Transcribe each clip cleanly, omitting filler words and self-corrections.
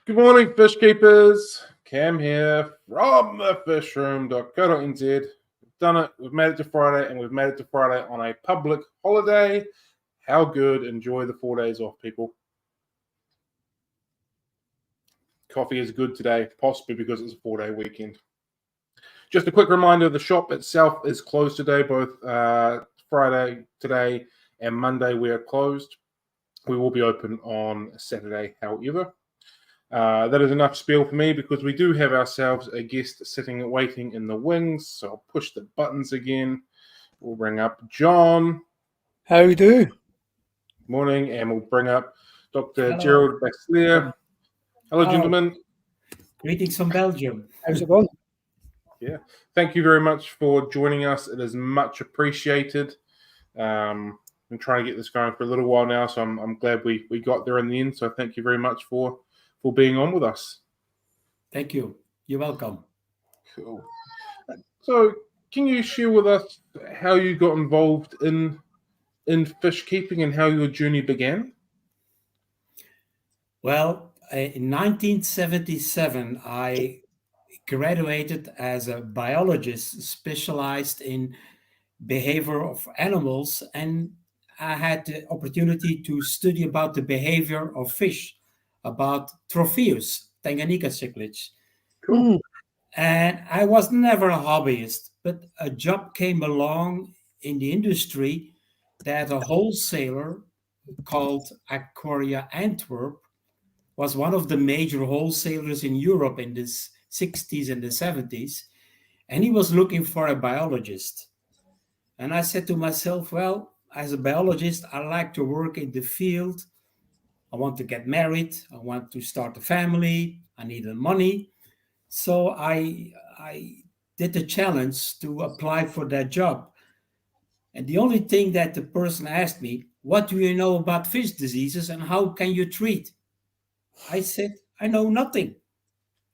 Good morning, fish keepers. Cam here from thefishroom.co.nz. We've done it. We've made it to Friday, and we've made it to Friday on a public holiday. How good. Enjoy the 4 days off, people. Coffee is good today, possibly because it's a 4-day weekend. Just a quick reminder, the shop itself is closed today, both Friday today and Monday we are closed. We will be open on Saturday, however. That is enough spiel for me because we do have ourselves a guest sitting waiting in the wings. So I'll push the buttons again. We'll bring up John. How do you do? Morning. And we'll bring up Dr. Hello. Gerald Bassleer. Hello, gentlemen. Greetings from Belgium. How's it going? Yeah. Thank you very much for joining us. It is much appreciated. Been trying to get this going for a little while now, so I'm glad we got there in the end. So thank you very much for being on with us. Thank you. You're welcome. Cool. So can you share with us how you got involved in fish keeping and how your journey began? Well, in 1977, I graduated as a biologist specialized in behavior of animals, and I had the opportunity to study about the behavior of fish, about Tropheus, Tanganyika cichlids. Cool. And I was never a hobbyist, but a job came along in the industry that a wholesaler called Aquaria Antwerp was one of the major wholesalers in Europe in the 60s and the 70s. And he was looking for a biologist. And I said to myself, well, as a biologist, I like to work in the field. I want to get married. I want to start a family. I needed money. So I did the challenge to apply for that job. And the only thing that the person asked me, what do you know about fish diseases and how can you treat? I said, I know nothing.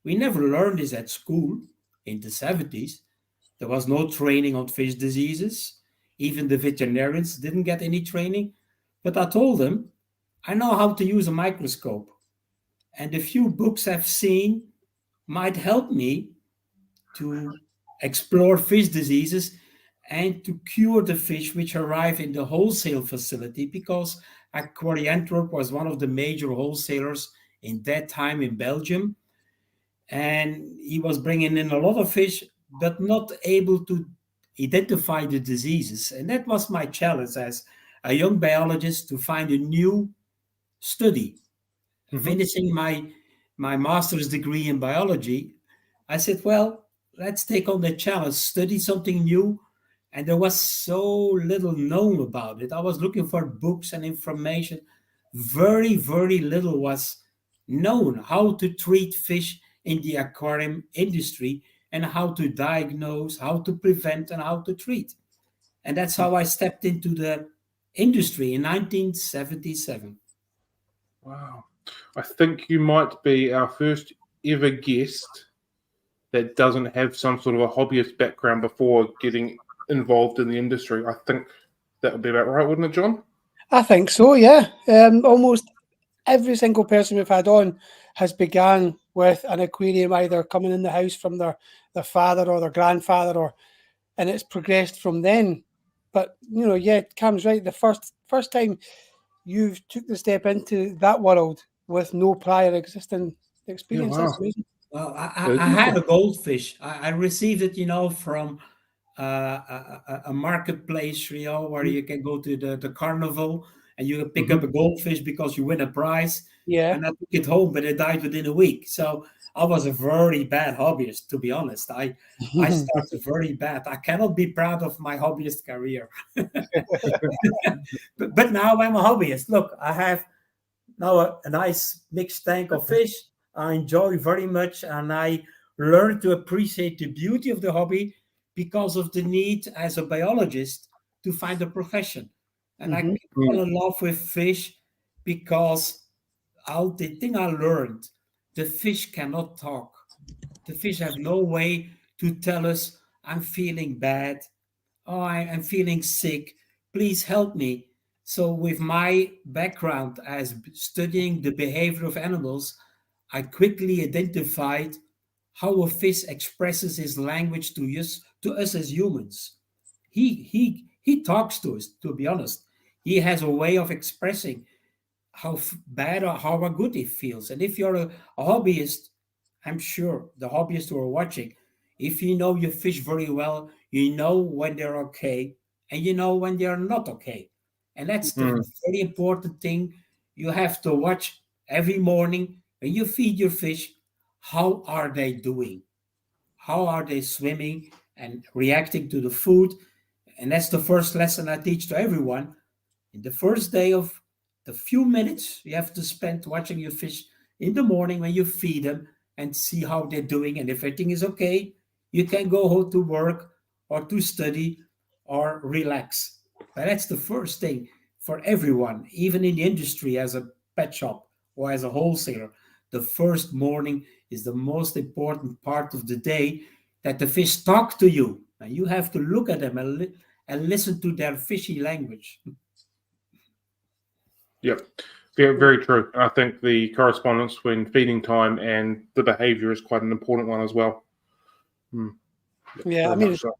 We never learned this at school in the 70s. There was no training on fish diseases. Even the veterinarians didn't get any training. But I told them, I know how to use a microscope. And the few books I've seen might help me to explore fish diseases and to cure the fish which arrive in the wholesale facility, because Aquaria Antwerp was one of the major wholesalers in that time in Belgium. And he was bringing in a lot of fish, but not able to identify the diseases. And that was my challenge as a young biologist, to find a new study. Finishing my master's degree in biology, I said, well, let's take on the challenge, study something new. And there was so little known about it. I was looking for books and information. Very, very little was known how to treat fish in the aquarium industry and how to diagnose, how to prevent, and how to treat. And that's how I stepped into the industry in 1977. Wow. I think you might be our first ever guest that doesn't have some sort of a hobbyist background before getting involved in the industry. I think that would be about right, wouldn't it, John? I think so, yeah. Almost every single person we've had on has began with an aquarium either coming in the house from their father or their grandfather, and it's progressed from then. But, yeah, Cam's right. The first time you took the step into that world with no prior existing experience. Yeah, wow. That's amazing. Well, I had a goldfish. I received it, from a marketplace, where you can go to the carnival and you can pick up a goldfish because you win a prize. Yeah. And I took it home, but it died within a week. So I was a very bad hobbyist, to be honest. I started very bad. I cannot be proud of my hobbyist career. but now I'm a hobbyist. Look, I have now a nice mixed tank of fish. I enjoy very much, and I learned to appreciate the beauty of the hobby because of the need as a biologist to find a profession. And I fell in love with fish because the thing I learned, the fish cannot talk. The fish have no way to tell us, I'm feeling bad. Oh, I'm feeling sick. Please help me. So with my background as studying the behavior of animals, I quickly identified how a fish expresses his language to us as humans. He talks to us, to be honest. He has a way of expressing how bad or how good he feels. And if you're a hobbyist, I'm sure the hobbyists who are watching, if you know your fish very well, you know when they're okay and you know when they're not okay. And that's the Mm. very important thing. You have to watch every morning when you feed your fish. How are they doing? How are they swimming and reacting to the food? And that's the first lesson I teach to everyone. In the first day of the few minutes you have to spend watching your fish in the morning when you feed them and see how they're doing. And if everything is okay, you can go home to work or to study or relax. But that's the first thing for everyone, even in the industry as a pet shop or as a wholesaler. The first morning is the most important part of the day that the fish talk to you. And you have to look at them and listen to their fishy language. Yep. Very, very true. I think the correspondence between feeding time and the behavior is quite an important one as well. Mm. Yeah, Very I mean, much so.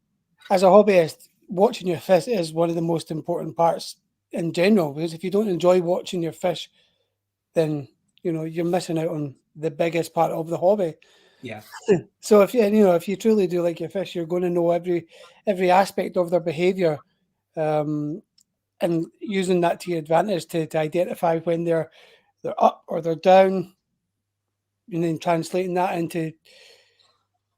as a hobbyist, watching your fish is one of the most important parts in general, because if you don't enjoy watching your fish, then you're missing out on the biggest part of the hobby. Yeah. So if you truly do like your fish, you're going to know every aspect of their behavior, and using that to your advantage to identify when they're up or they're down, and then translating that into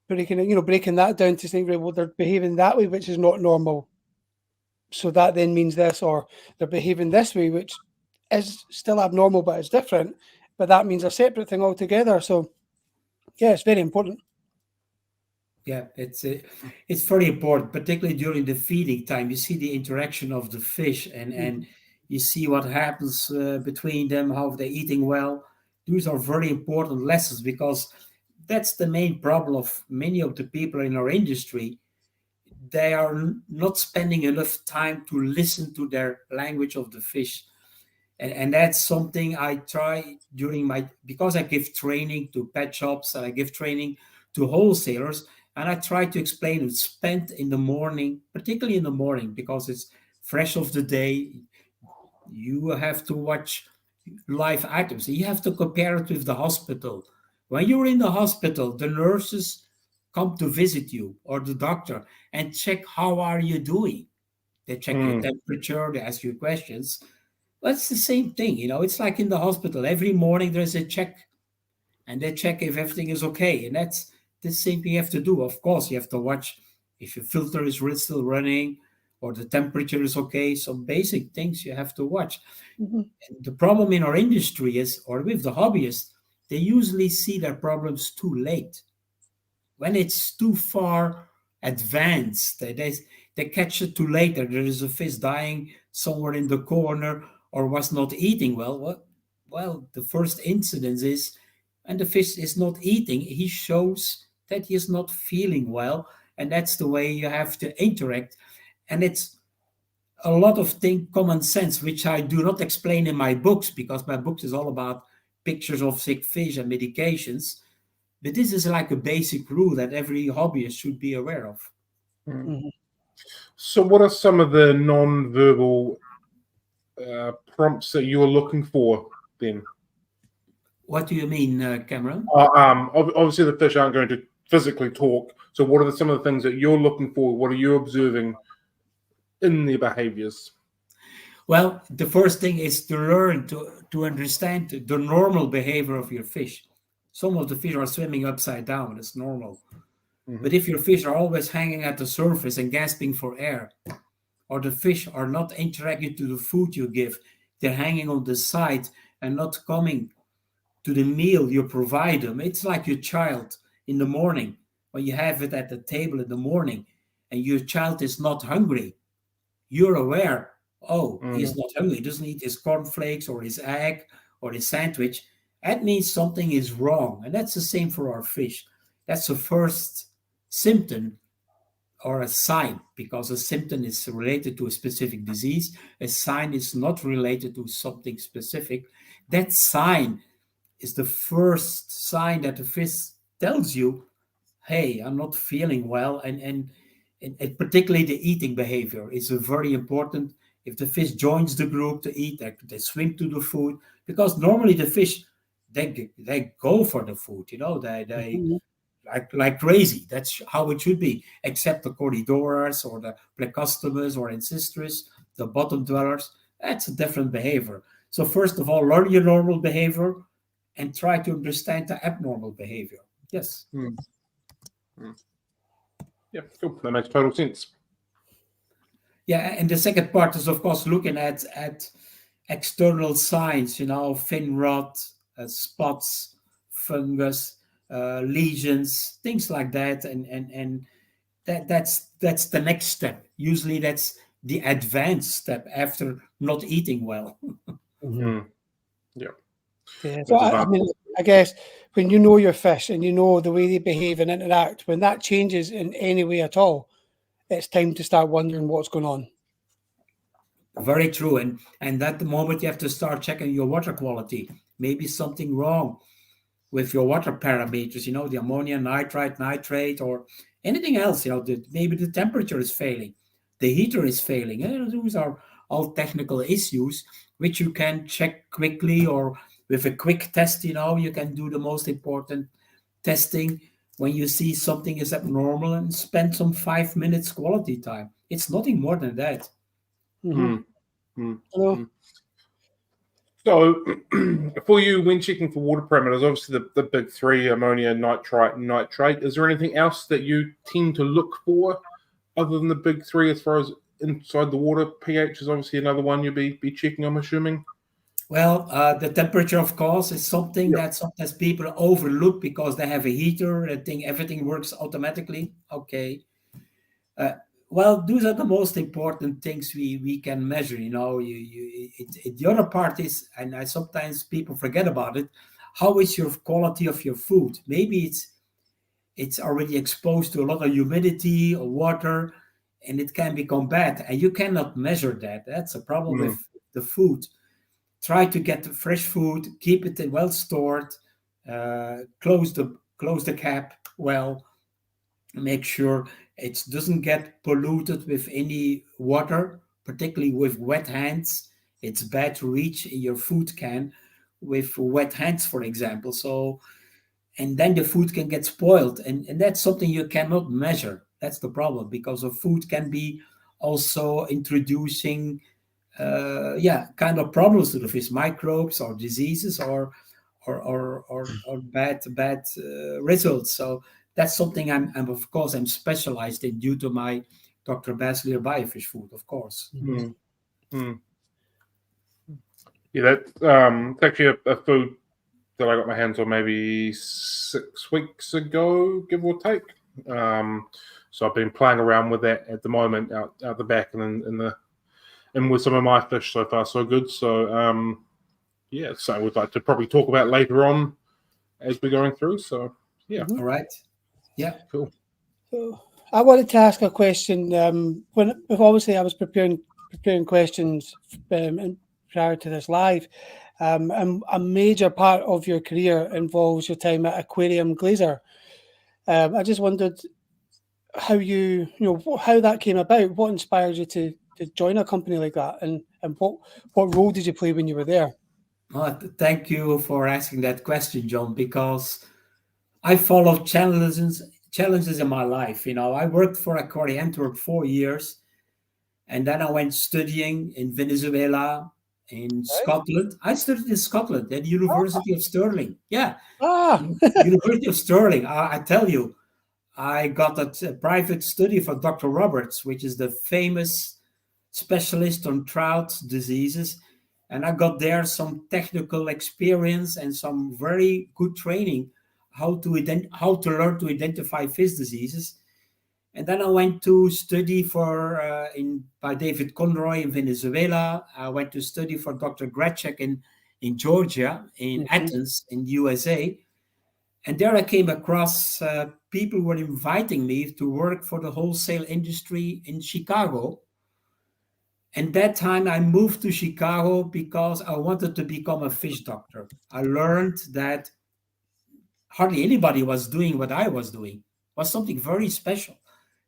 breaking that down to saying, right, well, they're behaving that way, which is not normal. So that then means this, or they're behaving this way, which is still abnormal, but it's different. But that means a separate thing altogether. So yeah, it's very important. Yeah, it's very important, particularly during the feeding time. You see the interaction of the fish, and you see what happens between them, how they're eating well. These are very important lessons because that's the main problem of many of the people in our industry. They are not spending enough time to listen to their language of the fish. And that's something I try during because I give training to pet shops and I give training to wholesalers, and I try to explain it's spent in the morning, particularly in the morning, because it's fresh of the day. You have to watch live items. You have to compare it with the hospital. When you're in the hospital, the nurses come to visit you or the doctor and check how are you doing. They check your Mm. temperature, they ask you questions. Well, it's the same thing, it's like in the hospital. Every morning there's a check, and they check if everything is okay. And that's the same thing you have to do. Of course, you have to watch if your filter is still running or the temperature is okay. Some basic things you have to watch. Mhm. And the problem in our industry is, or with the hobbyists, they usually see their problems too late. When it's too far advanced, they catch it too late. There is a fish dying somewhere in the corner or was not eating well. Well, the first incidence is when the fish is not eating, he shows that he is not feeling well. And that's the way you have to interact. And it's a lot of common sense, which I do not explain in my books because my books is all about pictures of sick fish and medications. But this is like a basic rule that every hobbyist should be aware of. Mm. Mhm. So, what are some of the non-verbal prompts that you are looking for then? What do you mean, Cameron? Obviously, the fish aren't going to physically talk. So, what are some of the things that you're looking for? What are you observing in their behaviors? Well, the first thing is to learn to understand the normal behavior of your fish. Some of the fish are swimming upside down, it's normal. Mm-hmm. But if your fish are always hanging at the surface and gasping for air, or the fish are not interacting to the food you give, they're hanging on the side and not coming to the meal you provide them. It's like your child in the morning when you have it at the table in the morning and your child is not hungry. You're aware, oh, Mm. he's not hungry, he doesn't eat his cornflakes or his egg or his sandwich. That means something is wrong. And that's the same for our fish. That's the first symptom or a sign, because a symptom is related to a specific disease. A sign is not related to something specific. That sign is the first sign that the fish tells you, hey, I'm not feeling well. And particularly the eating behavior is a very important. If the fish joins the group to eat, they swim to the food, because normally the fish, they go for the food, they Mhm. like crazy. That's how it should be, except the corridors or the plecostomus or ancestris, the bottom dwellers. That's a different behavior. So first of all, learn your normal behavior and try to understand the abnormal behavior. Yes. Mm. Mm. Yeah, cool. That makes total sense. Yeah, and the second part is of course looking at external signs, fin rot, spots, fungus, lesions, things like that, and that's the next step. Usually, that's the advanced step after not eating well. Mhm. Mm. Yeah. Yeah. So That's I advanced. mean, I guess when you know your fish and you know the way they behave and interact, when that changes in any way at all, it's time to start wondering what's going on. Very true, and at the moment you have to start checking your water quality. Maybe something wrong with your water parameters, the ammonia, nitrite, nitrate, or anything else, maybe the temperature is failing, the heater is failing. Those are all technical issues which you can check quickly, or with a quick test, you can do the most important testing when you see something is abnormal and spend some 5 minutes quality time. It's nothing more than that. Mhm. Mm. Mm. Hello. Mm. So, for you, when checking for water parameters, obviously the big three, ammonia, nitrite, and nitrate, is there anything else that you tend to look for other than the big three as far as inside the water? pH is obviously another one you'll be checking, I'm assuming. Well, the temperature, of course, is something Yeah. that sometimes people overlook because they have a heater and think everything works automatically. Okay. Uh, well, those are the most important things we can measure. The other part is, and sometimes people forget about it. How is your quality of your food? Maybe it's already exposed to a lot of humidity or water, and it can become bad, and you cannot measure that. That's a problem Mm. with the food. Try to get the fresh food, keep it well stored, close the cap well, make sure it doesn't get polluted with any water, particularly with wet hands. It's bad to reach in your food can with wet hands, for example. So, and then the food can get spoiled, and that's something you cannot measure. That's the problem, because the food can be also introducing kind of problems to the fish, microbes or diseases, or bad results. So that's something I'm of course I'm specialized in due to my Dr. Bassleer biofish food, of course. Mm. Mm. Yeah, that's it's actually a food that I got my hands on maybe 6 weeks ago, give or take. So I've been playing around with that at the moment out the back and and with some of my fish. So far so good. So yeah, so we'd like to probably talk about later on as we're going through. So yeah, Mhm. All right. Yeah. cool. So I wanted to ask a question. When obviously I was preparing questions prior to this live, and a major part of your career involves your time at Aquarium Glazer. I just wondered how how that came about. What inspired you to join a company like that, and what role did you play when you were there? Thank you for asking that question, John, because I followed challenges in my life. I worked for Aquarium Antwerp 4 years, and then I went studying in Venezuela, in Right. Scotland. I studied in Scotland at the University of Stirling. Yeah, Ah. University of Stirling. I tell you, I got a private study for Dr. Roberts, which is the famous specialist on trout diseases. And I got there some technical experience and some very good training how to learn to identify fish diseases. And then I went to study by David Conroy in Venezuela. I went to study for Dr. Gretschek in Georgia, in Mhm. Athens, in the USA. And there I came across people were inviting me to work for the wholesale industry in Chicago. And that time I moved to Chicago because I wanted to become a fish doctor. I learned that hardly anybody was doing what I was doing. It was something very special.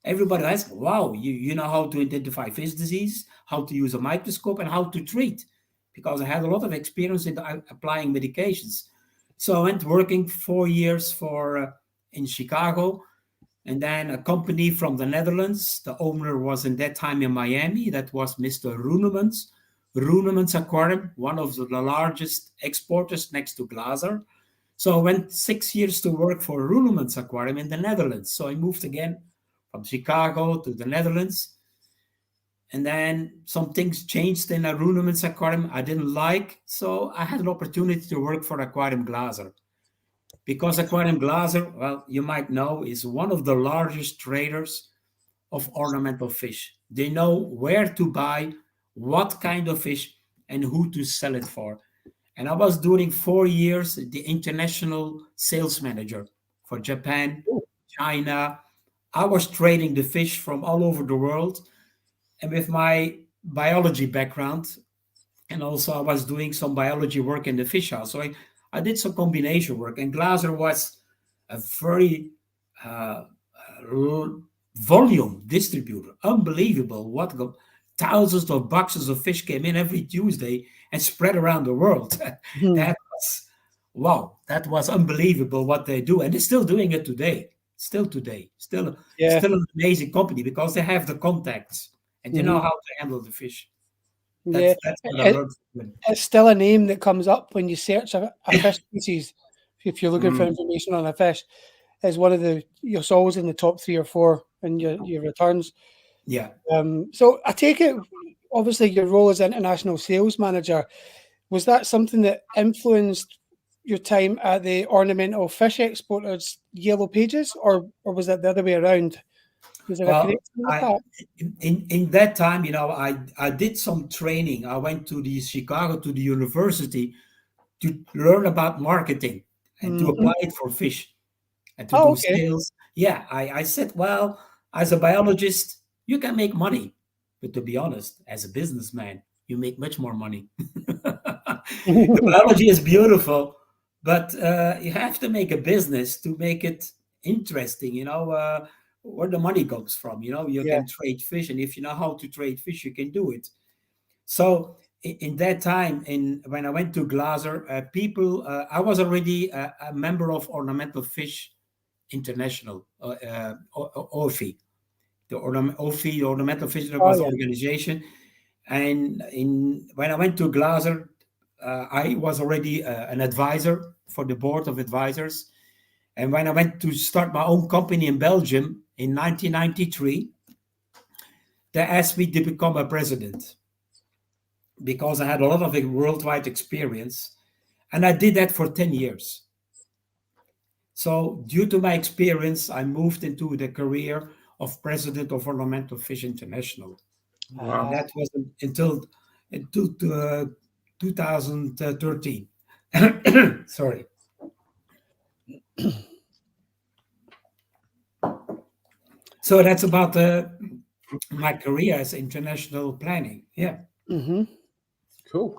Everybody asked, wow, you know how to identify fish disease, how to use a microscope, and how to treat, because I had a lot of experience in applying medications. So I went working 4 years for in Chicago, and then a company from the Netherlands. The owner was in that time in Miami. That was Mr. Roenemans Aquarium, one of the largest exporters next to Glaser. So I went 6 years to work for Roenemans Aquarium in the Netherlands. So I moved again from Chicago to the Netherlands. And then some things changed in a Roenemans Aquarium I didn't like. So I had an opportunity to work for Aquarium Glaser. Because Aquarium Glaser, well, you might know, is one of the largest traders of ornamental fish. They know where to buy, what kind of fish, and who to sell it for. And I was doing 4 years the international sales manager for Japan, China. I was trading the fish from all over the world. And with my biology background, and also I was doing some biology work in the fish house. So I did some combination work. And Glaser was a very volume distributor. Unbelievable. Thousands of boxes of fish came in every Tuesday and spread around the world. That was, wow, that was unbelievable what they do. And they're still doing it today. Still an amazing company because they have the contacts and they know how to handle the fish. That's what I learned from them. It's still a name that comes up when you search a fish species. If you're looking for information on a fish, is one of you're always in the top 3 or 4 in your returns. Yeah. So I take it, obviously, your role as international sales manager, was that something that influenced your time at the ornamental fish exporters Yellow Pages, or was that the other way around? Was there a connection with that? In that time, I did some training. I went to Chicago to the university to learn about marketing and to apply it for fish and to do sales. Yeah, I said, well, as a biologist, you can make money. But to be honest, as a businessman, you make much more money. The biology is beautiful, but you have to make a business to make it interesting, where the money comes from. You can trade fish, and if you know how to trade fish, you can do it. So in that time, when I went to Glaser, I was already a member of Ornamental Fish International, OFI. The Ornamental Fish was organization. And when I went to Glaser, I was already an advisor for the board of advisors. And when I went to start my own company in Belgium in 1993, they asked me to become a president because I had a lot of worldwide experience. And I did that for 10 years. So due to my experience, I moved into the career of president of Ornamental Fish International. Wow. That was until 2013. Sorry. So that's about my career as international planning. Yeah. Cool.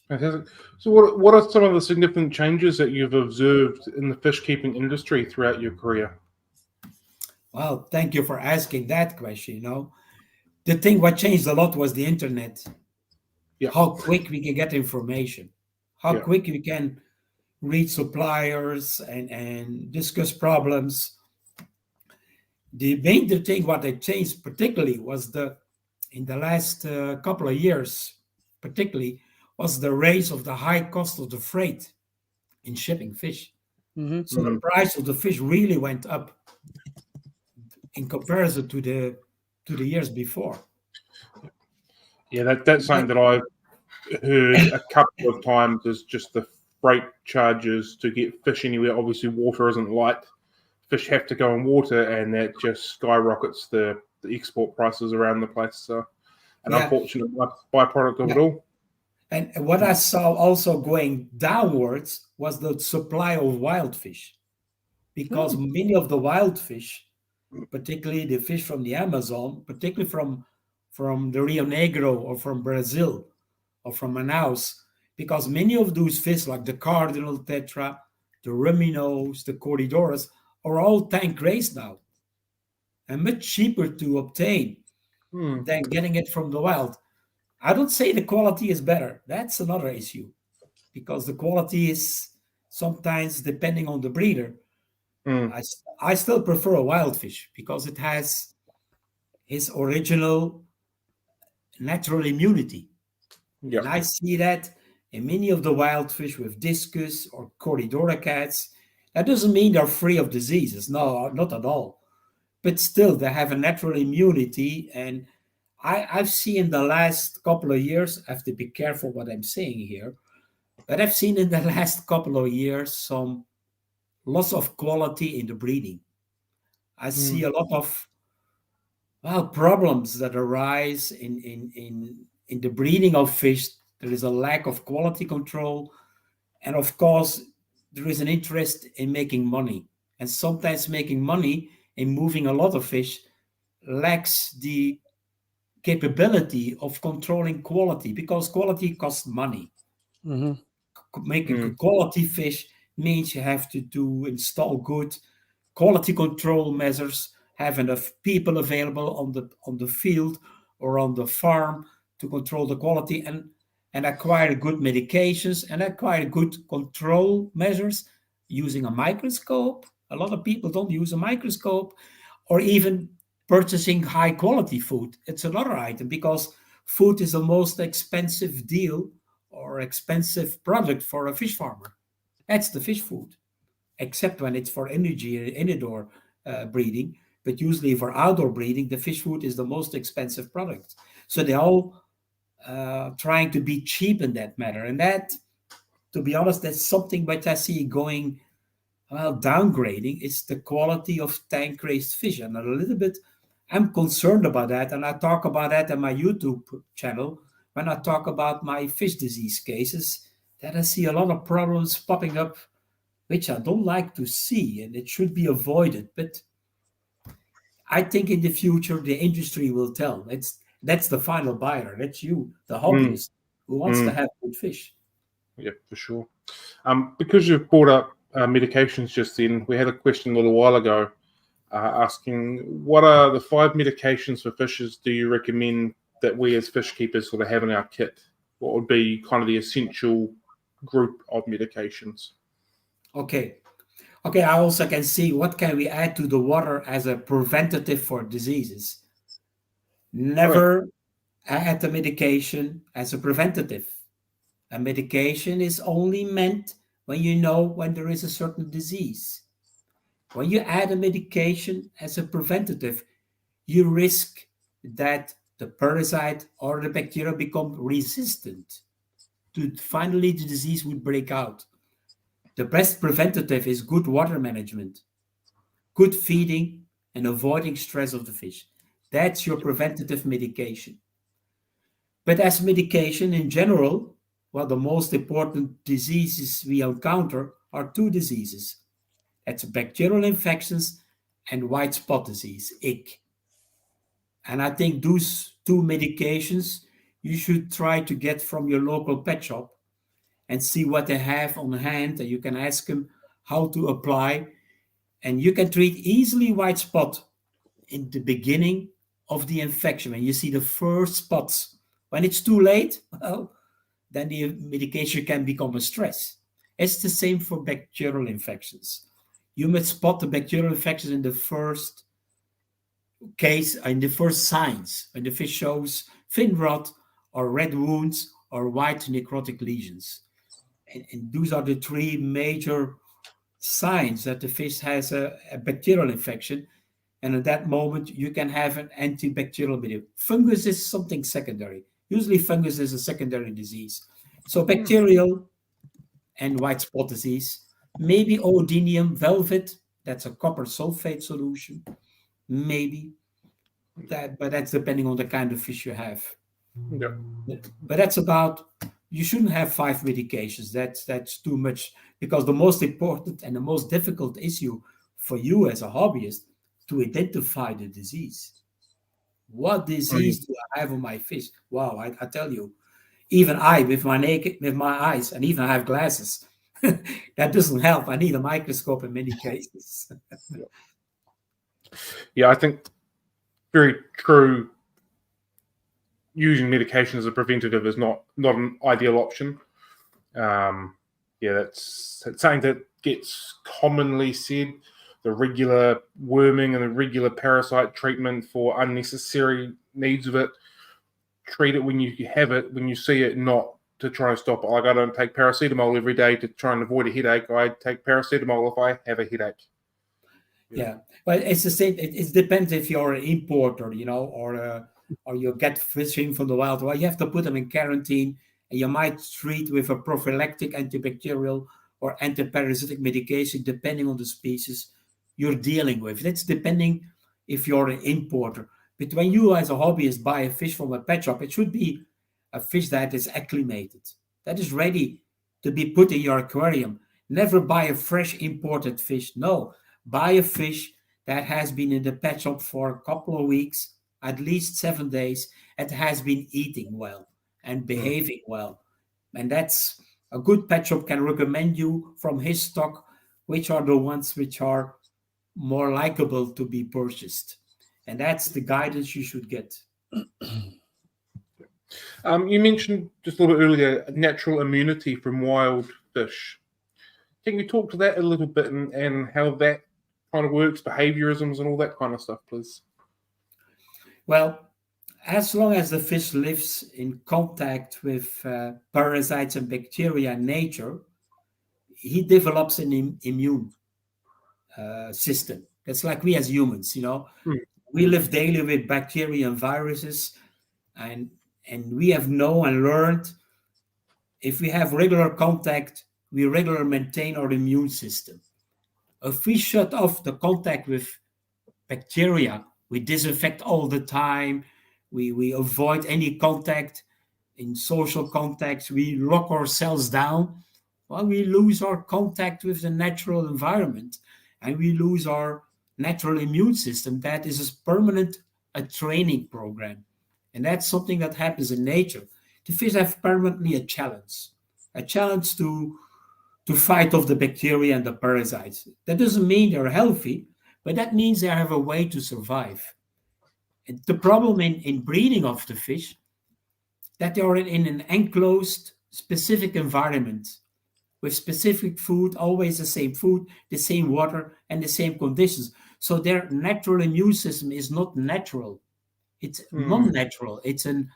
Fantastic. So what are some of the significant changes that you've observed in the fish keeping industry throughout your career? Well, thank you for asking that question. The thing what changed a lot was the internet. Yeah. How quick we can get information, how quick we can read suppliers and discuss problems. The major thing what they changed particularly was in the last couple of years, particularly, was the rise of the high cost of the freight in shipping fish. So the price of the fish really went up in comparison to the years before. Yeah, that's something that I've heard a couple of times, is just the freight charges to get fish anywhere. Obviously, water isn't light. Fish have to go in water, and that just skyrockets the export prices around the place. So, an unfortunate byproduct of it all. And what I saw also going downwards was the supply of wild fish, because many of the wild fish, particularly the fish from the Amazon, particularly from from the Rio Negro or from Brazil or from Manaus, because many of those fish, like the cardinal tetra, the reminos, the corridoras, are all tank raised now and much cheaper to obtain Mm. than getting it from the wild. I don't say the quality is better. That's another issue because the quality is sometimes depending on the breeder. Mm. I still prefer a wild fish because it has his original natural immunity. Yeah. And I see that in many of the wild fish with discus or corridora cats. That doesn't mean they're free of diseases. No, not at all. But still, they have a natural immunity. And I've seen in the last couple of years, I have to be careful what I'm saying here, but I've seen in the last couple of years some loss of quality in the breeding. I see Mm. a lot of problems that arise in the breeding of fish. There is a lack of quality control, and of course, there is an interest in making money. And sometimes making money in moving a lot of fish lacks the capability of controlling quality because quality costs money. Mm-hmm. Making Mm. good quality fish means you have to install good quality control measures, have enough people available on the field or on the farm to control the quality and acquire good medications and acquire good control measures using a microscope. A lot of people don't use a microscope or even purchasing high quality food. It's another item because food is the most expensive deal or expensive product for a fish farmer. That's the fish food, except when it's for energy indoor breeding. But usually for outdoor breeding, the fish food is the most expensive product. So they're all trying to be cheap in that matter. And that, to be honest, that's something which I see going, well, downgrading. It's the quality of tank raised fish. And a little bit, I'm concerned about that. And I talk about that on my YouTube channel when I talk about my fish disease cases, that I see a lot of problems popping up which I don't like to see, and it should be avoided. But I think in the future the industry will tell. That's the final buyer. That's you, the Mm. hobbyist, who wants to Mm. have good fish. Yeah, for sure. Because you've brought up medications just then, we had a question a little while ago asking what are the 5 medications for fishes do you recommend that we as fish keepers sort of have in our kit? What would be kind of the essential group of medications? Okay. Okay, I also can see what can we add to the water as a preventative for diseases. Okay. Never add a medication as a preventative. A medication is only meant when you know when there is a certain disease. When you add a medication as a preventative, you risk that the parasite or the bacteria become resistant to finally the disease would break out. The best preventative is good water management, good feeding, and avoiding stress of the fish. That's your preventative medication. But as medication in general, well, the most important diseases we encounter are 2 diseases. That's bacterial infections and white spot disease, ick. And I think those 2 medications you should try to get from your local pet shop and see what they have on hand. And you can ask them how to apply. And you can treat easily white spot in the beginning of the infection. When you see the first spots, when it's too late, well, then the medication can become a stress. It's the same for bacterial infections. You must spot the bacterial infections in the first case, in the first signs, when the fish shows fin rot or red wounds or white necrotic lesions. And those are the 3 major signs that the fish has a bacterial infection. And at that moment, you can have an antibacterial medium. Fungus is something secondary. Usually, fungus is a secondary disease. So, bacterial and white spot disease, maybe oodinium velvet, that's a copper sulfate solution, maybe that, but that's depending on the kind of fish you have. Yeah. But that's about, you shouldn't have 5 medications. That's too much because the most important and the most difficult issue for you as a hobbyist to identify the disease. What disease do I have on my fish? Wow, I tell you, even I, with my eyes, and even I have glasses, that doesn't help. I need a microscope in many cases. Yeah, I think very true. Using medication as a preventative is not an ideal option. That's something that gets commonly said. The regular worming and the regular parasite treatment for unnecessary needs of it. Treat it when you have it, when you see it, not to try and stop it. Like, I don't take paracetamol every day to try and avoid a headache. I take paracetamol if I have a headache. Yeah, but it's the same. It depends if you're an importer, or you get fishing from the wild. Well, you have to put them in quarantine, and you might treat with a prophylactic antibacterial or antiparasitic medication, depending on the species you're dealing with. That's depending if you're an importer. But when you, as a hobbyist, buy a fish from a pet shop, it should be a fish that is acclimated, that is ready to be put in your aquarium. Never buy a fresh imported fish. No, buy a fish that has been in the pet shop for a couple of weeks, at least 7 days, and has been eating well and behaving well. And that's a good pet shop can recommend you from his stock which are the ones which are more likable to be purchased. And that's the guidance you should get. You mentioned just a little bit earlier natural immunity from wild fish. Can you talk to that a little bit and how that kind of works, behaviorisms and all that kind of stuff, please? Well, as long as the fish lives in contact with parasites and bacteria in nature, he develops an immune system. That's like we as humans, We live daily with bacteria and viruses, and we have known and learned if we have regular contact, we regularly maintain our immune system. If we shut off the contact with bacteria, we disinfect all the time, we avoid any contact in social contacts, we lock ourselves down, well, we lose our contact with the natural environment, and we lose our natural immune system. That is a training program. And that's something that happens in nature. The fish have permanently a challenge to fight off the bacteria and the parasites. That doesn't mean they're healthy, but that means they have a way to survive. And the problem in breeding of the fish, that they are in an enclosed, specific environment with specific food, always the same food, the same water, and the same conditions. So their natural immune system is not natural. It's non-natural. It's an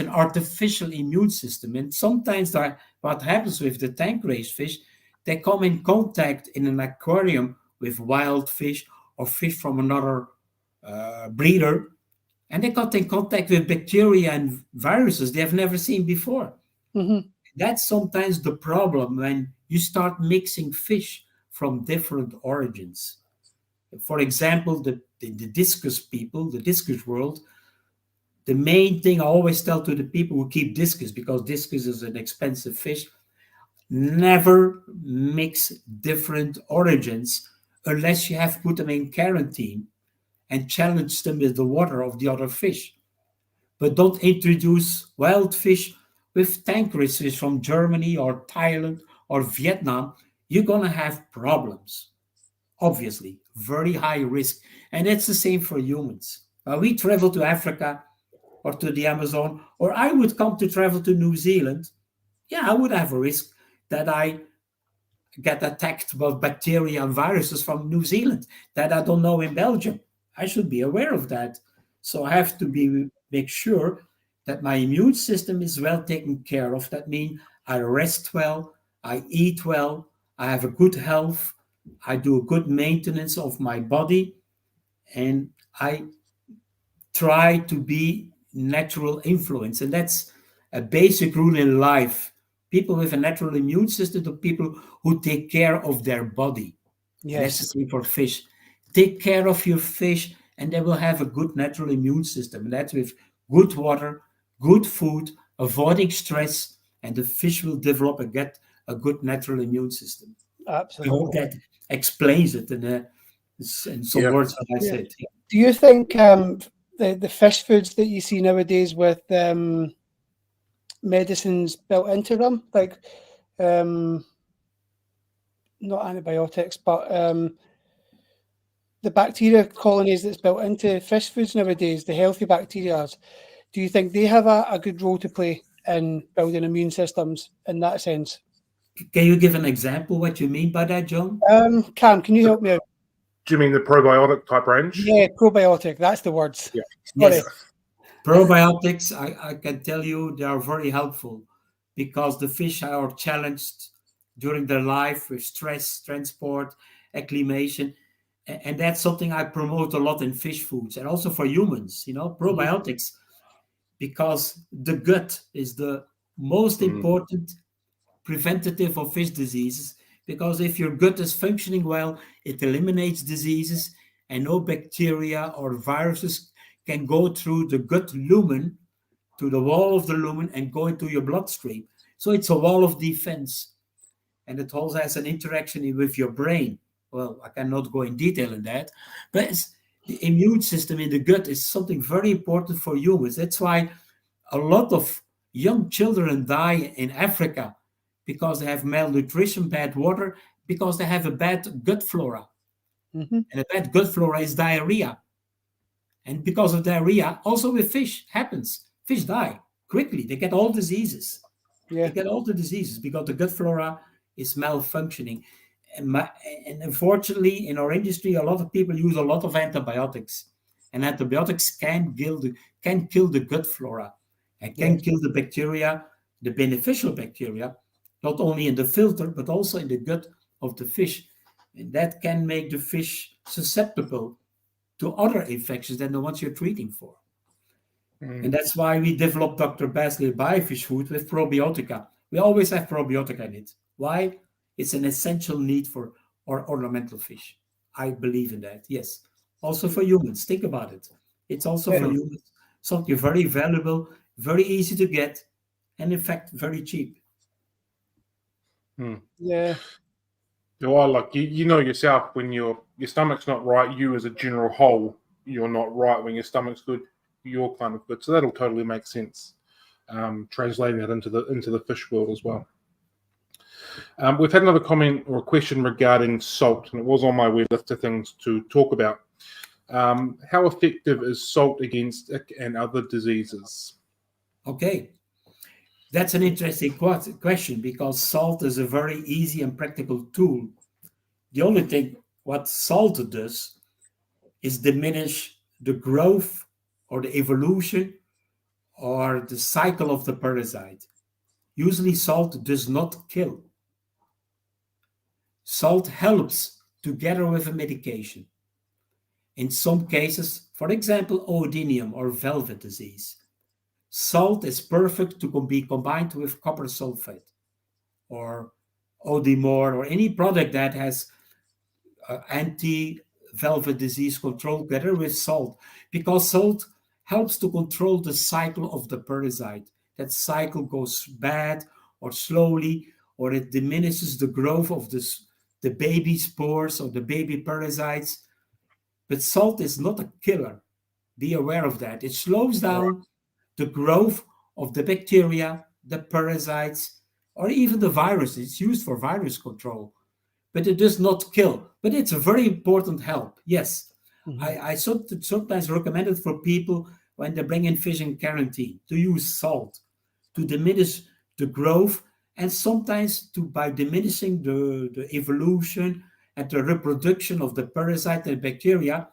artificial immune system. And sometimes what happens with the tank-raised fish, they come in contact in an aquarium with wild fish or fish from another breeder, and they got in contact with bacteria and viruses they have never seen before. Mm-hmm. That's sometimes the problem when you start mixing fish from different origins. For example, the discus people, the discus world, the main thing I always tell to the people who keep discus, because discus is an expensive fish, never mix different origins unless you have put them in quarantine and challenge them with the water of the other fish. But don't introduce wild fish with tank-raised fish from Germany or Thailand or Vietnam. You're going to have problems. Obviously, very high risk. And it's the same for humans. We travel to Africa or to the Amazon, or I would come to travel to New Zealand. Yeah, I would have a risk that I get attacked by bacteria and viruses from New Zealand that I don't know in Belgium. I should be aware of that. So I have to make sure that my immune system is well taken care of. That means I rest well, I eat well, I have a good health, I do a good maintenance of my body, and I try to be natural influence. And that's a basic rule in life. People with a natural immune system are people who take care of their body. Yes. That's the same for fish. Take care of your fish, and they will have a good natural immune system. And that's with good water, good food, avoiding stress, and the fish will develop and get a good natural immune system. Absolutely. I hope that explains it in some words that I said. Do you think the the fish foods that you see nowadays with medicines built into them, like not antibiotics, but the bacteria colonies that's built into fish foods nowadays, the healthy bacteria, do you think they have a good role to play in building immune systems in that sense? Can you give an example what you mean by that, John? Cam, can you help me out? Do you mean the probiotic type range? Yeah, probiotic. That's the words. Yeah. Sorry. Yes. Probiotics, I can tell you, they are very helpful because the fish are challenged during their life with stress, transport, acclimation. And that's something I promote a lot in fish foods and also for humans, probiotics, because the gut is the most important preventative of fish diseases. Because if your gut is functioning well, it eliminates diseases, and no bacteria or viruses can go through the gut lumen to the wall of the lumen and go into your bloodstream. So it's a wall of defense. And it also has an interaction with your brain. Well, I cannot go in detail in that, but the immune system in the gut is something very important for humans. That's why a lot of young children die in Africa because they have malnutrition, bad water, because they have a bad gut flora. And a bad gut flora is diarrhea. And because of diarrhea, also with fish, happens. Fish die quickly. They get all diseases. Yeah. They get all the diseases because the gut flora is malfunctioning. And unfortunately, in our industry, a lot of people use a lot of antibiotics. And antibiotics can kill the gut flora and can kill the bacteria, the beneficial bacteria, not only in the filter, but also in the gut of the fish. And that can make the fish susceptible to other infections than the ones you're treating for. And that's why we developed Dr. Bassleer Biofish Food with probiotica. We always have probiotica in it. Why? It's an essential need for our ornamental fish. I believe in that, yes. Also for humans, think about it. It's also for humans, something very valuable, very easy to get, and in fact, very cheap. Yeah. Well, like you know yourself, when your stomach's not right, you as a general whole, you're not right. When your stomach's good, you're kind of good. So that'll totally make sense. Translating that into the fish world as well. We've had another comment or a question regarding salt, and it was on my list of things to talk about. How effective is salt against ick and other diseases? Okay. That's an interesting question because salt is a very easy and practical tool. The only thing what salt does is diminish the growth or the evolution or the cycle of the parasite. Usually salt does not kill. Salt helps together with a medication. In some cases, for example, oodinium or velvet disease, salt is perfect to be combined with copper sulfate or Odimor or any product that has anti-velvet disease control together with salt, because salt helps to control the cycle of the parasite. That cycle goes bad or slowly, or it diminishes the growth of the baby spores or the baby parasites. But salt is not a killer. Be aware of that. It slows down the growth of the bacteria, the parasites, or even the virus. It's used for virus control, but it does not kill. But it's a very important help. Yes, I sometimes recommend it for people when they bring in fish in quarantine to use salt to diminish the growth, and sometimes by diminishing the evolution and the reproduction of the parasite and bacteria,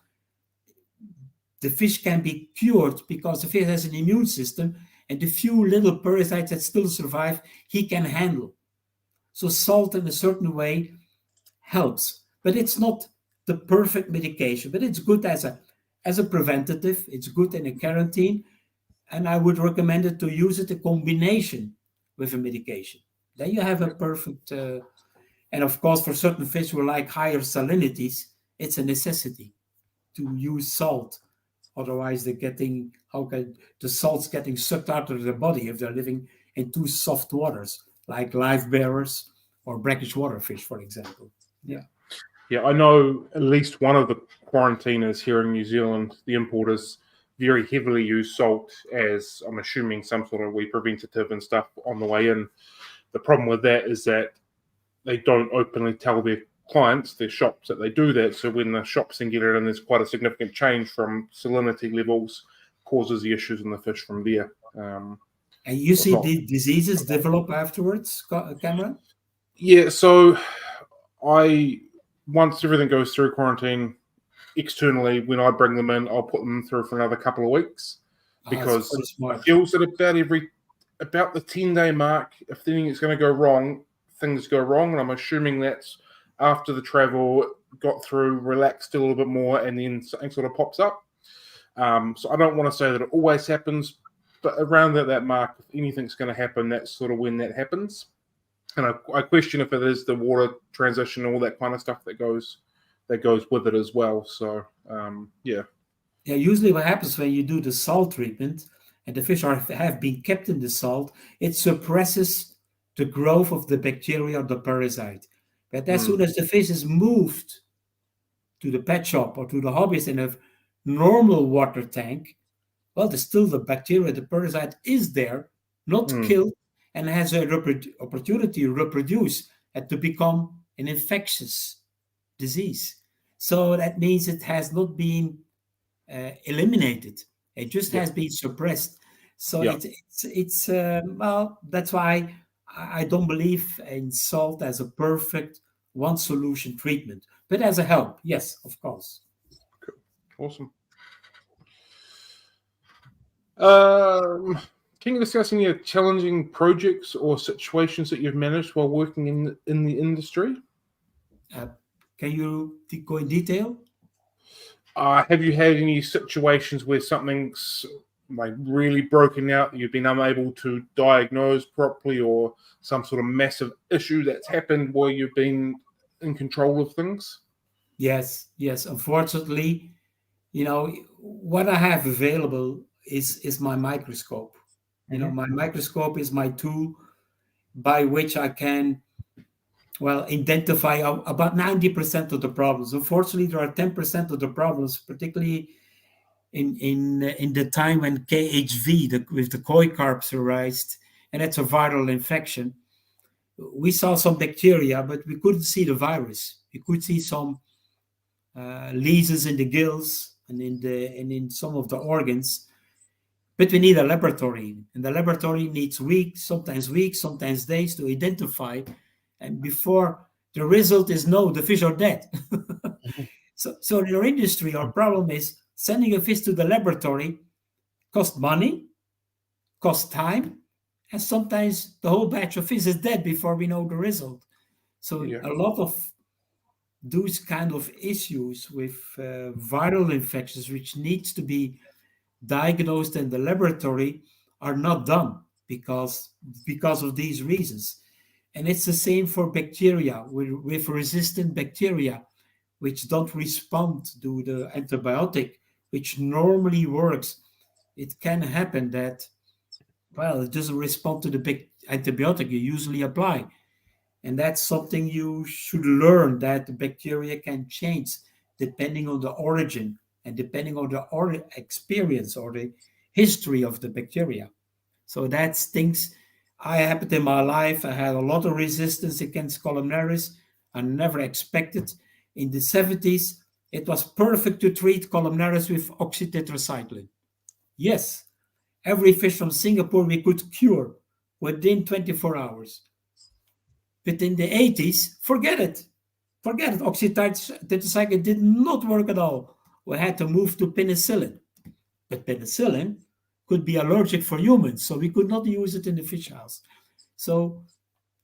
the fish can be cured because the fish has an immune system, and the few little parasites that still survive, he can handle. So salt in a certain way helps, but it's not the perfect medication, but it's good as a preventative. It's good in a quarantine, and I would recommend it to use it in combination with a medication. Then you have a perfect, and of course for certain fish who like higher salinities, it's a necessity to use salt. Otherwise, the salt's getting sucked out of their body if they're living in too soft waters, like live bearers or brackish water fish, for example. Yeah, I know at least one of the quarantiners here in New Zealand, the importers, very heavily use salt as, I'm assuming, some sort of wee preventative and stuff on the way in. The problem with that is that they don't openly tell their clients, their shops, that they do that. So when the shops then get it in, there's quite a significant change from salinity levels, causes the issues in the fish from there. And you see the diseases develop afterwards, Cameron? Yeah, so once everything goes through quarantine externally, when I bring them in, I'll put them through for another couple of weeks, because it feels that about the 10-day mark, if anything's going to go wrong, things go wrong, and I'm assuming that's after the travel got through, relaxed a little bit more, and then something sort of pops up. So I don't want to say that it always happens, but around that mark, if anything's going to happen, that's sort of when that happens. And I question if it is the water transition, all that kind of stuff that goes with it as well. So yeah. Usually what happens when you do the salt treatment and the fish have been kept in the salt, it suppresses the growth of the bacteria or the parasite. But as soon as the fish is moved to the pet shop or to the hobbyist in a normal water tank, well, there's still the bacteria, the parasite is there, not killed, and has an opportunity to reproduce and to become an infectious disease. So that means it has not been eliminated. It just has been suppressed. So it's well, that's why I don't believe in salt as a perfect one solution treatment, but as a help, yes, of course. Awesome. Can you discuss any challenging projects or situations that you've managed while working in the industry? Can you go in detail? Have you had any situations where something's like really broken out that you've been unable to diagnose properly, or some sort of massive issue that's happened while you've been in control of things? Yes. Unfortunately, what I have available is my microscope. My microscope is my tool by which I can, identify about 90% of the problems. Unfortunately, there are 10% of the problems, particularly in the time when KHV, with the koi carps, arised, and that's a viral infection. We saw some bacteria, but we couldn't see the virus. We could see some lesions in the gills and in some of the organs. But we need a laboratory, and the laboratory needs weeks, sometimes days to identify. And before the result is no, the fish are dead. So in our industry, our problem is sending a fish to the laboratory costs money, costs time, and sometimes the whole batch of fish is dead before we know the result. So a lot of those kind of issues with viral infections, which needs to be diagnosed in the laboratory, are not done because of these reasons. And it's the same for bacteria, with resistant bacteria, which don't respond to the antibiotic, which normally works. It can happen that, it doesn't respond to the big antibiotic you usually apply. And that's something you should learn, that the bacteria can change depending on the origin and depending on the experience or the history of the bacteria. So that's things I happened in my life. I had a lot of resistance against columnaris. I never expected. In the 70s, it was perfect to treat columnaris with oxytetracycline. Yes, every fish from Singapore we could cure within 24 hours. But in the 80s, forget it. Oxytetracycline did not work at all. We had to move to penicillin. But penicillin could be allergic for humans, so we could not use it in the fish house. So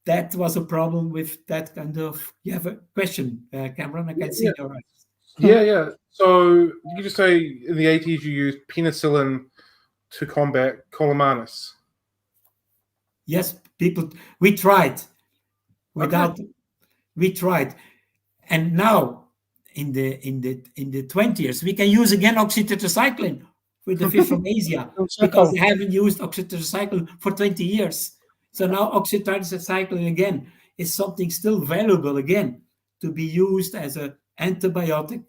that was a problem with that kind of... You have a question, Cameron? I can see your eyes. Yeah. So you just say in the 80s you used penicillin to combat colomanus? Yes, we tried. We tried. And now, in the 20s, we can use again oxytetracycline with the fish from Asia, because they haven't used oxytetracycline for 20 years. So now oxytetracycline again is something still valuable again to be used as an antibiotic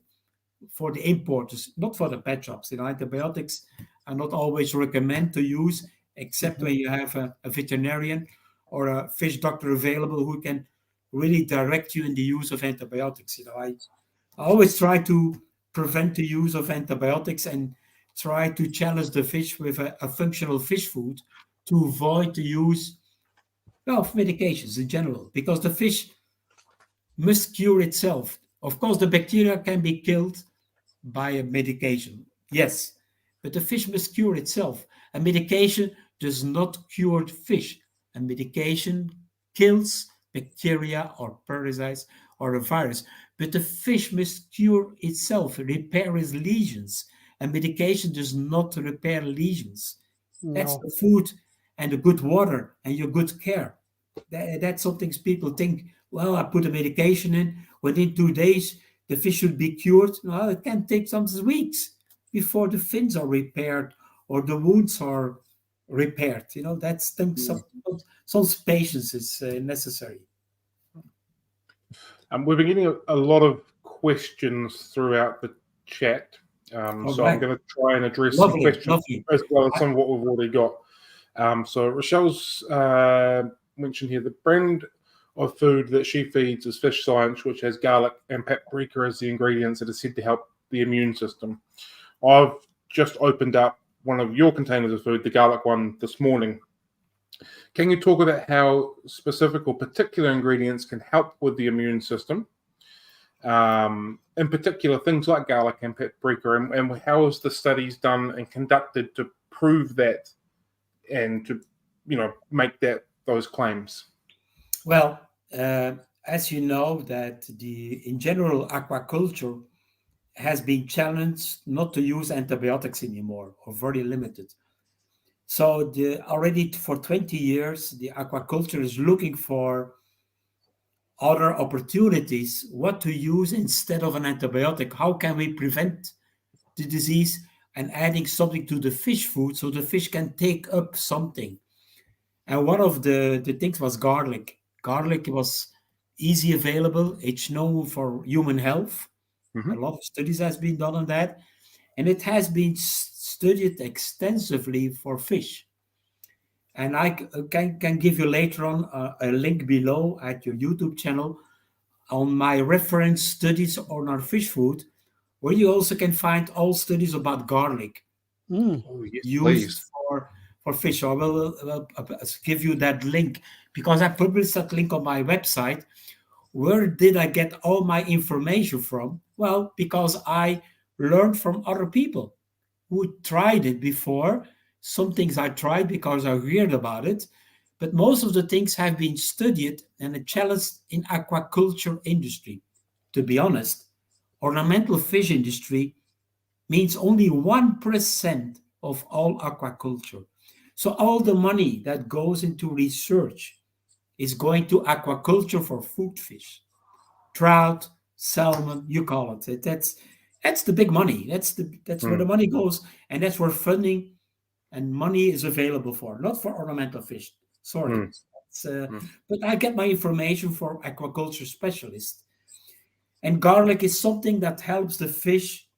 for the importers, not for the pet shops. Antibiotics are not always recommended to use, except when you have a veterinarian or a fish doctor available who can really direct you in the use of antibiotics. I always try to prevent the use of antibiotics and try to challenge the fish with a functional fish food to avoid the use of medications in general, because the fish must cure itself. Of course, the bacteria can be killed by a medication, yes, but the fish must cure itself. A medication does not cure the fish. A medication kills bacteria or parasites or a virus, but the fish must cure itself, repair its lesions. A medication does not repair lesions. That's No. the food and the good water and your good care. That's something people think, well, I put a medication in, within 2 days, the fish should be cured. Well, it can take some weeks before the fins are repaired or the wounds are repaired. That's some patience is necessary. We've been getting a lot of questions throughout the chat. So right. I'm going to try and address Lovely, some questions lovely. as well as some of what we've already got. So Rochelle's mentioned here the brand of food that she feeds is Fish Science, which has garlic and paprika as the ingredients that are said to help the immune system. I've just opened up one of your containers of food, the garlic one, this morning. Can you talk about how specific or particular ingredients can help with the immune system? In particular, things like garlic and paprika, and how is the studies done and conducted to prove that and to, make those claims? Well, as you know, that in general aquaculture has been challenged not to use antibiotics anymore, or very limited. So already for 20 years, the aquaculture is looking for other opportunities, what to use instead of an antibiotic. How can we prevent the disease, and adding something to the fish food so the fish can take up something. And one of the things was garlic. Garlic was easy available. It's known for human health. A lot of studies has been done on that. And it has been studied extensively for fish. And I can give you later on a link below at your YouTube channel on my reference studies on our fish food, where you also can find all studies about garlic used for fish. So I will give you that link, because I published that link on my website. Where did I get all my information from? Well, because I learned from other people who tried it before. Some things I tried because I heard about it, but most of the things have been studied and challenged in aquaculture industry. To be honest, ornamental fish industry means only 1% of all aquaculture. So all the money that goes into research is going to aquaculture for food fish, trout, salmon, you call it. That's the big money. That's where the money goes, and that's where funding and money is available for, not for ornamental fish. Sorry. But I get my information from aquaculture specialists. And garlic is something that helps the fish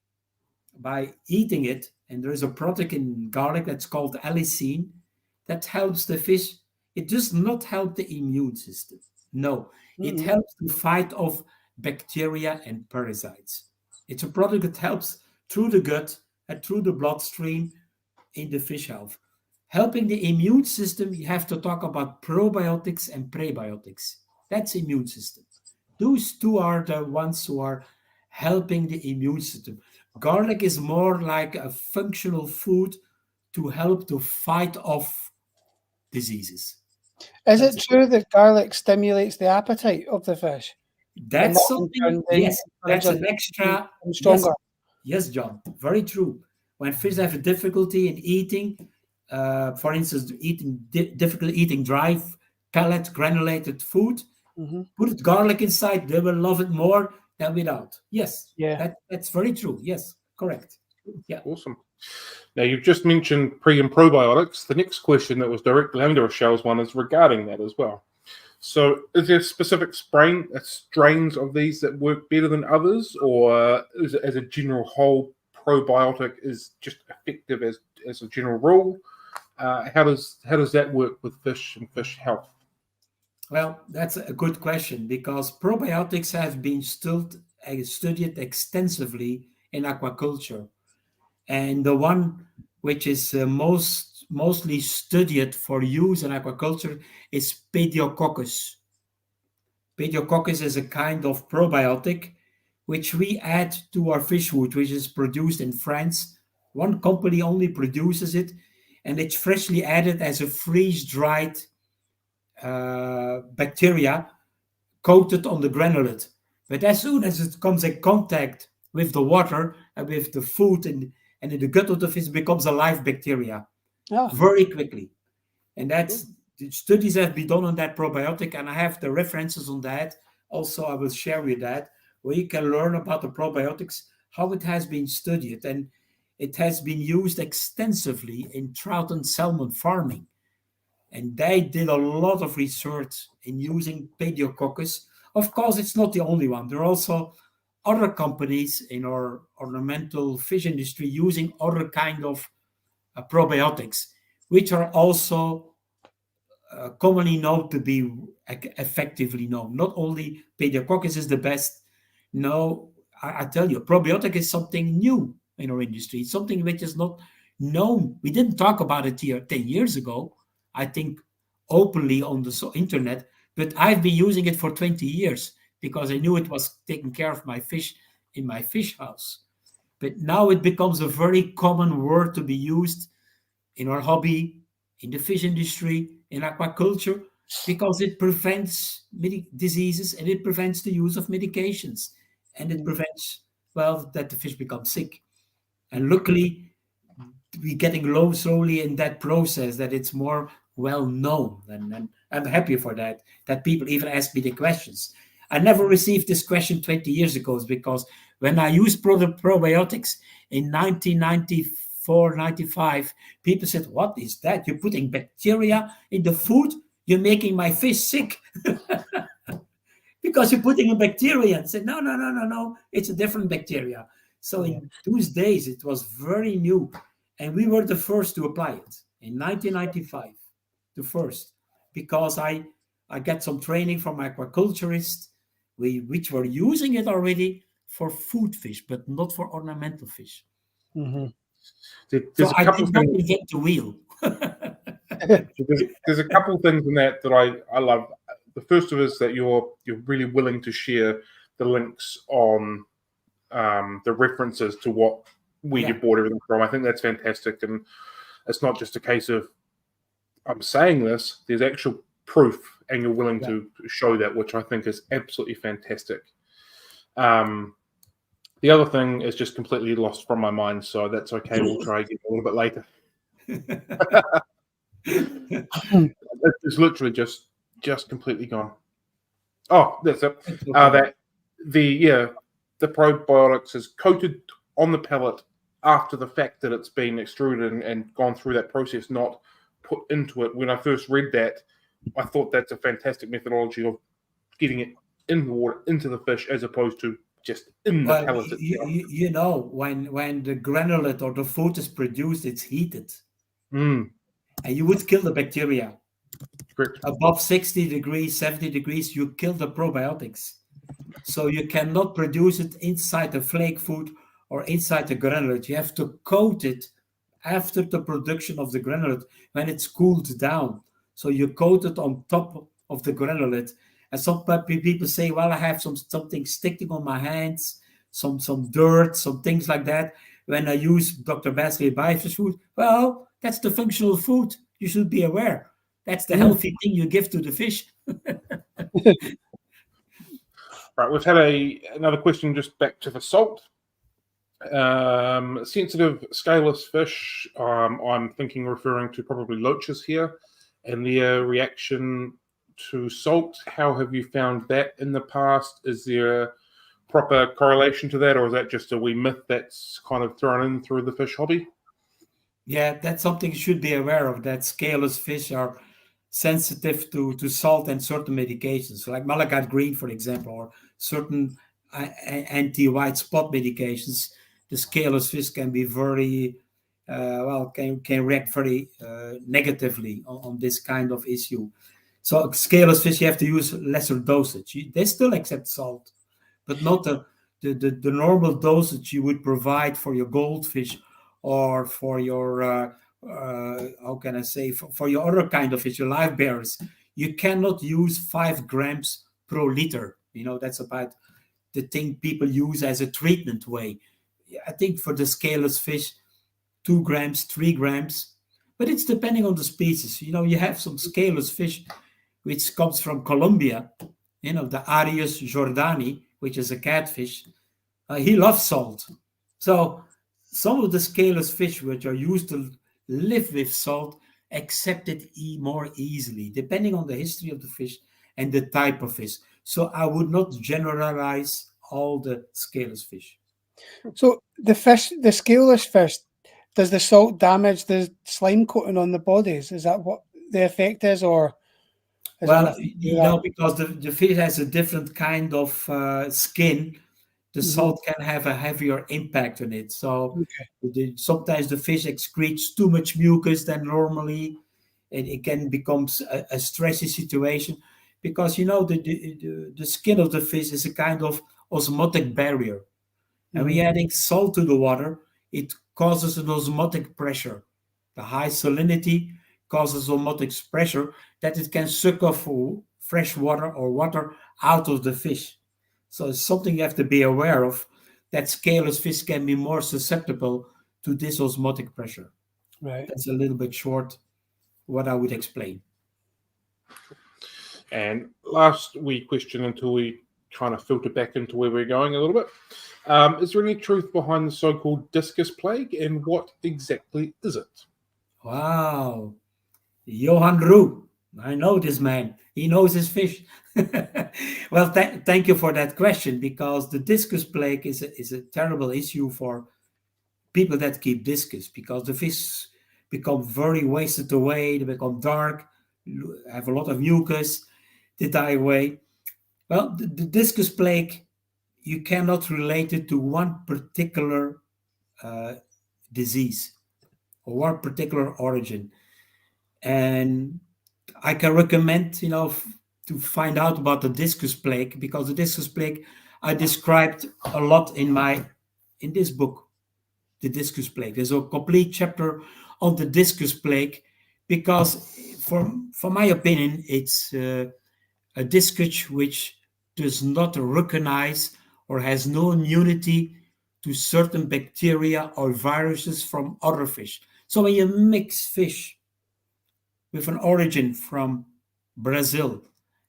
by eating it. And there is a product in garlic that's called allicin that helps the fish. It does not help the immune system. No, it helps to fight off bacteria and parasites. It's a product that helps through the gut and through the bloodstream in the fish health. Helping the immune system, you have to talk about probiotics and prebiotics. That's immune system. Those two are the ones who are helping the immune system. Garlic is more like a functional food to help to fight off diseases. Is it true that garlic stimulates the appetite of the fish? That's something, yes, that's an extra. Stronger. Yes, John, very true. When fish have a difficulty in eating, for instance, difficult eating dry pellet granulated food, put garlic inside, they will love it more than without. Yes, that's very true. Yes, correct. Yeah, awesome. Now you've just mentioned pre and probiotics. The next question that was directly under Rochelle's one is regarding that as well. So, is there specific strains of these that work better than others, or is it, as a general whole, probiotic is just effective as a general rule? How does that work with fish and fish health? Well, that's a good question because probiotics have been studied extensively in aquaculture, and the one which is mostly studied for use in aquaculture is Pediococcus. Pediococcus is a kind of probiotic which we add to our fish food, which is produced in France. One company only produces it, and it's freshly added as a freeze-dried bacteria coated on the granulate. But as soon as it comes in contact with the water and with the food and in the gut of the fish, it becomes a live bacteria very quickly. And that's the studies have been done on that probiotic, and I have the references on that. Also, I will share with that, where you can learn about the probiotics, how it has been studied, and it has been used extensively in trout and salmon farming. And they did a lot of research in using Pediococcus. Of course, it's not the only one. There are also other companies in our ornamental fish industry using other kind of probiotics, which are also commonly known to be effectively known. Not only Pediococcus is the best. No, I tell you, probiotic is something new in our industry. It's something which is not known. We didn't talk about it here 10 years ago, I think, openly on the internet, but I've been using it for 20 years because I knew it was taking care of my fish in my fish house. But now it becomes a very common word to be used in our hobby, in the fish industry, in aquaculture, because it prevents diseases and it prevents the use of medications, and it prevents, well, that the fish become sick. And luckily, we're getting low slowly in that process, that it's more well known, and I'm happy for that people even ask me the questions. I never received this question 20 years ago, because when I used probiotics in 1994, 95, people said, "What is that? You're putting bacteria in the food? You're making my fish sick." Because you're putting a bacteria. And said, no, it's a different bacteria. So in those days, it was very new. And we were the first to apply it in 1995, the first, because I got some training from aquaculturists, which were using it already for food fish, but not for ornamental fish. Mm-hmm. So I did not invent the wheel. there's a couple of things in that I love. The first of it is that you're really willing to share the links on the references to where you bought everything from. I think that's fantastic, and it's not just a case of I'm saying this. There's actual proof, and you're willing to show that, which I think is absolutely fantastic. The other thing is just completely lost from my mind, so that's okay. We'll try again a little bit later. It's literally just completely gone. Oh, that's it. That the probiotics is coated on the pellet after the fact that it's been extruded and gone through that process, not put into it. When I first read that, I thought that's a fantastic methodology of getting it in the water, into the fish, as opposed to just in the pellet itself. You know, when the granulate or the food is produced, it's heated. And you would kill the bacteria. Correct. Above 60 degrees, 70 degrees, you kill the probiotics. So you cannot produce it inside the flake food or inside the granulate. You have to coat it after the production of the granulate when it's cooled down. So you coat it on top of the granulate. And some people say, well, I have something sticking on my hands, some dirt, some things like that. When I use Dr. Bassleer biofish food, well, that's the functional food. You should be aware. That's the healthy thing you give to the fish. Right, we've had another question just back to the salt. Sensitive scaleless fish, I'm thinking referring to probably loaches here, and their reaction to salt. How have you found that in the past? Is there a proper correlation to that, or is that just a wee myth that's kind of thrown in through the fish hobby? Yeah, that's something you should be aware of, that scaleless fish are sensitive to salt and certain medications, like malachite green, for example, or certain anti-white spot medications. The scaleless fish can be very can react very negatively on this kind of issue. So scaleless fish, you have to use lesser dosage. They still accept salt, but not the normal dosage you would provide for your goldfish or for your how can I say, for your other kind of fish, your live bearers. You cannot use 5 grams per liter. That's about the thing people use as a treatment way. I think for the scaleless fish, 2 grams, 3 grams, but it's depending on the species. You have some scaleless fish which comes from Colombia, the Arius jordani, which is a catfish. He loves salt. So some of the scaleless fish which are used to live with salt accept it more easily, depending on the history of the fish and the type of fish. So I would not generalize all the scaleless fish. So the scaleless fish, does the salt damage the slime coating on the bodies? Is that what the effect is, or is well, because the fish has a different kind of skin, the salt can have a heavier impact on it. So sometimes the fish excretes too much mucus than normally, and it can become a stressy situation, because the skin of the fish is a kind of osmotic barrier. And we adding salt to the water, it causes an osmotic pressure. The high salinity causes osmotic pressure that it can suck off fresh water or water out of the fish. So it's something you have to be aware of, that scaleless fish can be more susceptible to this osmotic pressure. Right. That's a little bit short what I would explain. And last question until we kind of filter back into where we're going a little bit. Is there any truth behind the so-called discus plague, and what exactly is it? Wow. Johan Roux. I know this man. He knows his fish. Well, thank you for that question, because the discus plague is a terrible issue for people that keep discus, because the fish become very wasted away. They become dark, have a lot of mucus, they die away. Well, the discus plague, you cannot relate it to one particular disease or one particular origin. And I can recommend, to find out about the discus plague, because the discus plague I described a lot in this book, The Discus Plague. There's a complete chapter on the discus plague, because for my opinion, it's a discus which does not recognize or has no immunity to certain bacteria or viruses from other fish. So when you mix fish with an origin from Brazil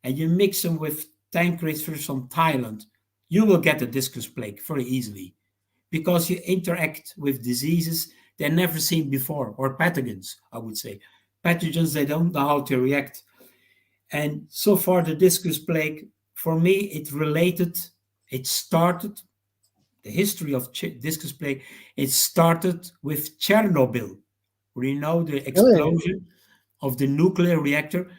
and you mix them with tankerate fish from Thailand, you will get a discus plague very easily, because you interact with diseases they've never seen before, or pathogens, I would say. Pathogens, they don't know how to react. And so far, the discus plague, for me, it started, the history of discus plague, it started with Chernobyl. We know the explosion of the nuclear reactor,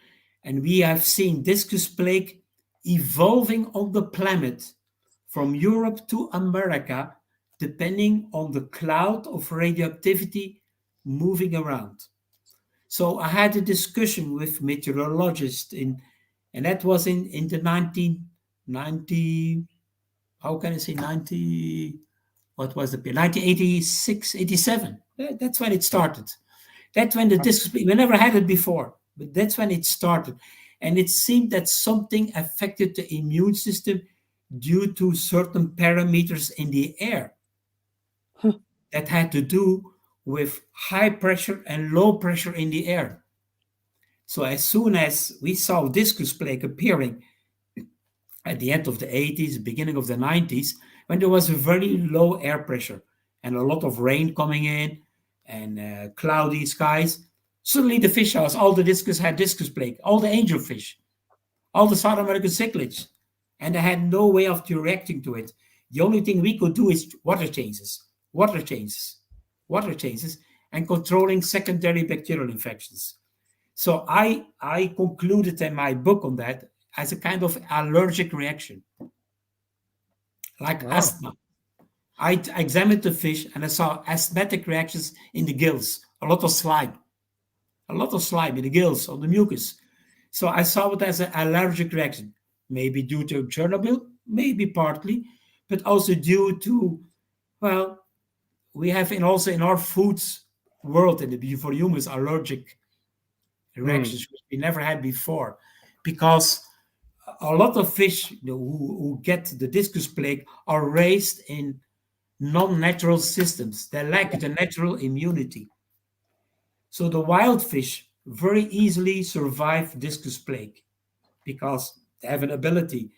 and we have seen discus plague evolving on the planet from Europe to America, depending on the cloud of radioactivity moving around. So I had a discussion with meteorologists and that was in the 1990, how can I say 90, what was the period? 1986, 87. That's when it started. That's when the discus plague, we never had it before, but that's when it started. And it seemed that something affected the immune system due to certain parameters in the air that had to do with high pressure and low pressure in the air. So as soon as we saw discus plague appearing at the end of the 80s, beginning of the 90s, when there was a very low air pressure and a lot of rain coming in and cloudy skies, suddenly the fish house, all the discus had discus plague, all the angelfish, all the South American cichlids, and they had no way of reacting to it. The only thing we could do is water changes, and controlling secondary bacterial infections. So I concluded in my book on that as a kind of allergic reaction, like Wow. asthma. I examined the fish and I saw asthmatic reactions in the gills, a lot of slime in the gills, on the mucus. So I saw it as an allergic reaction, maybe due to Chernobyl, maybe partly, but also due to, well, we have also in our foods world in the for humans allergic reactions which we never had before, because a lot of fish who get the discus plague are raised in non-natural systems. They lack the natural immunity. So the wild fish very easily survive discus plague because they have an ability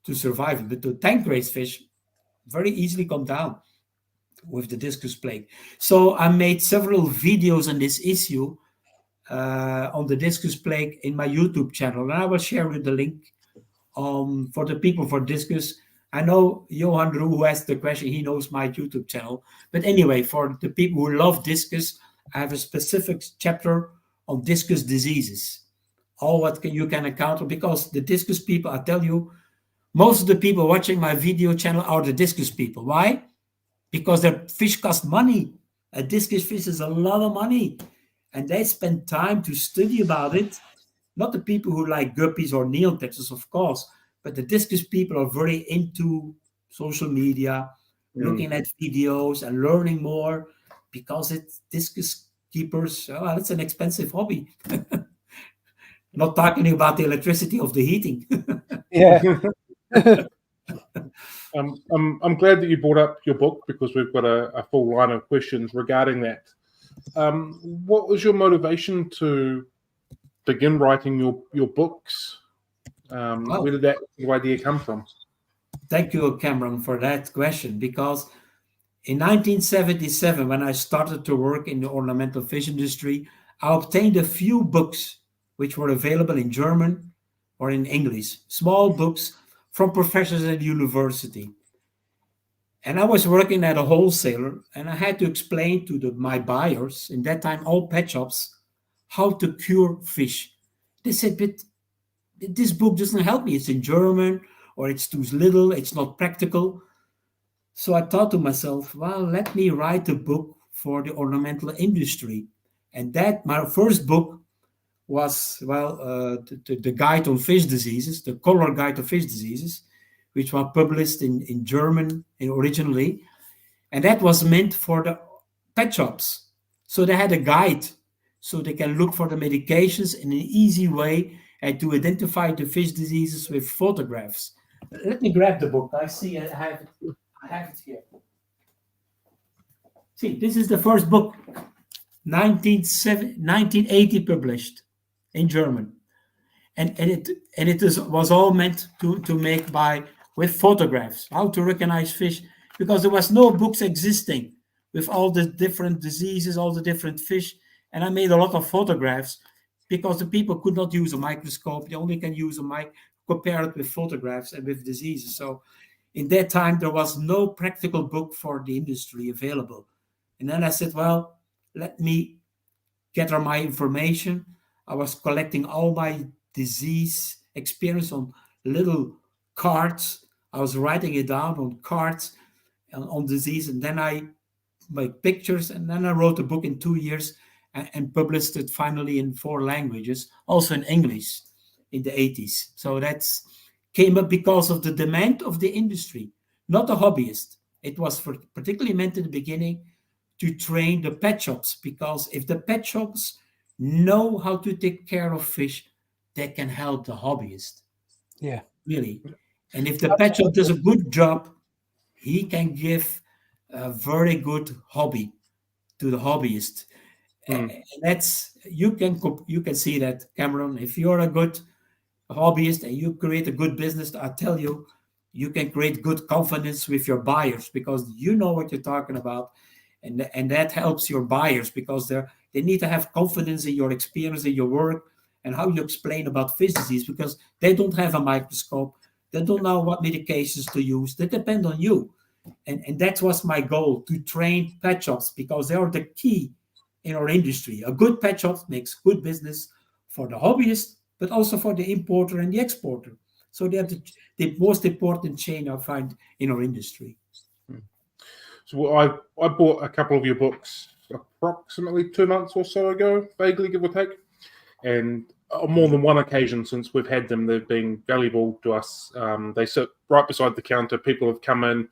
to survive it. But the tank-raised fish very easily come down with the discus plague. So I made several videos on this issue on the discus plague in my YouTube channel, and I will share with the link for the people for discus. I know Johan Roux, who asked the question, he knows my YouTube channel. But anyway, for the people who love discus, I have a specific chapter on discus diseases. All what you can encounter, because the discus people, I tell you, most of the people watching my video channel are the discus people. Why? Because their fish cost money. A discus fish is a lot of money. And they spend time to study about it. Not the people who like guppies or neontexes, of course, but the discus people are very into social media, looking at videos and learning more, because it's discus keepers. Oh, it's an expensive hobby. Not talking about the electricity of the heating. Yeah. I'm glad that you brought up your book, because we've got a full line of questions regarding that. What was your motivation to begin writing your books? Where did that idea come from? Thank you, Cameron, for that question, because in 1977, when I started to work in the ornamental fish industry, I obtained a few books which were available in German or in English, small books from professors at university. And I was working at a wholesaler, and I had to explain to my buyers, in that time, all pet shops, how to cure fish. They said, but this book doesn't help me. It's in German, or it's too little, it's not practical. So I thought to myself, well, let me write a book for the ornamental industry. And that, my first book was, the guide on fish diseases, the color guide to fish diseases, which was published in German originally. And that was meant for the pet shops. So they had a guide so they can look for the medications in an easy way and to identify the fish diseases with photographs. Let me grab the book. I see I have it here. See, this is the first book, 1980 published in German. And it was all meant to make with photographs, how to recognize fish, because there was no books existing with all the different diseases, all the different fish. And I made a lot of photographs because the people could not use a microscope. They only can use a mic, compare it with photographs and with diseases. So in that time, there was no practical book for the industry available. And then I said, well, let me gather my information. I was collecting all my disease experience on little cards. I was writing it down on cards on disease, and then I made pictures, and then I wrote a book in 2 years and published it finally in 4 languages, also in English in the 80s. So that's came up because of the demand of the industry, not a hobbyist. It was particularly meant in the beginning to train the pet shops, because if the pet shops know how to take care of fish, they can help the hobbyist. Yeah. Really. And if the pet shop does a good job, he can give a very good hobby to the hobbyist. And that's you can see that, Cameron. If you're a good hobbyist and you create a good business, I tell you, you can create good confidence with your buyers, because you know what you're talking about. And that helps your buyers, because they need to have confidence in your experience, in your work, and how you explain about fish disease, because they don't have a microscope. They don't know what medications to use. They depend on you. And that was my goal, to train pet shops, because they are the key in our industry. A good pet shop makes good business for the hobbyist, but also for the importer and the exporter. So they are the most important chain I find in our industry. So I bought a couple of your books approximately 2 months or so ago, vaguely, give or take. And on more than one occasion since we've had them, they've been valuable to us. They sit right beside the counter. People have come in,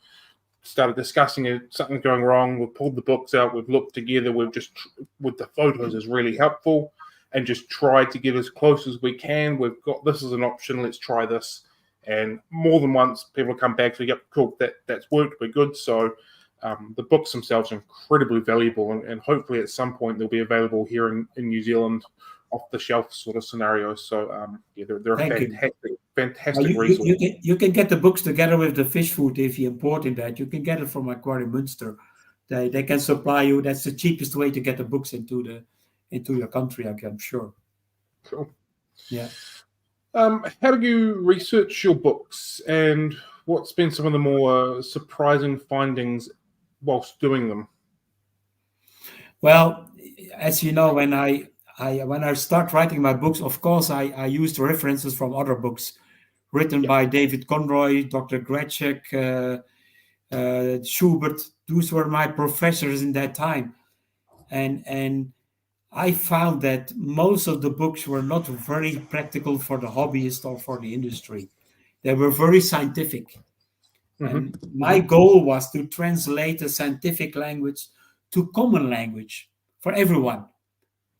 started discussing it, something's going wrong. We've pulled the books out. We've looked together. We've just, with the photos, is really helpful, and just tried to get as close as we can. We've got, this is an option. Let's try this. And more than once, people come back to, yep, cool, that's worked. We're good. So the books themselves are incredibly valuable, and hopefully at some point they'll be available here in New Zealand, off the shelf sort of scenario. So yeah, they're a fantastic resource. You can get the books together with the fish food if you import in that. You can get it from Aquarium Munster. They can supply you. That's the cheapest way to get the books into your country, I'm sure. Cool. Yeah. How do you research your books, and what's been some of the more surprising findings whilst doing them? Well, as you know, when I start writing my books, of course, I used references from other books written by David Conroy, Dr. Gretschek, Schubert. Those were my professors in that time. And I found that most of the books were not very practical for the hobbyist or for the industry. They were very scientific. And my goal was to translate the scientific language to common language for everyone.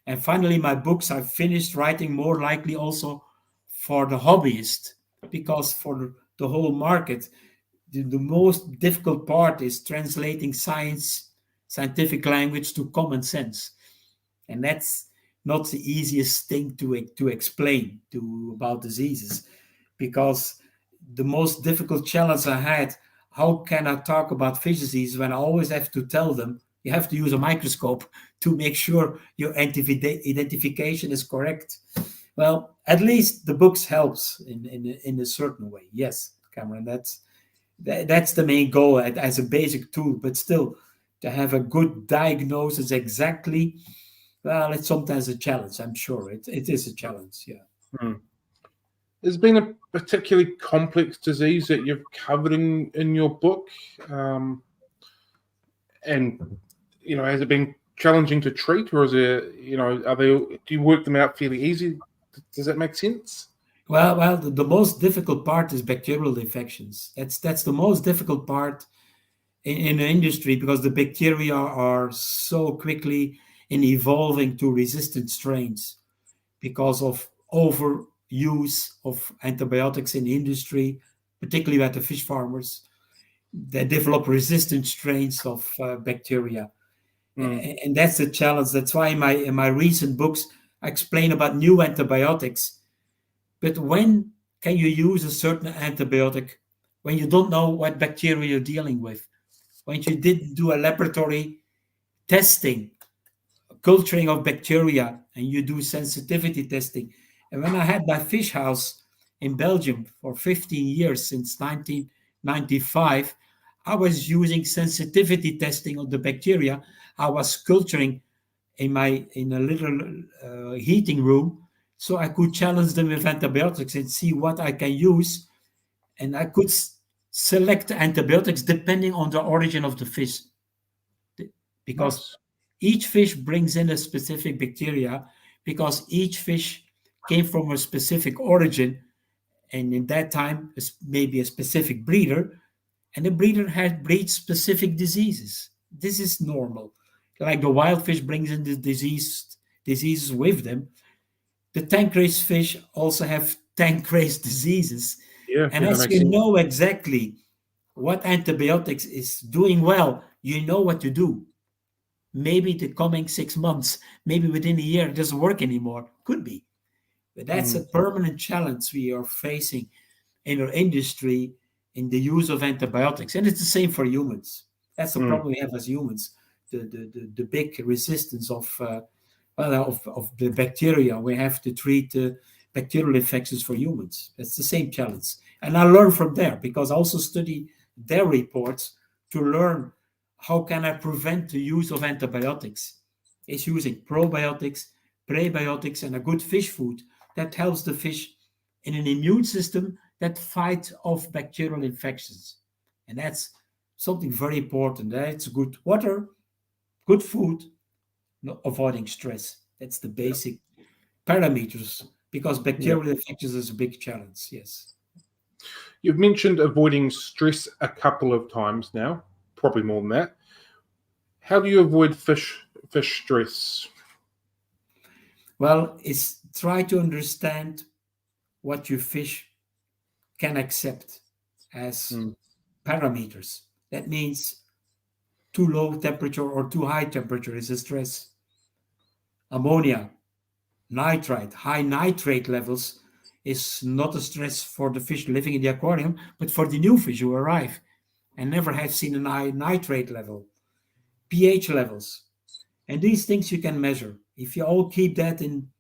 And finally, my books I finished writing more likely also for the hobbyist, because for the whole market, the most difficult part is translating scientific language to common sense. And that's not the easiest thing to explain about diseases, because the most difficult challenge I had, how can I talk about fish disease when I always have to tell them you have to use a microscope to make sure your identification is correct. Well, at least the books helps in a certain way. Yes, Cameron, that's the main goal as a basic tool, but still to have a good diagnosis exactly, well, it's sometimes a challenge. I'm sure it is a challenge. Yeah. Has been a particularly complex disease that you've covered in your book, and has it been challenging to treat, or is it do you work them out fairly easy? Does that make sense? Well, the most difficult part is bacterial infections. That's the most difficult part in the industry, because the bacteria are so quickly evolving to resistant strains because of overuse of antibiotics in the industry, particularly at the fish farmers. They develop resistant strains of bacteria. And that's the challenge. That's why in my recent books, I explain about new antibiotics. But when can you use a certain antibiotic when you don't know what bacteria you're dealing with? When you didn't do a laboratory testing, culturing of bacteria, and you do sensitivity testing. And when I had my fish house in Belgium for 15 years, since 1995, I was using sensitivity testing of the bacteria. I was culturing in a little heating room, so I could challenge them with antibiotics and see what I can use. And I could select antibiotics depending on the origin of the fish, because each fish brings in a specific bacteria, because each fish came from a specific origin, and in that time maybe a specific breeder, and the breeder had breed specific diseases. This is normal. Like the wild fish brings in the diseases with them. The tank raised fish also have tank raised diseases. And as you know exactly what antibiotics is doing well, you know what to do. Maybe the coming 6 months, maybe within a year, it doesn't work anymore. Could be. But that's a permanent challenge we are facing in our industry in the use of antibiotics. And it's the same for humans. That's the problem we have as humans. The big resistance of the bacteria. We have to treat bacterial infections for humans. That's the same challenge. And I learn from there, because I also study their reports to learn how can I prevent the use of antibiotics. It's using probiotics, prebiotics, and a good fish food that helps the fish in an immune system that fights off bacterial infections. And that's something very important. It's good water, good food, avoiding stress. That's the Yeah. basic parameters because Yeah. bacterial infections is a big challenge. Yes. You've mentioned avoiding stress a couple of times now, probably more than that. How do you avoid fish stress? Well, it's try to understand what your fish can accept as Mm. parameters. That means too low temperature or too high temperature is a stress. Ammonia, nitrite, high nitrate levels is not a stress for the fish living in the aquarium, but for the new fish who arrive and never have seen a high nitrate level. pH levels. And these things you can measure. If you all keep that in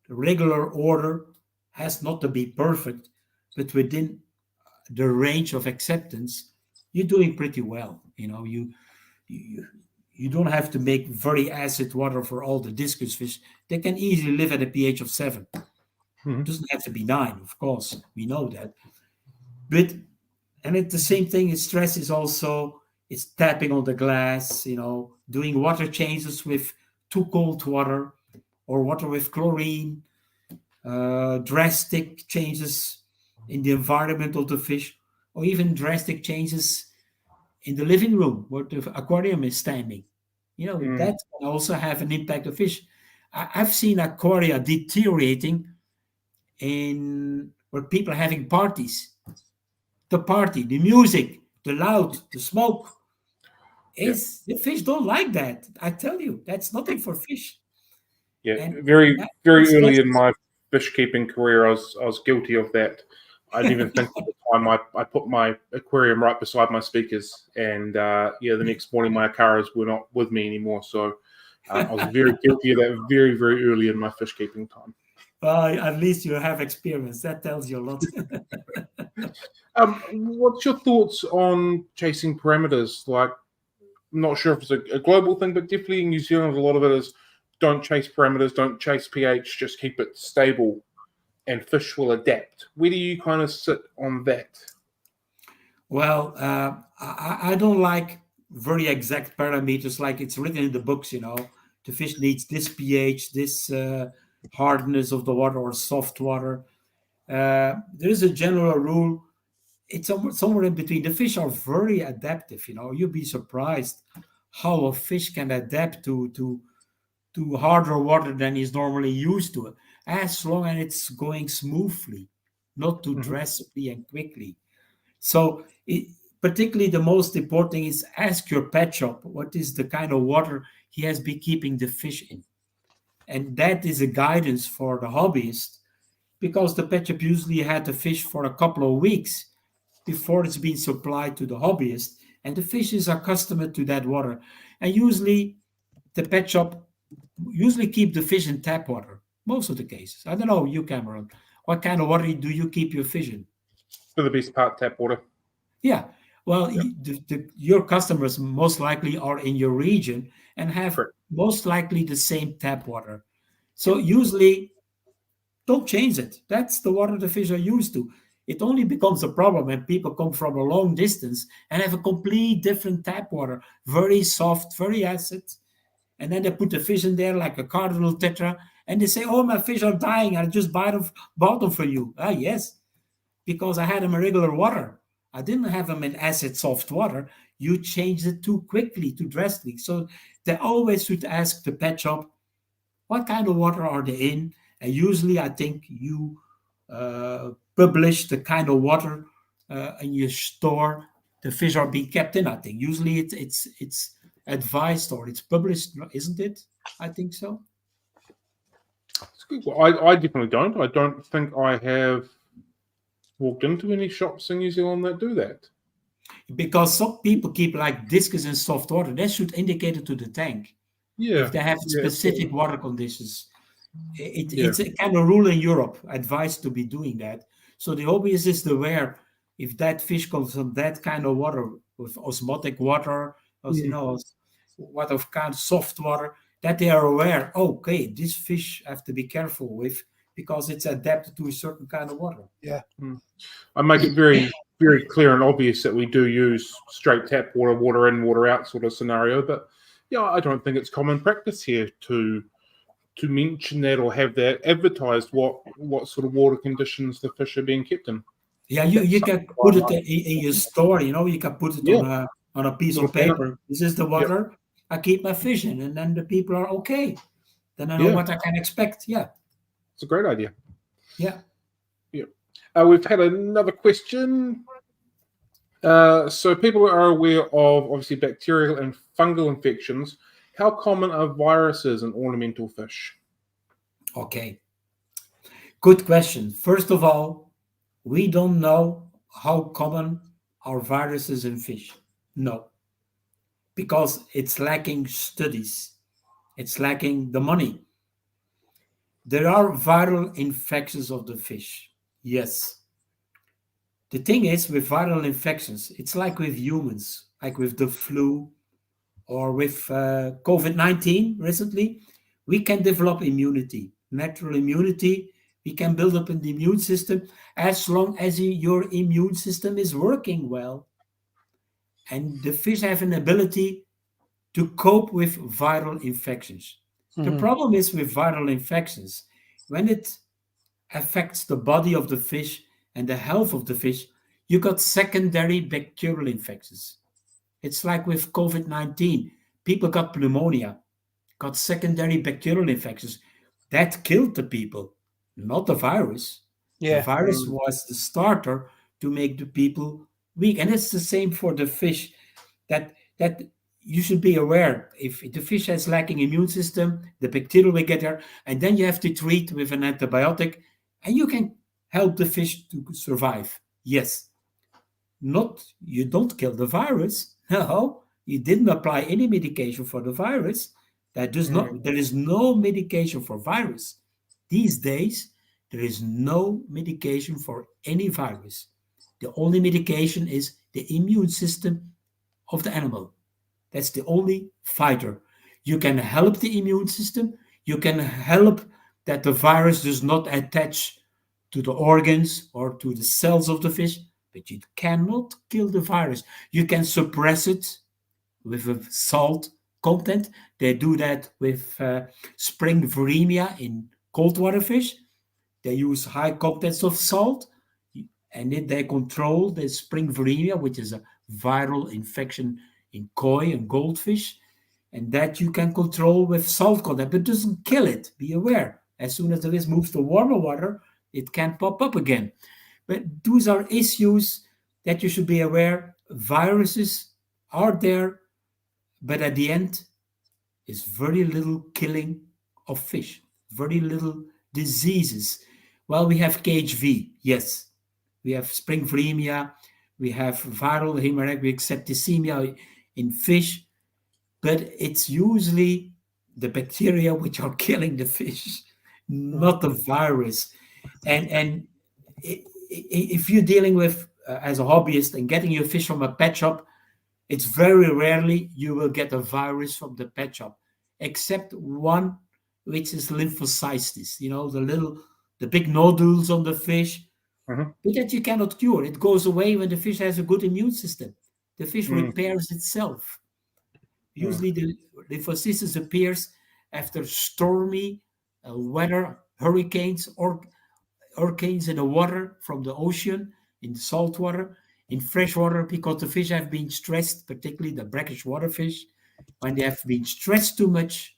regular order, has not to be perfect, but within the range of acceptance, you're doing pretty well. You you don't have to make very acid water for all the discus fish. They can easily live at a pH of 7. Mhm. It doesn't have to be 9, of course. We know that. But and it's the same thing. Stress is also it's tapping on the glass, doing water changes with too cold water or water with chlorine, drastic changes in the environment of the fish, or even drastic changes in the living room where the aquarium is standing. Mm. That can also have an impact on fish. I've seen aquaria deteriorating in where people are having parties. The party, the music, the loud, the smoke Yeah. is the fish don't like that. I tell you, that's nothing for fish. Yeah. And Very, that very stress, early in my fish keeping career, I was guilty of that. I didn't even think at the time I put my aquarium right beside my speakers, and the next morning my Akaras were not with me anymore. So I was very guilty of that very, very early in my fish keeping time. at least you have experience. That tells you a lot. What's your thoughts on chasing parameters? Like, I'm not sure if it's a global thing, but definitely in New Zealand, a lot of it is don't chase parameters, don't chase pH, just keep it stable, and fish will adapt. Where do you kind of sit on that? Well, I don't like very exact parameters like it's written in the books. The fish needs this pH, this hardness of the water or soft water. There is a general rule. It's somewhere in between. The fish are very adaptive. You'd be surprised how a fish can adapt to harder water than he's normally used to, as long as it's going smoothly, not too Mhm. drastically and quickly. So, particularly the most important thing is ask your pet shop what is the kind of water he has been keeping the fish in. And that is a guidance for the hobbyist because the pet shop usually had the fish for a couple of weeks before it's been supplied to the hobbyist. And the fish is accustomed to that water. And usually the pet shop usually keep the fish in tap water, most of the cases. I don't know, you, Cameron, what kind of water do you keep your fish in? For the best part, tap water. Yeah. Well, Yeah. your customers most likely are in your region and have Correct. most likely the same tap water. Yeah. So usually don't change it. That's the water the fish are used to. It only becomes a problem when people come from a long distance and have a complete different tap water, very soft, very acid. And then they put the fish in there like a cardinal tetra, and they say, "Oh, my fish are dying. I just bought them for you." Ah, yes, because I had them in regular water. I didn't have them in acid soft water. You changed it too quickly, too drastically. So they always should ask the pet shop, what kind of water are they in? And usually, I think you publish the kind of water in your store the fish are being kept in. I think usually it's advised or it's published, isn't it? I think so. It's good. Well, I definitely don't. I don't think I have walked into any shops in New Zealand that do that. Because some people keep like discus in soft water. That should indicate it to the tank if Yeah. they have Yeah. specific water conditions. Yeah. It's a kind of rule in Europe, advised to be doing that. So the hobbyist is aware if that fish comes from that kind of water with osmotic water, or Mm. what of kind of soft water, that they are aware, okay, this fish I have to be careful with because it's adapted to a certain kind of water. Yeah. I make it very, very clear and obvious that we do use straight tap water, water in, water out sort of scenario. But yeah, I don't think it's common practice here to mention that or have that advertised what sort of water conditions the fish are being kept in. Yeah, you can put it in your store, you know, you can put it Yeah. on a piece Little of paper. This is the Yep. water I keep my fish in, and then the people are okay. Then I know Yeah. what I can expect. Yeah. It's a great idea. Yeah. Yeah. We've had another question. So people are aware of obviously bacterial and fungal infections. How common are viruses in ornamental fish? Okay. Good question. First of all, we don't know how common are viruses in fish. No, because it's lacking studies. It's lacking the money. There are viral infections of the fish. Yes. The thing is, with viral infections, it's like with humans, like with the flu or with COVID-19 recently, we can develop immunity, natural immunity. We can build up in the immune system as long as your immune system is working well. And the fish have an ability to cope with viral infections. The problem is with viral infections, when it affects the body of the fish and the health of the fish, you got secondary bacterial infections. It's like with COVID-19. People got pneumonia, got secondary bacterial infections. That killed the people, not the virus. The Yeah. virus was the starter to make the people weak. And it's the same for the fish, that you should be aware. If the fish has lacking immune system, the bacteria will get there, and then you have to treat with an antibiotic, and you can help the fish to survive. Yes. Not, you don't kill the virus. No, you didn't apply any medication for the virus. That does not, there is no medication for virus. These days, there is no medication for any virus. The only medication is the immune system of the animal. That's the only fighter. You can help the immune system. You can help that the virus does not attach to the organs or to the cells of the fish, but you cannot kill the virus. You can suppress it with a salt content. They do that with spring viremia in cold water fish. They use high contents of salt, and then they control the spring viremia, which is a viral infection in koi and goldfish, and that you can control with salt content, but it doesn't kill it. Be aware. As soon as the fish moves to warmer water, it can pop up again. But those are issues that you should be aware. Viruses are there, but at the end, is very little killing of fish, very little diseases. Well, we have KHV, yes. We have spring viremia, we have viral hemorrhagic septicemia in fish, but it's usually the bacteria which are killing the fish, not the virus. And if you're dealing with, as a hobbyist, and getting your fish from a pet shop, it's very rarely you will get a virus from the pet shop, except one, which is lymphocystitis, you know, the big nodules on the fish, but that you cannot cure. It goes away when the fish has a good immune system. The fish repairs itself. Usually the lymphocystitis appears after stormy weather, hurricanes, or hurricanes in the water from the ocean, in the salt water, in fresh water, because the fish have been stressed, particularly the brackish water fish. When they have been stressed too much,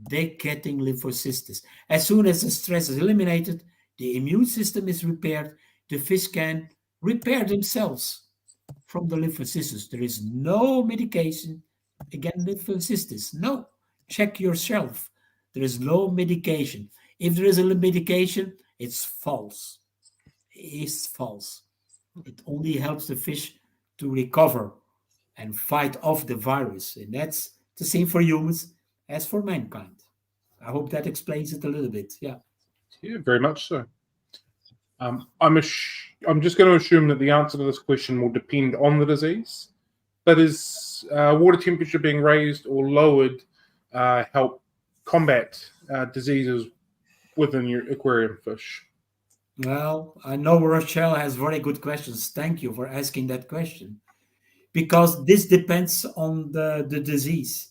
they're getting lymphocystitis. As soon as the stress is eliminated, the immune system is repaired, the fish can repair themselves from the lymphocystitis. There is no medication against lymphocystitis. No. Check your shelf. There is no medication. If there is a medication, it's false. It's false. It only helps the fish to recover and fight off the virus. And that's the same for humans as for mankind. I hope that explains it a little bit. Yeah. Yeah, very much so. I'm just going to assume that the answer to this question will depend on the disease. But is water temperature being raised or lowered help combat diseases within your aquarium fish? Well, I know Rochelle has very good questions. Thank you for asking that question. Because this depends on the disease.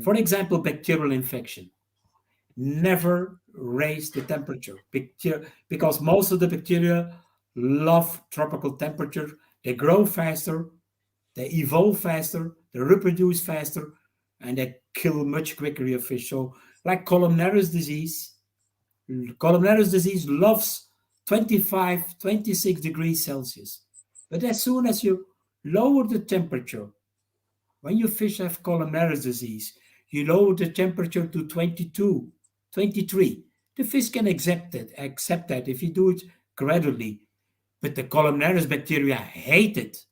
For example, bacterial infection. Never raise the temperature because most of the bacteria love tropical temperature. They grow faster, they evolve faster, they reproduce faster, and they kill much quicker your fish. So, like columnaris disease loves 25, 26 degrees Celsius. But as soon as you lower the temperature, when your fish have columnaris disease, you lower the temperature to 22, 23. The fish can accept that if you do it gradually. But the columnaris bacteria hate it.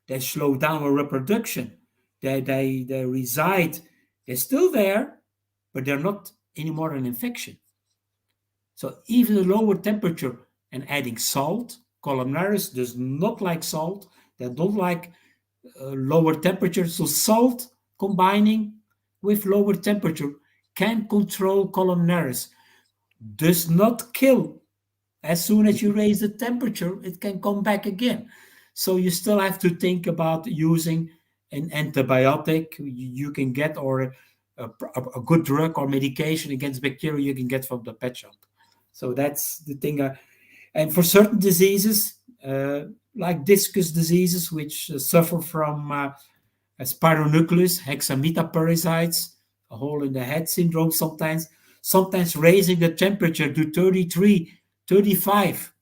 They slow down our reproduction. They reside. They're still there, but they're not anymore an infection. So even a lower temperature and adding salt, columnaris does not like salt. They don't like lower temperature. So salt combining with lower temperature can control columnaris. Does not kill. As soon as you raise the temperature, it can come back again. So you still have to think about using an antibiotic you can get, or a good drug or medication against bacteria you can get from the pet shop. So that's the thing. And for certain diseases, like discus diseases, which suffer from spironucleus, hexameta parasites, a hole in the head syndrome sometimes raising the temperature to 33, 35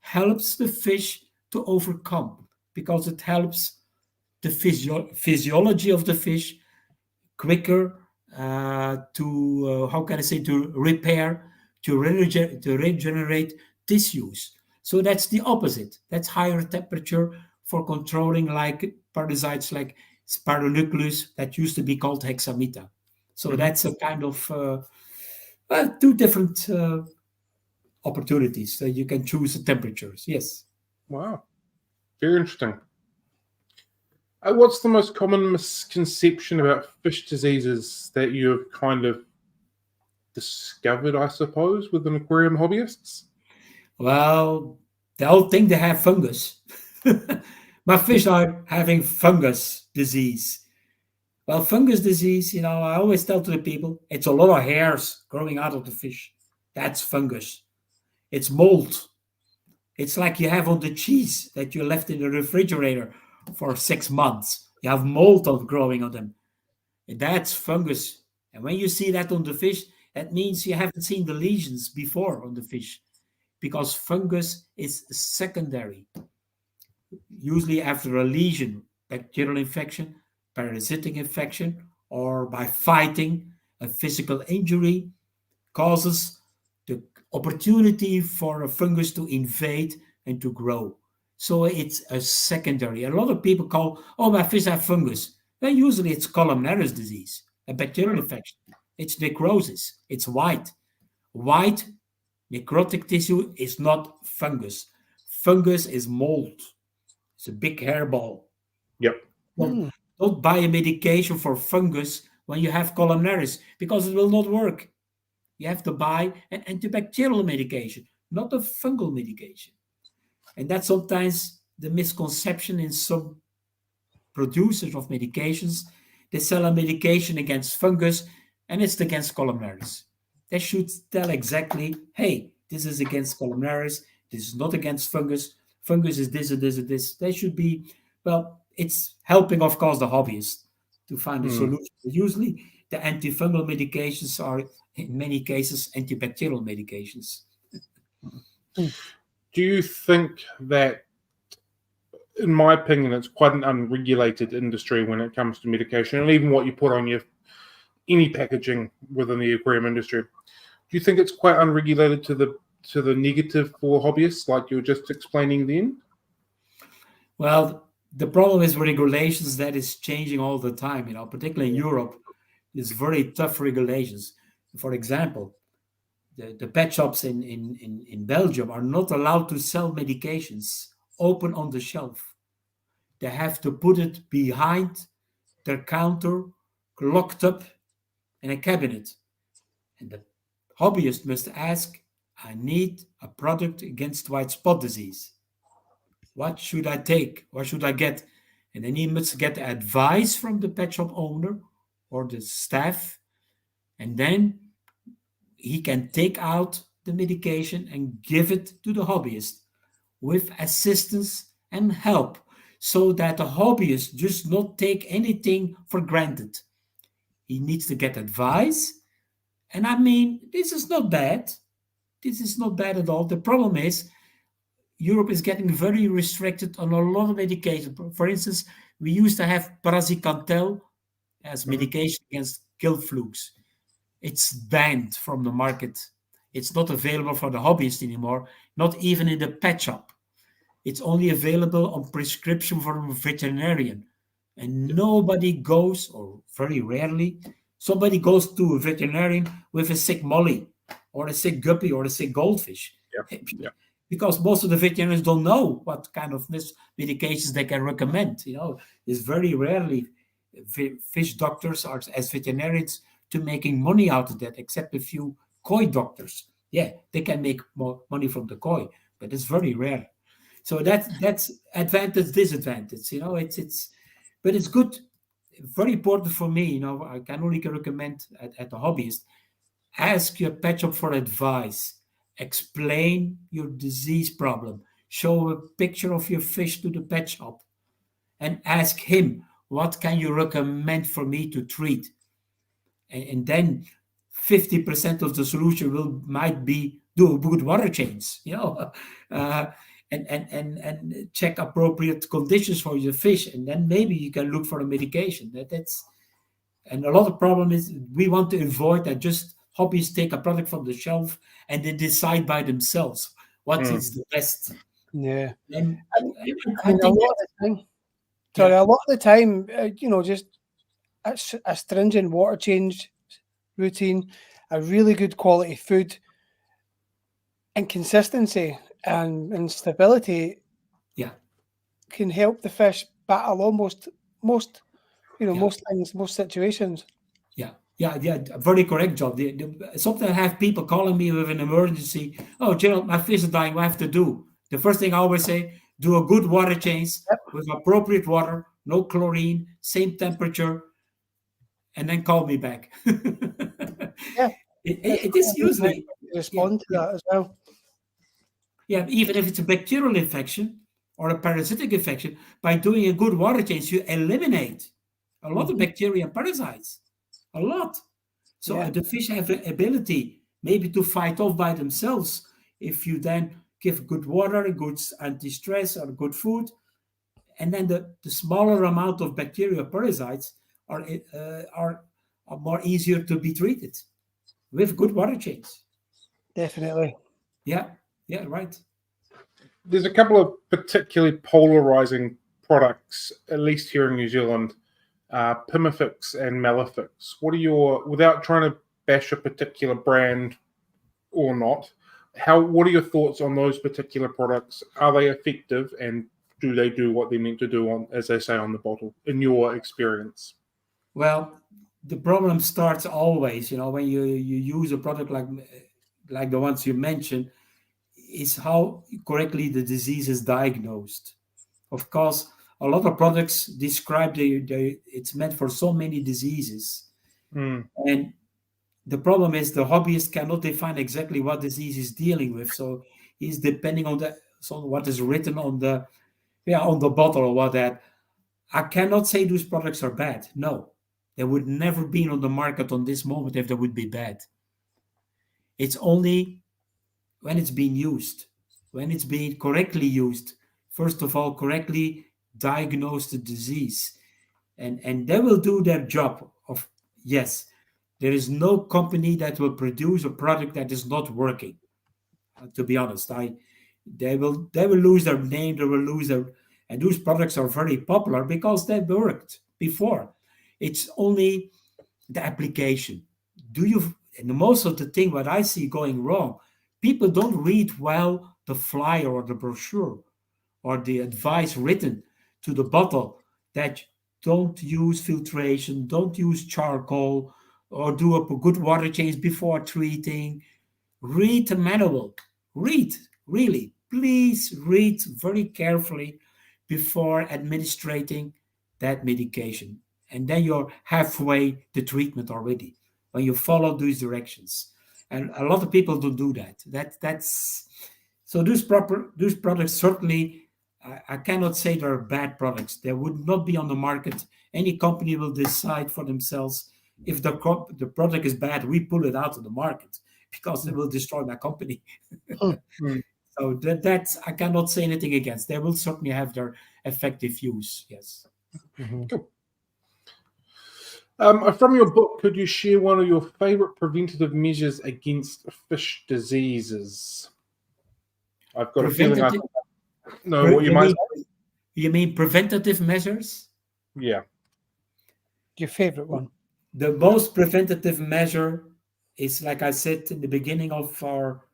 helps the fish to overcome because it helps the physiology of the fish quicker how can I say, to repair, to regenerate tissues. So that's the opposite. That's higher temperature for controlling like parasites like spironucleus that used to be called hexameta. So that's a kind of two different opportunities. So you can choose the temperatures. Yes. Wow. Very interesting. What's the most common misconception about fish diseases that you've kind of discovered, I suppose, within aquarium hobbyists? Well, they all think they have fungus. My fish are having fungus disease. Well, fungus disease, I always tell to the people, it's a lot of hairs growing out of the fish. That's fungus. It's mold. It's like you have on the cheese that you left in the refrigerator for 6 months. You have mold growing on them. That's fungus. And when you see that on the fish, that means you haven't seen the lesions before on the fish, because fungus is secondary. Usually after a lesion, bacterial infection, parasitic infection, or by fighting, a physical injury causes the opportunity for a fungus to invade and to grow. So it's a secondary. A lot of people call, oh, my fish have fungus. Well, usually it's columnaris disease, a bacterial infection. It's necrosis. It's white. White necrotic tissue is not fungus. Fungus is mold. It's a big hairball. Yep. Don't buy a medication for fungus when you have columnaris, because it will not work. You have to buy an antibacterial medication, not a fungal medication. And that's sometimes the misconception in some producers of medications. They sell a medication against fungus and it's against columnaris. They should tell exactly, hey, this is against columnaris, this is not against fungus. Fungus is this and this and this. They should be, well, it's helping, of course, the hobbyists to find a solution. But usually the antifungal medications are, in many cases, antibacterial medications. Do you think that, in my opinion, it's quite an unregulated industry when it comes to medication, and even what you put on any packaging within the aquarium industry? Do you think it's quite unregulated to the negative for hobbyists, like you were just explaining then? Well, the problem is regulations that is changing all the time, particularly in Europe. It's very tough regulations. For example, the pet shops in Belgium are not allowed to sell medications open on the shelf. They have to put it behind their counter, locked up in a cabinet. And the hobbyist must ask, I need a product against white spot disease. What should I take? What should I get? And then he must get advice from the pet shop owner or the staff. And then he can take out the medication and give it to the hobbyist with assistance and help, so that the hobbyist just not take anything for granted. He needs to get advice. And I mean, this is not bad. This is not bad at all. The problem is Europe is getting very restricted on a lot of medication. For instance, we used to have praziquantel as medication against gill flukes. It's banned from the market. It's not available for the hobbyist anymore, not even in the pet shop. It's only available on prescription from a veterinarian. And nobody goes, or very rarely, somebody goes to a veterinarian with a sick molly or a sick guppy or a sick goldfish. Yeah. Because most of the veterinarians don't know what kind of medications they can recommend. It's very rarely fish doctors are as veterinarians to making money out of that, except a few koi doctors. Yeah, they can make more money from the koi, but it's very rare. So that's advantage, disadvantage. But it's good, very important for me. I can only recommend at the hobbyist, ask your pet shop for advice. Explain your disease problem. Show a picture of your fish to the pet shop and ask him, what can you recommend for me to treat? And then 50% of the solution might be do a good water change, and check appropriate conditions for your fish. And then maybe you can look for a medication. And a lot of problem is we want to avoid that just hobbyists take a product from the shelf and they decide by themselves what is the best. Yeah. And I think a lot of the time, a lot of the time, just a stringent water change routine, a really good quality food, and consistency and stability, can help the fish battle almost most things, most situations. Yeah, very correct, John. Sometimes I have people calling me with an emergency. Oh, Gerald, my fish is dying. What I have to do? The first thing I always say, do a good water change with appropriate water, no chlorine, same temperature, and then call me back. It is usually respond to that as well. Yeah, even if it's a bacterial infection or a parasitic infection, by doing a good water change, you eliminate a lot of bacteria and parasites. A lot. So the fish have the ability maybe to fight off by themselves if you then give good water, good anti-stress, or good food. And then the smaller amount of bacteria parasites are more easier to be treated with good water change. Definitely. Yeah, right. There's a couple of particularly polarizing products, at least here in New Zealand, Pimifix and Malifix. What are without trying to bash a particular brand or not, what are your thoughts on those particular products? Are they effective, and do they do what they're meant to do, as they say on the bottle, in your experience? Well, the problem starts always, when you use a product like the ones you mentioned, is how correctly the disease is diagnosed. Of course, a lot of products describe it's meant for so many diseases. And the problem is the hobbyist cannot define exactly what disease he's dealing with. So he's depending on what is written on the bottle or what that. I cannot say those products are bad. No, they would never be on the market on this moment if they would be bad. It's only when it's being used, when it's being correctly used. First of all, correctly diagnose the disease, and they will do their job. Yes, there is no company that will produce a product that is not working. To be honest, they will lose their name. They will lose and those products are very popular because they worked before. It's only the application. And most of the thing what I see going wrong, people don't read well the flyer or the brochure or the advice written to the bottle that don't use filtration, don't use charcoal, or do a good water change before treating. Read the manual. Read, really. Please read very carefully before administrating that medication. And then you're halfway the treatment already when you follow these directions. And a lot of people don't do that. That's so those products certainly I cannot say they're bad products. They would not be on the market. Any company will decide for themselves if the product is bad, we pull it out of the market because it will destroy my company. Mm. So that's I cannot say anything against. They will certainly have their effective use. Yes. Cool. From your book, could you share one of your favorite preventative measures against fish diseases? I've got a feeling I know what you might say. You mean preventative measures? Yeah. Your favorite one? The most preventative measure is, like I said in the beginning of our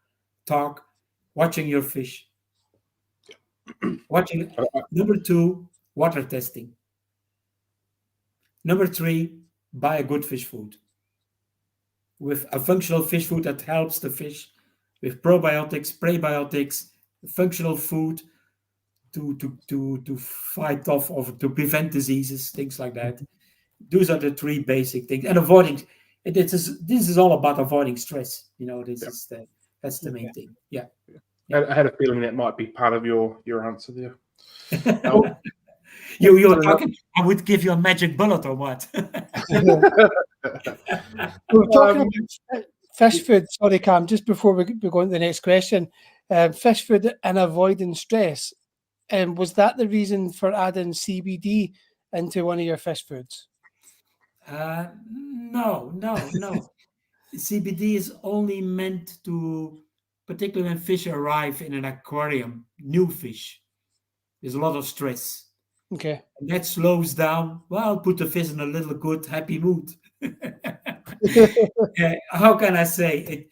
talk, watching your fish. Watching. Number 2, water testing. Number 3, buy a good fish food. With a functional fish food that helps the fish with probiotics, prebiotics, functional food to fight off or to prevent diseases, things like that. Those are the 3 basic things. And avoiding this is all about avoiding stress. That's the main thing. Yeah. I had a feeling that might be part of your answer there. You were talking. I would give you a magic bullet or what? We were talking about fish food. Sorry, Cam. Just before we go on to the next question, fish food and avoiding stress. Was that the reason for adding CBD into one of your fish foods? No. CBD is only meant to, particularly when fish arrive in an aquarium, new fish. There's a lot of stress. Okay. And that slows down. Well, put the fish in a little good, happy mood. How can I say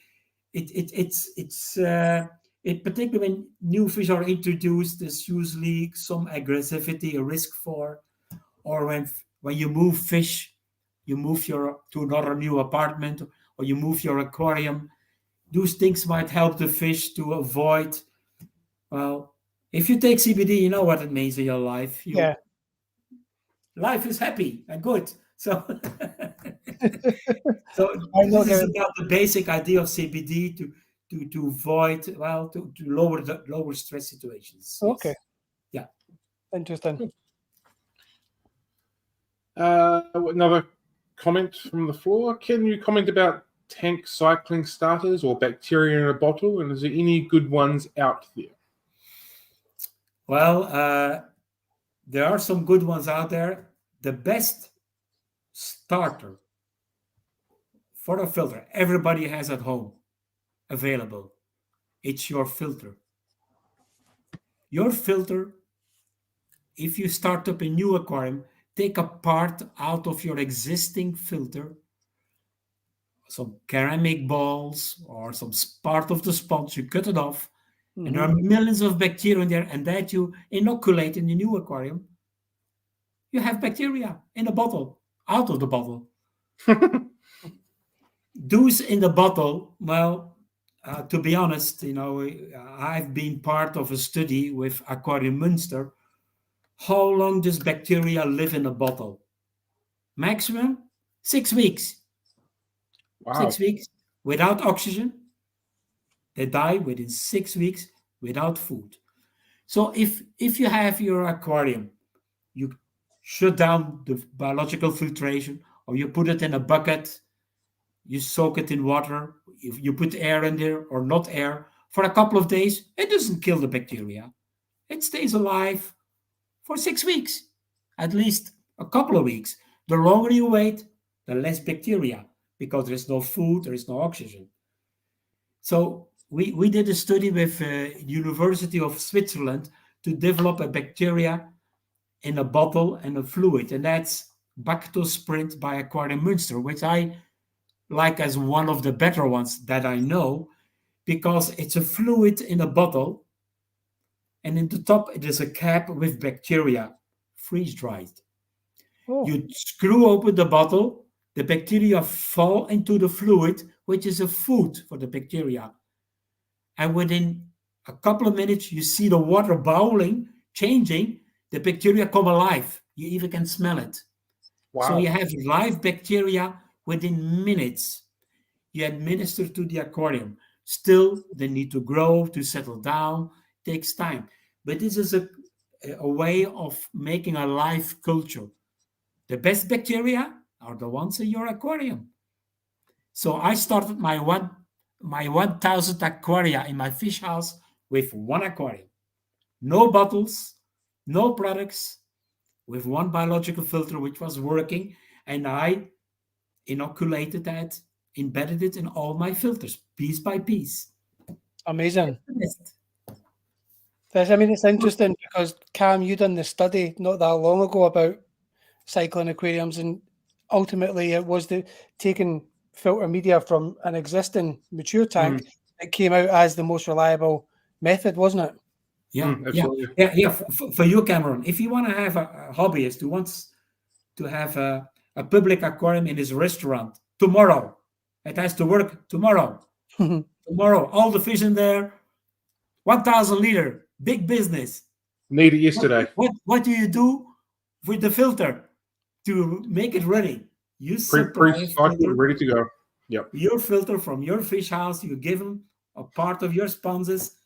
it particularly when new fish are introduced, there's usually some aggressivity, a risk for, or when you move fish, you move to another new apartment, or you move your aquarium. Those things might help the fish to avoid. Well, if you take CBD, you know what it means in your life. Life is happy and good. So, this is about the basic idea of CBD to avoid, to lower stress situations. Okay. Yes. Yeah. Interesting. Another comment from the floor. Can you comment about tank cycling starters or bacteria in a bottle? And is there any good ones out there? Well, there are some good ones out there. The best starter for a filter everybody has at home available, it's your filter. Your filter, if you start up a new aquarium, take a part out of your existing filter, some ceramic balls or some part of the sponge, you cut it off, and there are millions of bacteria in there, and that you inoculate in the new aquarium, you have bacteria in a bottle, out of the bottle. Those in the bottle, well, to be honest, I've been part of a study with Aquarium Münster. How long does bacteria live in a bottle? Maximum 6 weeks. Wow. 6 weeks without oxygen. They die within 6 weeks without food. So if you have your aquarium, you shut down the biological filtration, or you put it in a bucket, you soak it in water, if you put air in there or not air, for a couple of days, it doesn't kill the bacteria. It stays alive for 6 weeks, at least a couple of weeks. The longer you wait, the less bacteria, because there is no food, there is no oxygen. So we did a study with University of Switzerland to develop a bacteria in a bottle and a fluid, and that's Bactosprint by Aquarium Münster, which I like as one of the better ones that I know, because it's a fluid in a bottle, and in the top it is a cap with bacteria, freeze-dried. Oh. You screw open the bottle, the bacteria fall into the fluid, which is a food for the bacteria. And within a couple of minutes, you see the water boiling, changing, the bacteria come alive. You even can smell it. Wow. So you have live bacteria within minutes. You administer to the aquarium. Still, they need to grow, to settle down, takes time. But this is a way of making a live culture. The best bacteria are the ones in your aquarium. So I started my 1,000 aquaria in my fish house with one aquarium. No bottles, no products, with one biological filter which was working, and I inoculated that, embedded it in all my filters, piece by piece. Amazing. Yes. I mean, it's interesting because Cam, you done the study not that long ago about cycling aquariums, and ultimately it was the taking filter media from an existing mature tank that came out as the most reliable method, wasn't it? Yeah, absolutely. yeah. For you, Cameron, if you want to have a hobbyist who wants to have a public aquarium in his restaurant tomorrow, it has to work tomorrow. Tomorrow, all the fish in there, 1,000 liter, big business. Need it yesterday. What do you do with the filter to make it ready? You supply Pre-cycled, ready to go. Yep. your filter from your fish house. You give him a part of your sponsors,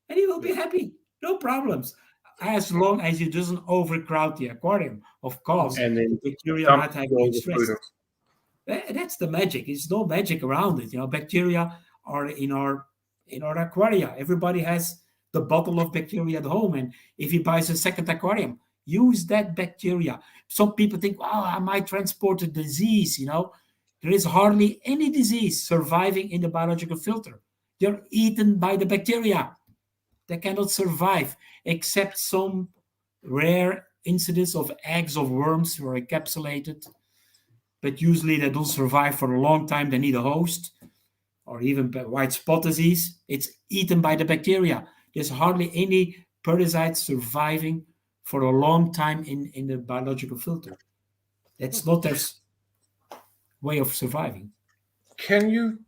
and he will be happy. No problems, as long as you doesn't overcrowd the aquarium. Of course, And then the bacteria are not having all the stress. food. That's the magic. There's no magic around it. Bacteria are in our aquaria. Everybody has the bottle of bacteria at home, and if he buys a second aquarium, use that bacteria. Some people think, "Oh, I might transport a disease." There is hardly any disease surviving in the biological filter. They're eaten by the bacteria. They cannot survive, except some rare incidents of eggs of worms who are encapsulated. But usually they don't survive for a long time. They need a host, or even white spot disease. It's eaten by the bacteria. There's hardly any parasites surviving for a long time in the biological filter. That's not their way of surviving. Can you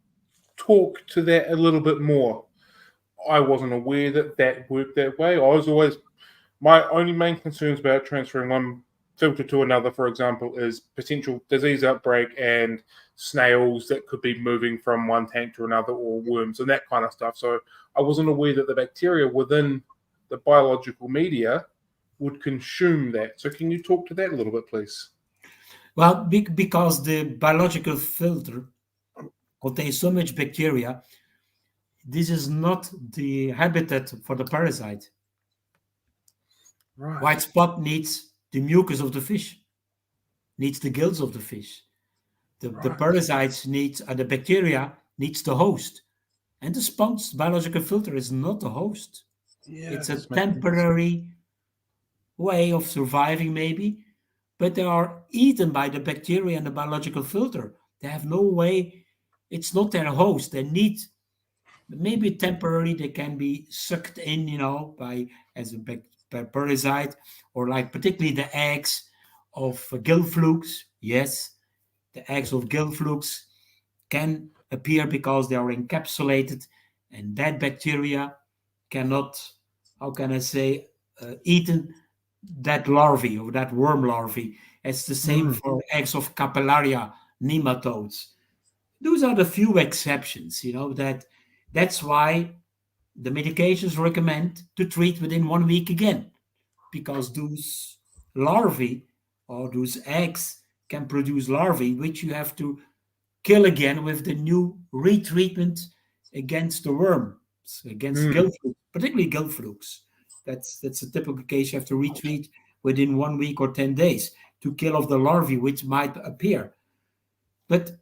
talk to that a little bit more? I wasn't aware that worked that way. My only main concerns about transferring one filter to another, for example, is potential disease outbreak and snails that could be moving from one tank to another, or worms and that kind of stuff. So I wasn't aware that the bacteria within the biological media would consume that. So can you talk to that a little bit, please? Well, because the biological filter contains so much bacteria, this is not the habitat for the parasite. Right. White spot needs the mucus of the fish, needs the gills of the fish. The parasites the bacteria needs the host. And the sponge biological filter is not a host. Yeah, it's a temporary way of surviving, maybe, but they are eaten by the bacteria and the biological filter. They have no way, it's not their host. They need, maybe temporarily, they can be sucked in, as a parasite, or like particularly the eggs of gill flukes. Yes, the eggs of gill flukes can appear because they are encapsulated, and that bacteria cannot, how can I say, eaten that larvae or that worm larvae. It's the same for eggs of capillaria nematodes. Those are the few exceptions, that's why the medications recommend to treat within 1 week again, because those larvae or those eggs can produce larvae, which you have to kill again with the new retreatment against the worms, against gill flukes, particularly gill flukes. That's a typical case. You have to retreat within 1 week or 10 days to kill off the larvae which might appear. But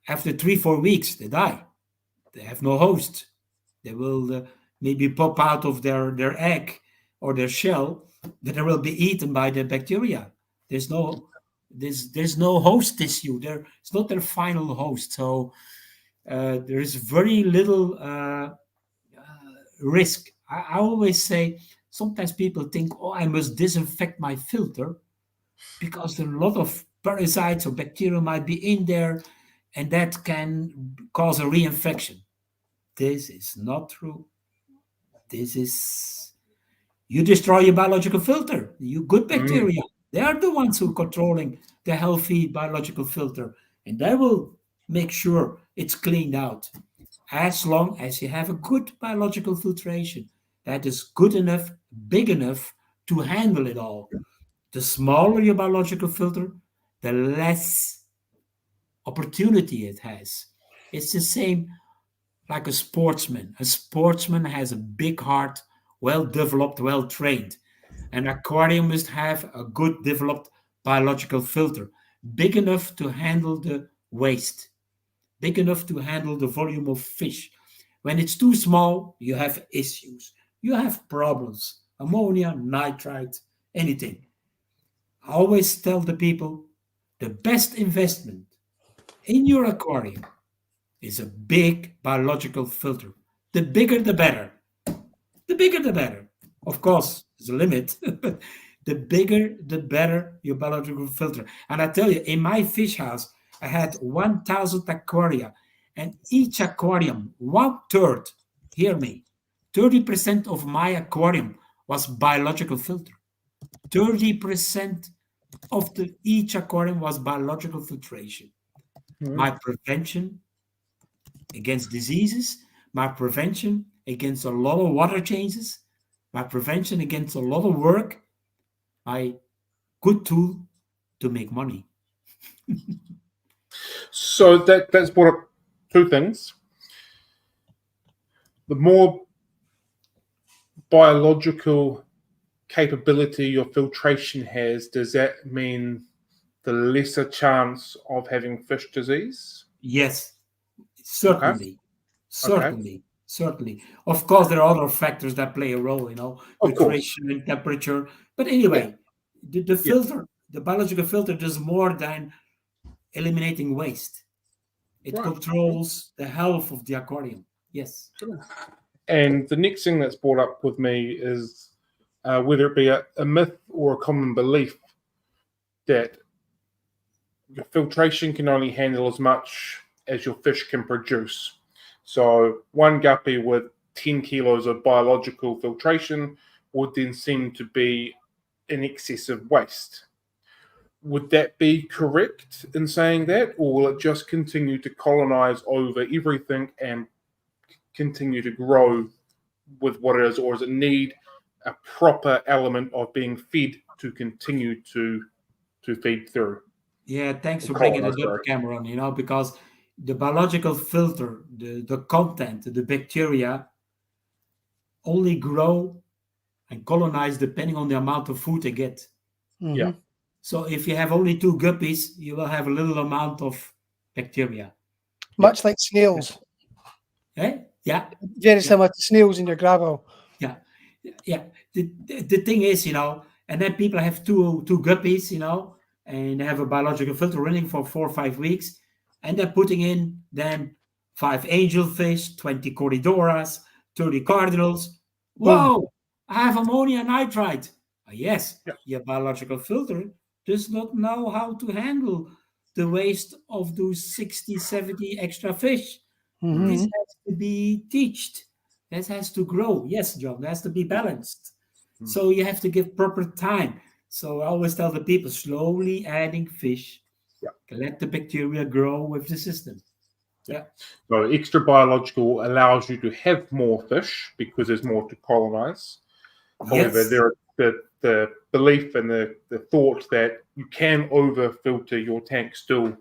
after 3-4 weeks, they die. They have no host. They will maybe pop out of their egg or their shell, but they will be eaten by the bacteria. There's no host tissue. It's not their final host. So there is very little risk. I always say, sometimes people think, oh, I must disinfect my filter, because there are a lot of parasites or bacteria might be in there, and that can cause a reinfection. This is not true. This is, you destroy your biological filter. You good bacteria, they are the ones who are controlling the healthy biological filter, and they will make sure it's cleaned out. As long as you have a good biological filtration that is good enough, big enough to handle it all. The smaller your biological filter, the less opportunity it has. It's the same like a sportsman. A sportsman has a big heart, well developed, well trained. An aquarium must have a good developed biological filter, big enough to handle the waste, big enough to handle the volume of fish. When it's too small, you have issues. You have problems. Ammonia, nitrite, anything. I always tell the people the best investment in your aquarium is a big biological filter. The bigger, the better. The bigger, the better. Of course, there's a limit, but the bigger, the better your biological filter. And I tell you, in my fish house, I had 1,000 aquaria, and each aquarium, 1/3, hear me, 30% of my aquarium was biological filter. 30% of each aquarium was biological filtration. My prevention against diseases, my prevention against a lot of water changes, my prevention against a lot of work, my good tool to make money. So that's brought up two things. The more biological capability your filtration has, does that mean the lesser chance of having fish disease? Yes, certainly. Okay. Certainly. Certainly. Of course, there are other factors that play a role, nutrition and temperature. But anyway, the filter, the biological filter does more than eliminating waste. It controls the health of the aquarium. Yes. And the next thing that's brought up with me is whether it be a myth or a common belief that your filtration can only handle as much as your fish can produce. So one guppy with 10 kilos of biological filtration would then seem to be in excess of waste. Would that be correct in saying that, or will it just continue to colonize over everything and continue to grow with what it is, or does it need a proper element of being fed to continue to feed through? Yeah, thanks for bringing it up, Cameron, because the biological filter, the content, the bacteria only grow and colonize depending on the amount of food they get. Mm-hmm. Yeah. So if you have only 2 guppies, you will have a little amount of bacteria. Much like snails. Yeah. Very similar to snails in your gravel. Yeah. The thing is, and then people have two guppies, and they have a biological filter running for 4 or 5 weeks, and they're putting in then 5 angelfish, 20 corridoras, 30 cardinals. Whoa! I have ammonia nitrite. Yes, your biological filter does not know how to handle the waste of those 60, 70 extra fish. Mm-hmm. This has to be taught. This has to grow. Yes, John, it has to be balanced. So you have to give proper time. So I always tell the people, slowly adding fish. Let the bacteria grow with the system. So extra biological allows you to have more fish because there's more to colonize. However, there are the belief and the thought that you can over-filter your tank still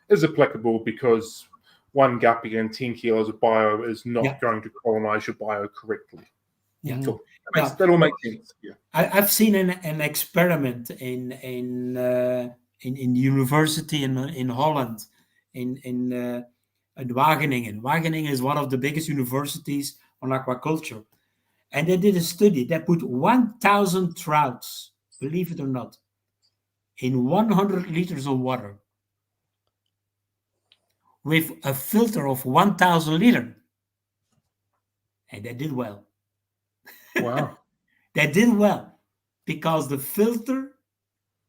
is applicable because 1 guppy and 10 kilos of bio is not going to colonize your bio correctly. Yeah, cool. That all makes sense. Yeah, I've seen an experiment in the university in Holland, in Wageningen. Wageningen is one of the biggest universities on aquaculture. And they did a study that put 1,000 trouts, believe it or not, in 100 liters of water with a filter of 1,000 liters. And they did well. Wow. They did well because the filter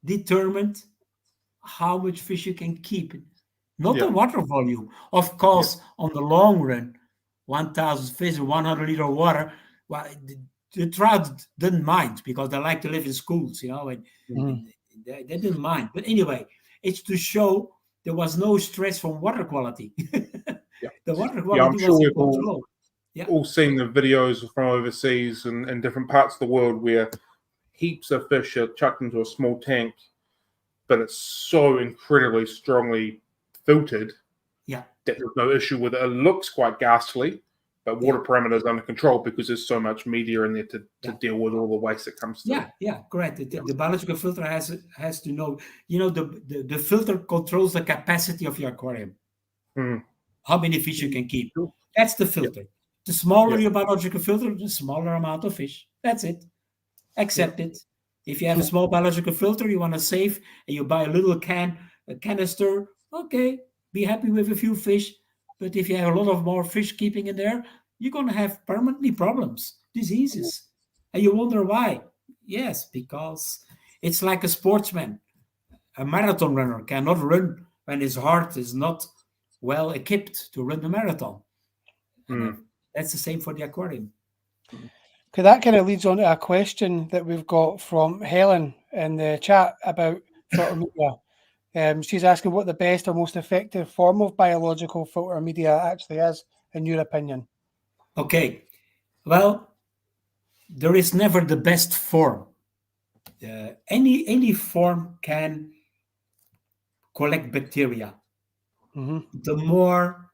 determined how much fish you can keep, not Yeah. the water volume. Of course, on the long run, 1,000 fish in 100-liter water, well, the trout didn't mind because they like to live in schools, and they didn't mind. But anyway, it's to show there was no stress from water quality. Yeah. The water Yeah, quality I'm sure was in we've all control. Yeah. all seen the videos from overseas and different parts of the world where heaps of fish are chucked into a small tank, but it's so incredibly strongly filtered Yeah. that there's no issue with it. It looks quite ghastly, but water parameters under control because there's so much media in there to deal with all the waste that comes through. Yeah, correct. The biological filter has to know, the filter controls the capacity of your aquarium. How many fish you can keep. That's the filter. The smaller your biological filter, the smaller amount of fish. That's it. Accept it. If you have a small biological filter, you want to save, and you buy a little canister, okay, be happy with a few fish. But if you have a lot of more fish keeping in there, you're going to have permanently problems, diseases. And you wonder why. Yes, because it's like a sportsman. A marathon runner cannot run when his heart is not well equipped to run the marathon. And that's the same for the aquarium. Okay, that kind of leads on to a question that we've got from Helen in the chat about filter media. She's asking what the best or most effective form of biological filter media actually is, in your opinion. Okay, well, there is never the best form. Any form can collect bacteria. The more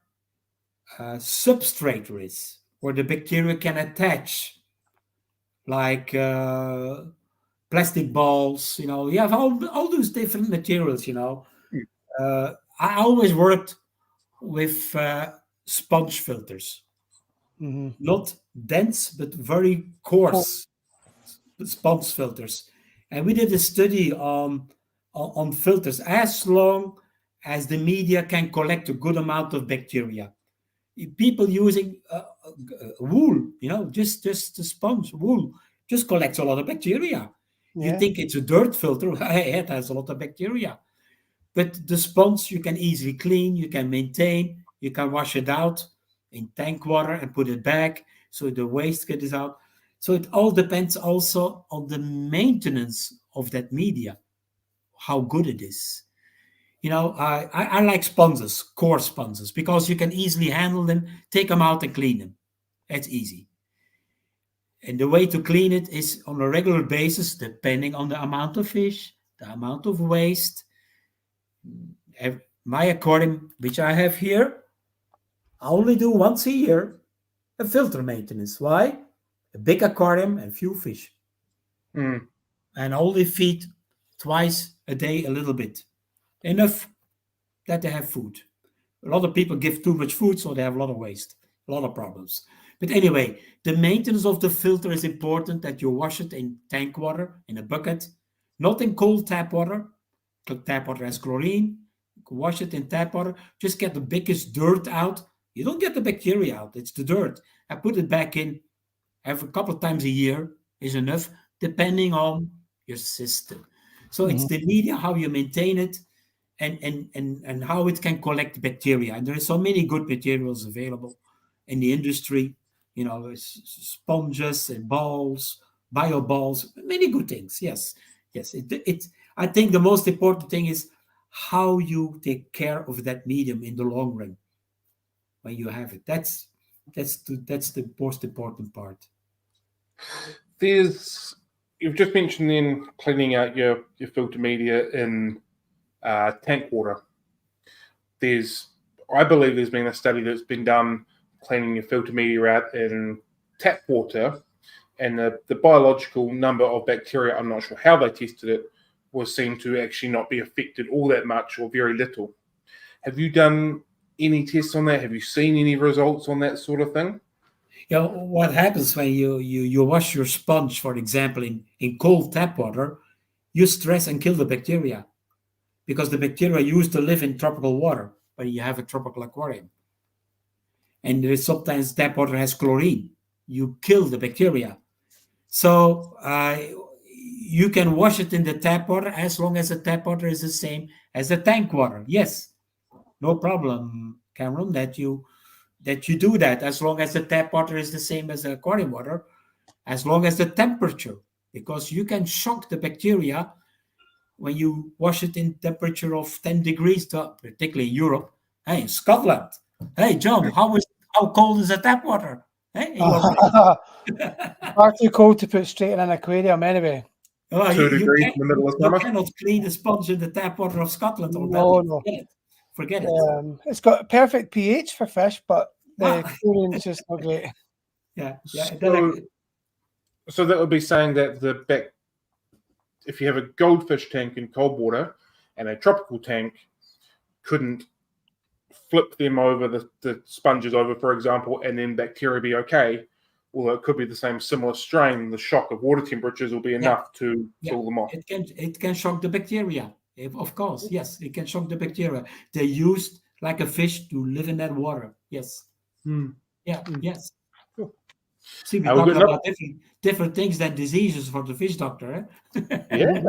substrate there is, where the bacteria can attach, like plastic balls, you have all those different materials, I always worked with sponge filters. Not dense, but very coarse sponge filters. And we did a study on filters as long as the media can collect a good amount of bacteria. People using wool, just the sponge wool, just collects a lot of bacteria. Yeah. You think it's a dirt filter, it has a lot of bacteria. But the sponge you can easily clean, you can maintain, you can wash it out in tank water and put it back so the waste gets out. So it all depends also on the maintenance of that media, how good it is. I like sponges, coarse sponges, because you can easily handle them, take them out and clean them. That's easy. And the way to clean it is on a regular basis, depending on the amount of fish, the amount of waste. My aquarium, which I have here, I only do once a year a filter maintenance. Why? A big aquarium and few fish. And only feed twice a day a little bit. Enough that they have food. A lot of people give too much food, so they have a lot of waste, a lot of problems. But anyway, the maintenance of the filter is important, that you wash it in tank water, in a bucket, not in cold tap water. Tap water has chlorine. You can wash it in tap water. Just get the biggest dirt out. You don't get the bacteria out. It's the dirt. I put it back in every couple of times a year is enough, depending on your system. So it's the media, how you maintain it, and how it can collect bacteria. And there are so many good materials available in the industry, sponges and balls, bio balls, many good things. Yes. I think the most important thing is how you take care of that medium in the long run when you have it. That's the most important part. You've just mentioned then cleaning out your filter media in tank water. I believe there's been a study that's been done cleaning your filter media out in tap water, and the biological number of bacteria, I'm not sure how they tested it, was seen to actually not be affected all that much or very little. Have you done any tests on that? Have you seen any results on that sort of thing? What happens when you wash your sponge, for example, in cold tap water, you stress and kill the bacteria, because the bacteria used to live in tropical water when you have a tropical aquarium. And there is sometimes tap water has chlorine. You kill the bacteria. So you can wash it in the tap water as long as the tap water is the same as the tank water. Yes, no problem, Cameron, that you do that as long as the tap water is the same as the aquarium water, as long as the temperature, because you can shock the bacteria when you wash it in temperature of 10 degrees, particularly in Europe. Hey, in Scotland. Hey, John, how cold is the tap water? Hey, in your place? Far too cold to put straight in an aquarium anyway. Well, 2 degrees in the middle of you summer. cannot clean the sponge in the tap water of Scotland or No, Belgium. no. Forget it. It's got perfect pH for fish, but the Ah. chlorine is just not great. Yeah. So that would be saying that if you have a goldfish tank in cold water and a tropical tank, couldn't flip them over, the sponges over, for example, and then bacteria be okay. Although it could be the same similar strain, the shock of water temperatures will be enough to kill them off. It can shock the bacteria. Of course, yes, it can shock the bacteria. They're used like a fish to live in that water. Yes. Yeah. Yes. Cool. See, we're talking about different things than diseases for the fish doctor. Yeah.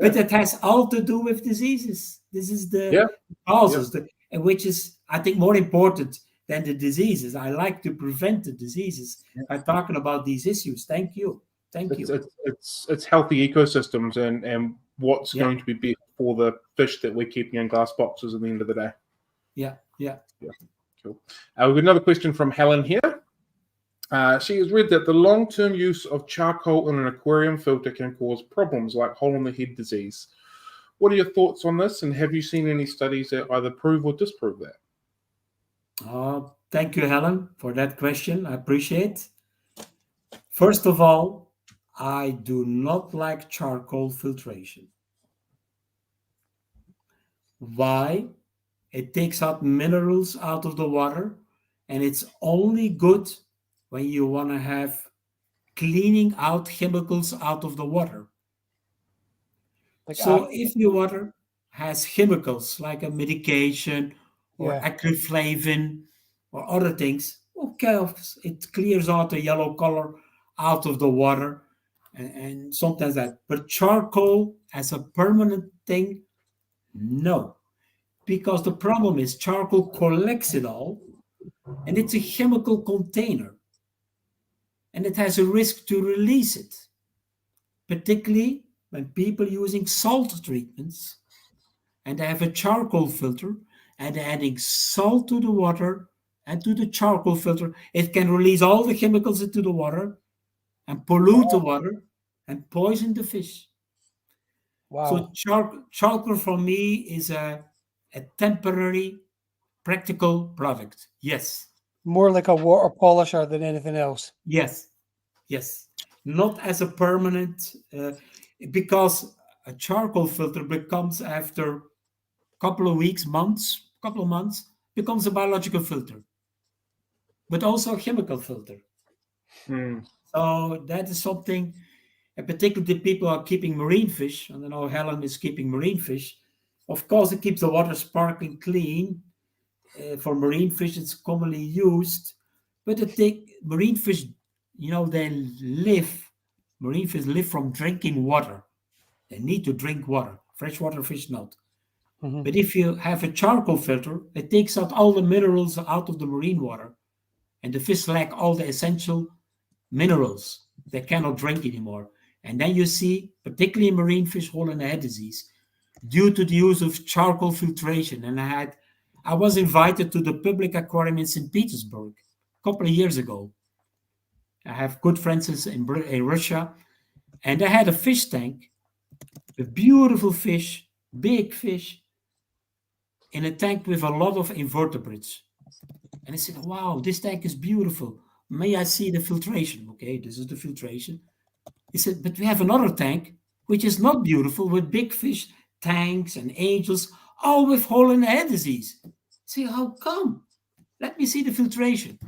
But it has all to do with diseases. This is the causes, which is, I think, more important than the diseases. I like to prevent the diseases by talking about these issues. Thank you. It's healthy ecosystems and what's going to be best for the fish that we're keeping in glass boxes at the end of the day. Yeah. Cool. We've got another question from Helen here. She has read that the long-term use of charcoal in an aquarium filter can cause problems like hole-in-the-head disease. What are your thoughts on this, and have you seen any studies that either prove or disprove that? Thank you, Helen, for that question. I appreciate. First of all, I do not like charcoal filtration. Why? It takes out minerals out of the water, and it's only good when you want to have cleaning out chemicals out of the water. So if your water has chemicals like a medication or acryflavin or other things, okay, it clears out the yellow color out of the water and sometimes that. But charcoal as a permanent thing, no. Because the problem is charcoal collects it all and it's a chemical container. And it has a risk to release it, particularly when people using salt treatments and they have a charcoal filter and they're adding salt to the water and to the charcoal filter, it can release all the chemicals into the water and pollute the water and poison the fish. Wow. So charcoal for me is a temporary practical product. Yes. More like a water polisher than anything else. Yes. Not as a permanent, because a charcoal filter becomes after a couple of months, becomes a biological filter, but also a chemical filter. So that is something, and particularly the people are keeping marine fish, and I know Helen is keeping marine fish. Of course, it keeps the water sparkling clean. For marine fish, it's commonly used, but marine fish, marine fish live from drinking water. They need to drink water. Freshwater fish not. But if you have a charcoal filter, it takes out all the minerals out of the marine water, and the fish lack all the essential minerals. They cannot drink anymore. And then you see, particularly in marine fish, hole-in-the-head disease, due to the use of charcoal filtration. And I was invited to the public aquarium in St. Petersburg a couple of years ago. I have good friends in Russia, and I had a fish tank, a beautiful fish, big fish, in a tank with a lot of invertebrates. And I said, wow, this tank is beautiful. May I see the filtration? Okay, this is the filtration. He said, but we have another tank, which is not beautiful, with big fish, tanks and angels, all with hole-in-the-head disease. I say, how come? Let me see the filtration.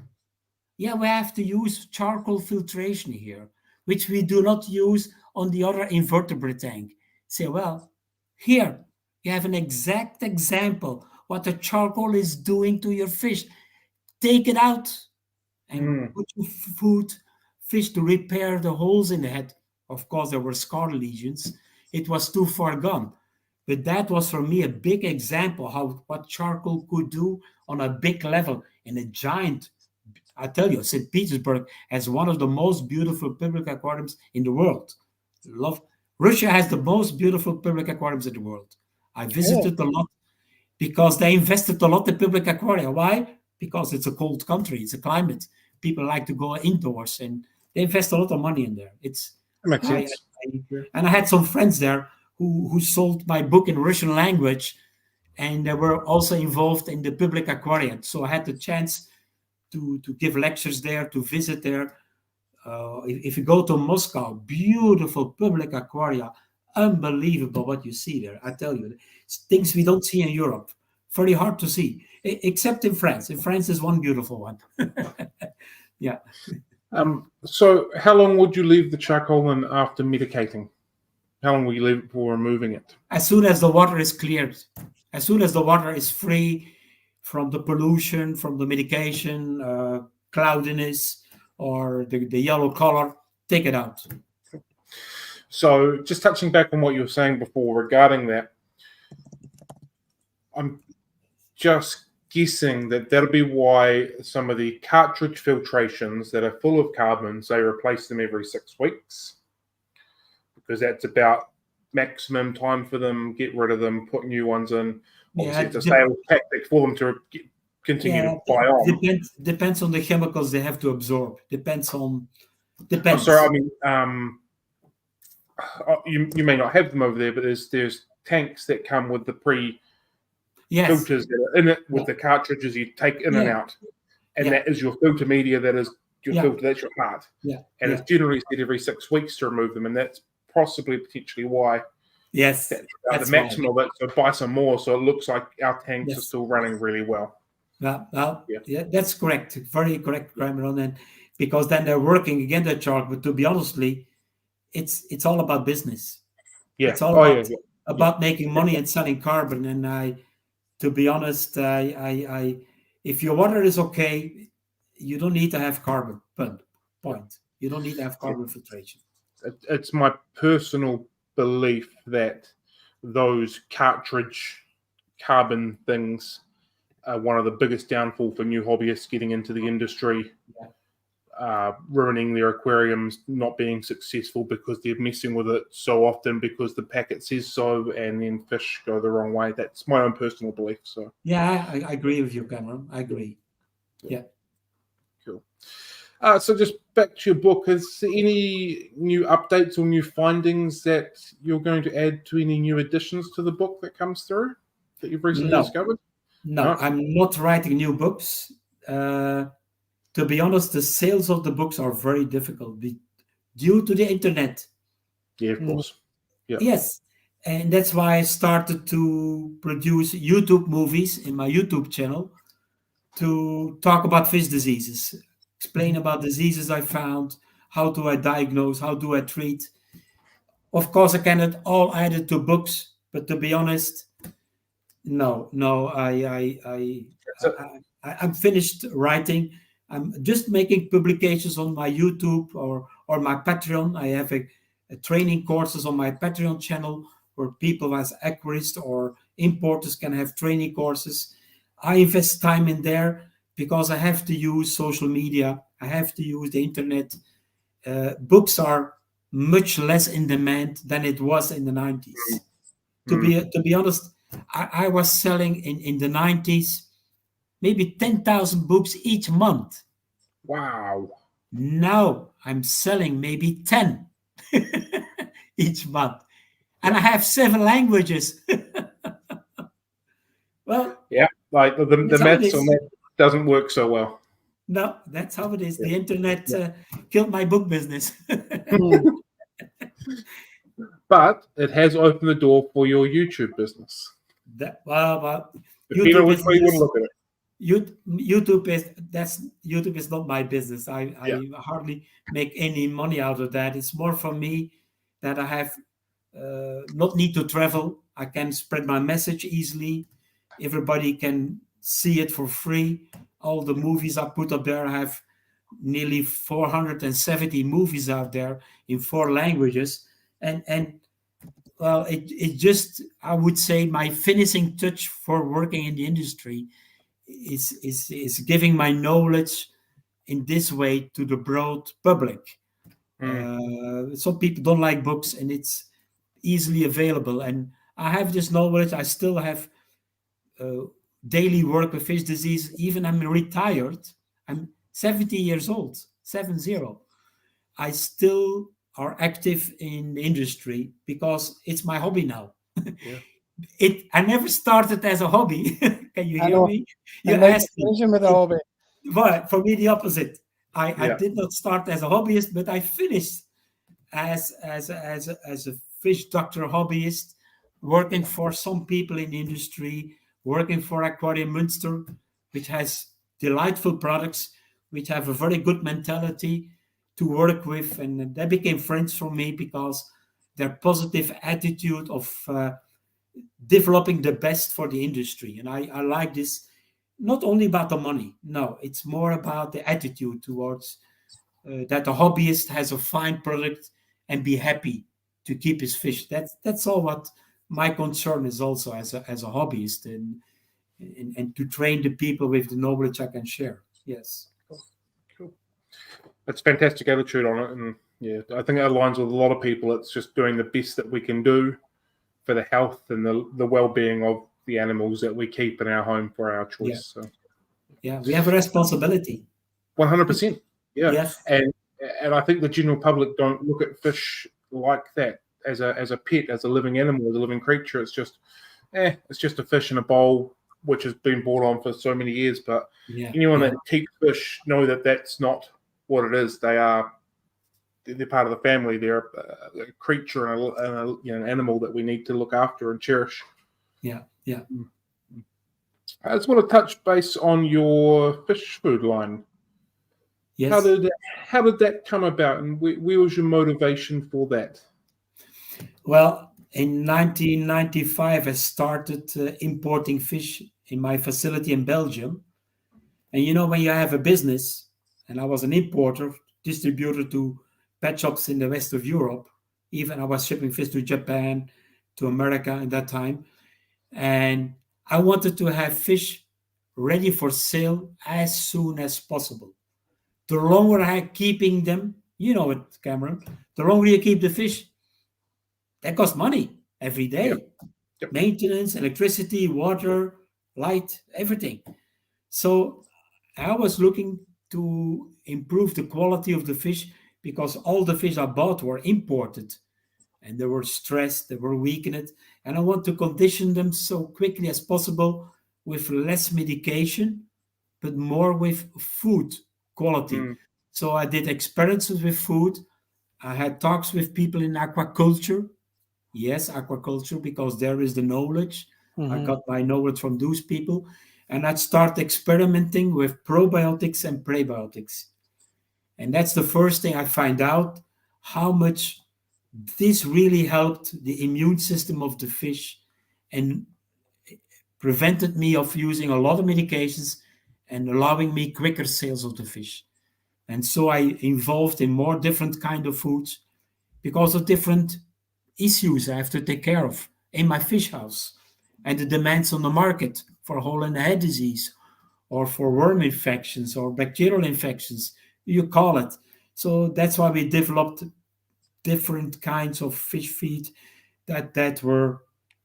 Yeah, we have to use charcoal filtration here, which we do not use on the other invertebrate tank. Say, well, here you have an exact example what the charcoal is doing to your fish. Take it out and put your fish to repair the holes in the head. Of course, there were scar lesions. It was too far gone. But that was for me a big example how what charcoal could do on a big level in a giant. I tell you, St. Petersburg has one of the most beautiful public aquariums in the world. Love Russia has the most beautiful public aquariums in the world. I visited a lot because they invested a lot in public aquaria. Why? Because it's a cold country, it's a climate. People like to go indoors, and they invest a lot of money in there. That makes sense. And I had some friends there who sold my book in Russian language, and they were also involved in the public aquarium. So I had the chance to give lectures there, to visit there. If you go to Moscow, beautiful public aquaria, unbelievable what you see there. I tell you, things we don't see in Europe. Very hard to see, except in France. In France is one beautiful one. Yeah. So how long would you leave the charcoal in after medicating? How long will you leave it before removing it? As soon as the water is cleared, as soon as the water is free from the pollution, from the medication, cloudiness, or the yellow color, take it out. So just touching back on what you were saying before regarding that, I'm just guessing that that'll be why some of the cartridge filtrations that are full of carbons, they replace them every 6 weeks, because that's about maximum time for them, get rid of them, put new ones in. Obviously, it's a sales tactic for them to continue to buy on. Depends on the chemicals they have to absorb. Depends. Oh, sorry, I mean, you may not have them over there, but there's tanks that come with the filters that are in it with the cartridges you take in and out, and that is your filter media. That is your filter. That's your part. And it's generally said every 6 weeks to remove them, and that's possibly potentially why. That's the maximum of it. So buy some more, so it looks like our tanks are still running really well. Yeah, that's correct. Very correct, Cameron. And because then they're working again the chart. But to be honestly, it's all about business. Yeah, it's all about making money and selling carbon. And to be honest, if your water is okay, you don't need to have carbon. Point. You don't need to have carbon filtration. It's my personal belief that those cartridge carbon things are one of the biggest downfall for new hobbyists getting into the industry, ruining their aquariums, not being successful because they're messing with it so often because the packet says so, and then fish go the wrong way. That's my own personal belief. So I agree with you, Cameron. I agree. Yeah. Cool. So just back to your book, is there any new updates or new findings that you're going to add to any new additions to the book that comes through that you've recently discovered? No, I'm not writing new books. To be honest, the sales of the books are very difficult due to the internet. Yeah, of course. Yeah. Yes. And that's why I started to produce YouTube movies in my YouTube channel to talk about fish diseases, explain about diseases I found, how do I diagnose, how do I treat. Of course, I cannot all add it to books, but to be honest, no, I'm finished writing. I'm just making publications on my YouTube or my Patreon. I have a training courses on my Patreon channel where people as aquarists or importers can have training courses. I invest time in there because I have to use social media. I have to use the internet. Books are much less in demand than it was in the 90s. To be honest, I was selling in the 90s maybe 10,000 books each month. Wow. Now I'm selling maybe 10 each month. And I have 7 languages. Well, yeah, like the maths on that doesn't work so well. No, that's how it is. The internet killed my book business. But it has opened the door for your YouTube business. YouTube which way you want to look at it. YouTube is not my business. I hardly make any money out of that. It's more for me that I have not need to travel. I can spread my message easily. Everybody can see it for free. All the movies I put up there, I have nearly 470 movies out there in 4 languages, and well, it just, I would say, my finishing touch for working in the industry is giving my knowledge in this way to the broad public. Some people don't like books, and it's easily available. And I have this knowledge. I still have daily work with fish disease. Even I'm retired. I'm 70 years old, 70. I still are active in the industry because it's my hobby now. Yeah. I never started as a hobby. Can you I hear know. me? I You like asked me. finishing with a hobby. But for me, the opposite. I Yeah. did not start as a hobbyist, but I finished as a fish doctor hobbyist, working for some people in the industry, working for Aquarium Münster, which has delightful products, which have a very good mentality to work with, and they became friends for me because their positive attitude of developing the best for the industry. And I like this. Not only about the money, no, it's more about the attitude towards that the hobbyist has a fine product and be happy to keep his fish. That's all what my concern is also as a hobbyist, and to train the people with the knowledge I can share. Yes. Cool. That's fantastic attitude on it, and yeah, I think it aligns with a lot of people. It's just doing the best that we can do for the health and the well-being of the animals that we keep in our home for our choice. Yeah. So Yeah, we have a responsibility. 100%. Yeah. Yes. And I think the general public don't look at fish like that as a pet, as a living animal, as a living creature. It's just a fish in a bowl, which has been brought on for so many years. But Yeah. anyone Yeah. that keeps fish know that that's not what it is. They're part of the family. They're a creature and an animal that we need to look after and cherish. Yeah. Yeah. I just want to touch base on your fish food line. Yes. How did that come about, and where was your motivation for that? Well, in 1995, I started importing fish in my facility in Belgium. And you know, when you have a business, and I was an importer, distributor to pet shops in the west of Europe, even I was shipping fish to Japan, to America at that time. And I wanted to have fish ready for sale as soon as possible. The longer I keeping them, you know it, Cameron, the longer you keep the fish, that costs money every day. Yep. Maintenance, electricity, water, light, everything. So I was looking to improve the quality of the fish because all the fish I bought were imported and they were stressed, they were weakened, and I want to condition them so quickly as possible with less medication, but more with food quality. So I did experiences with food. I had talks with people in aquaculture. Yes, aquaculture, because there is the knowledge. I got my knowledge from those people. And I'd start experimenting with probiotics and prebiotics. And that's the first thing I find out, how much this really helped the immune system of the fish and prevented me of using a lot of medications and allowing me quicker sales of the fish. And so I involved in more different kind of foods because of different issues I have to take care of in my fish house and the demands on the market for hole in the head disease or for worm infections or bacterial infections, you call it. So that's why we developed different kinds of fish feed that were,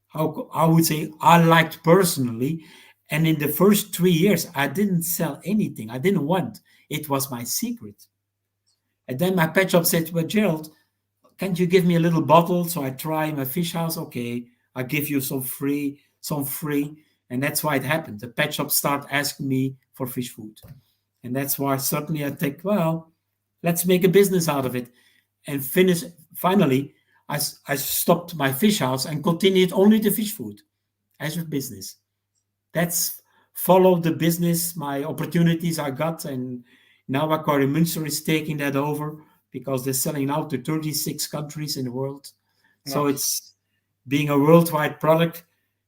how I would say, I liked personally. And in the first 3 years, I didn't sell anything. I didn't want. It was my secret. And then my pet shop said, well, Gerald, can't you give me a little bottle? So I try in my fish house. Okay, I give you some free. And that's why it happened. The pet shop start asking me for fish food. And that's why certainly I think, well, let's make a business out of it. And finally, I stopped my fish house and continued only the fish food as a business. That's followed the business, my opportunities I got. And now Aquarium Münster is taking that over because they're selling out to 36 countries in the world. So it's being a worldwide product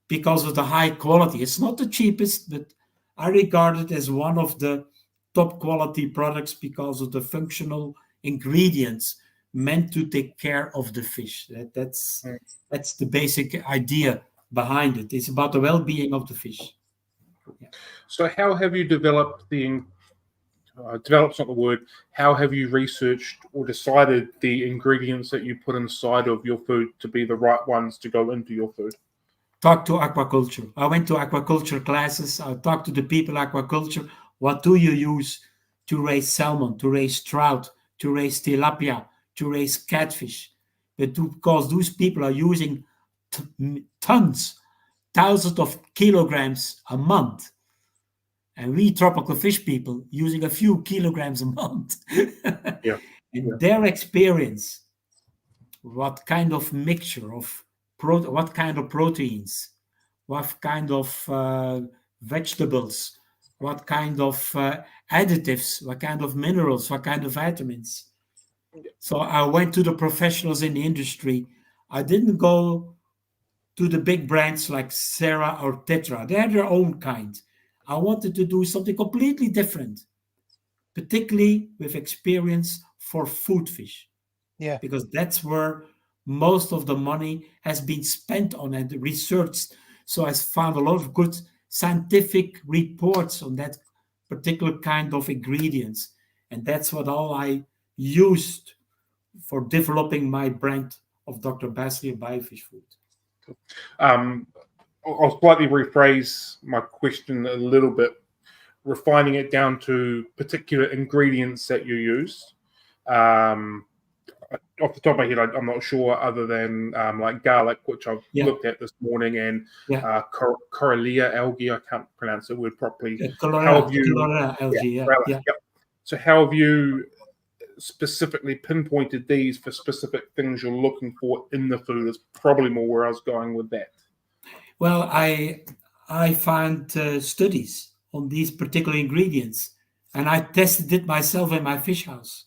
because of the high quality. It's not the cheapest, but I regard it as one of the top quality products because of the functional ingredients meant to take care of the fish. That's the basic idea behind it. It's about the well-being of the fish. Yeah. So how have you developed develop's not the word, how have you researched or decided the ingredients that you put inside of your food to be the right ones to go into your food? Talk to aquaculture. I went to aquaculture classes. I talked to the people aquaculture. What do you use to raise salmon, to raise trout, to raise tilapia, to raise catfish? Because those people are using tons, thousands of kilograms a month. And we tropical fish people using a few kilograms a month. Yeah. And their experience, what kind of mixture of what kind of proteins, what kind of vegetables, what kind of additives, what kind of minerals, what kind of vitamins. So I went to the professionals in the industry. I didn't go to the big brands like Sarah or Tetra. They had their own kind. I wanted to do something completely different, particularly with experience for food fish. Yeah. Because that's where most of the money has been spent on and researched. So I found a lot of good scientific reports on that particular kind of ingredients. And that's what all I used for developing my brand of Dr. Bassleer Biofish Food. I'll slightly rephrase my question a little bit, refining it down to particular ingredients that you use. Off the top of my head, I'm not sure, other than like garlic, which I've looked at this morning, and Corallia algae. I can't pronounce the word properly. Chlorella algae. So how have you specifically pinpointed these for specific things you're looking for in the food? Is probably more where I was going with that. Well, I found studies on these particular ingredients, and I tested it myself in my fish house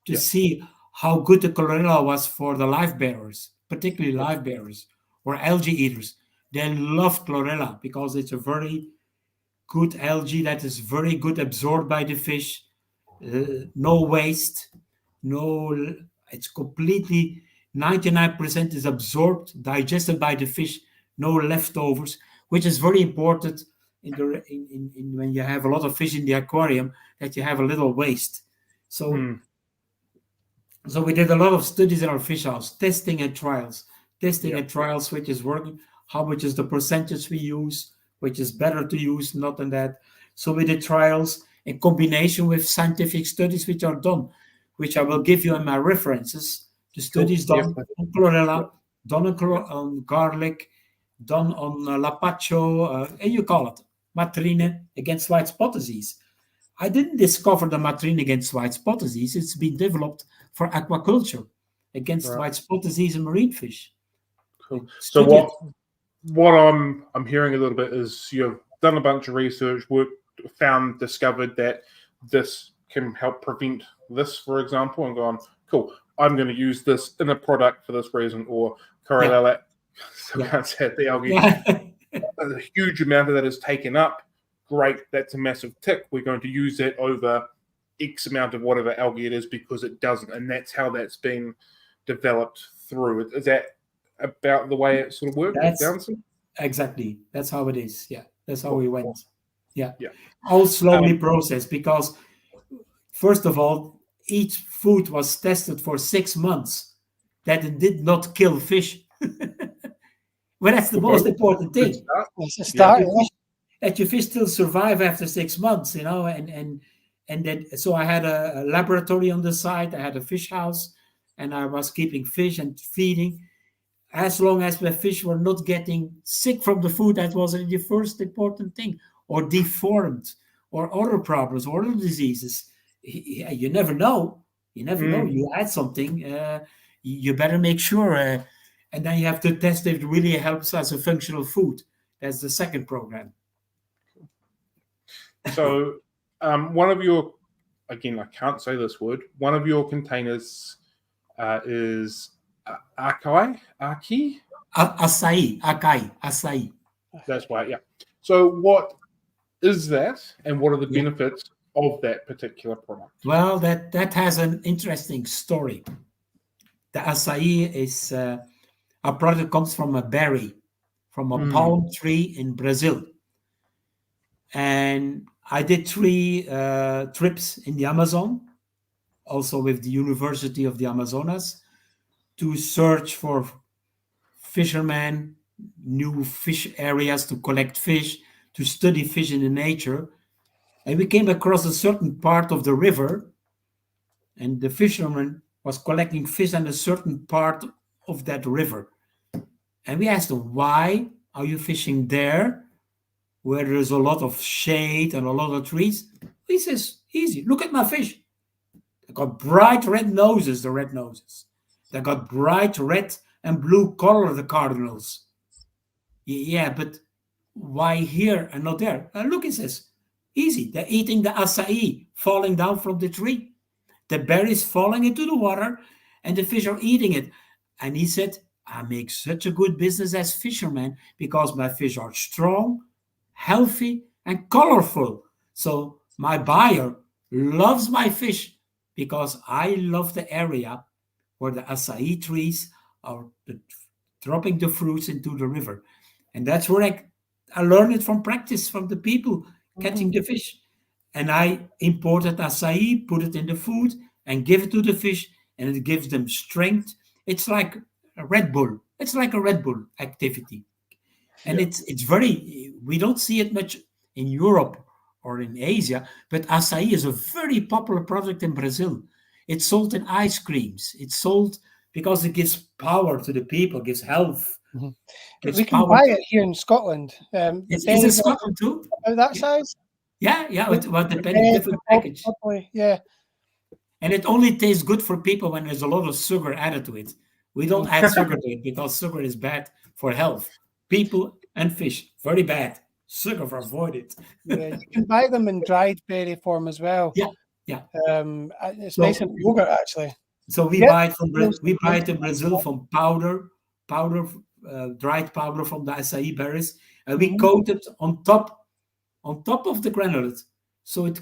to see how good the chlorella was for the live bearers, particularly live bearers or algae eaters. They love chlorella because it's a very good algae that is very good absorbed by the fish. No waste, it's completely 99% is absorbed, digested by the fish, no leftovers, which is very important in when you have a lot of fish in the aquarium, that you have a little waste. So we did a lot of studies in our fish house, testing and trials, which is working, how much is the percentage we use, which is better to use, not than that. So we did trials in combination with scientific studies which are done, which I will give you in my references. The studies done on chlorella, done on garlic, done on lapacho, and you call it matrine against white spot disease. I didn't discover the matrine against white spot disease. It's been developed for aquaculture against white spot disease in marine fish. Cool. So what I'm hearing a little bit is you've done a bunch of research, discovered that this can help prevent this, for example, and gone, cool, I'm going to use this in a product for this reason, or Coralella, can't say it, the algae. A huge amount of that is taken up. Great, that's a massive tick. We're going to use it over X amount of whatever algae it is because it doesn't. And that's how that's been developed through. Is that about the way it sort of works? Exactly. That's how it is. Yeah, that's how we went. Yeah. All slowly processed, because first of all, each food was tested for 6 months that it did not kill fish. Well, that's the most important thing. That your fish still survive after 6 months, and then so I had a laboratory on the side, I had a fish house, and I was keeping fish and feeding. As long as the fish were not getting sick from the food, that was the first important thing, or deformed, or other problems, or other diseases. You never know. You never know. You add something, you better make sure. And then you have to test if it really helps as a functional food. That's the second program. So one of your, again, I can't say this word, one of your containers is acai. That's right, yeah. So what is that, and what are the benefits of that particular product? Well, that has an interesting story. The acai is a product comes from a berry, from a palm tree in Brazil. And I did 3 trips in the Amazon, also with the University of the Amazonas, to search for fishermen, new fish areas to collect fish, to study fish in the nature. And we came across a certain part of the river, and the fisherman was collecting fish in a certain part of that river. And we asked him, why are you fishing there, where there's a lot of shade and a lot of trees? He says, easy, look at my fish. They got bright red noses, the red noses. They got bright red and blue color, the cardinals. Yeah, but why here and not there? Look, he says, easy. They're eating the acai falling down from the tree. The berries falling into the water, and the fish are eating it. And he said, I make such a good business as fisherman because my fish are strong, healthy, and colorful. So my buyer loves my fish because I love the area where the acai trees are dropping the fruits into the river. And that's where I learned it from practice, from the people catching the fish. And I imported acai, put it in the food, and give it to the fish, and it gives them strength. It's like a Red Bull. It's like a Red Bull activity. And it's very, we don't see it much in Europe or in Asia, but acai is a very popular product in Brazil. It's sold in ice creams. It's sold because it gives power to the people, gives health. We can buy it here in Scotland. It's in Scotland too? About that size? Yeah, well, depending different package. Yeah. And it only tastes good for people when there's a lot of sugar added to it. We don't add sugar to it because sugar is bad for health. People and fish, very bad. Sugar, avoid it. Yeah, you can buy them in dried berry form as well. Yeah. It's nice in yogurt, actually. So we buy it in Brazil from dried powder from the acai berries, and we coat it on top of the granulate, so it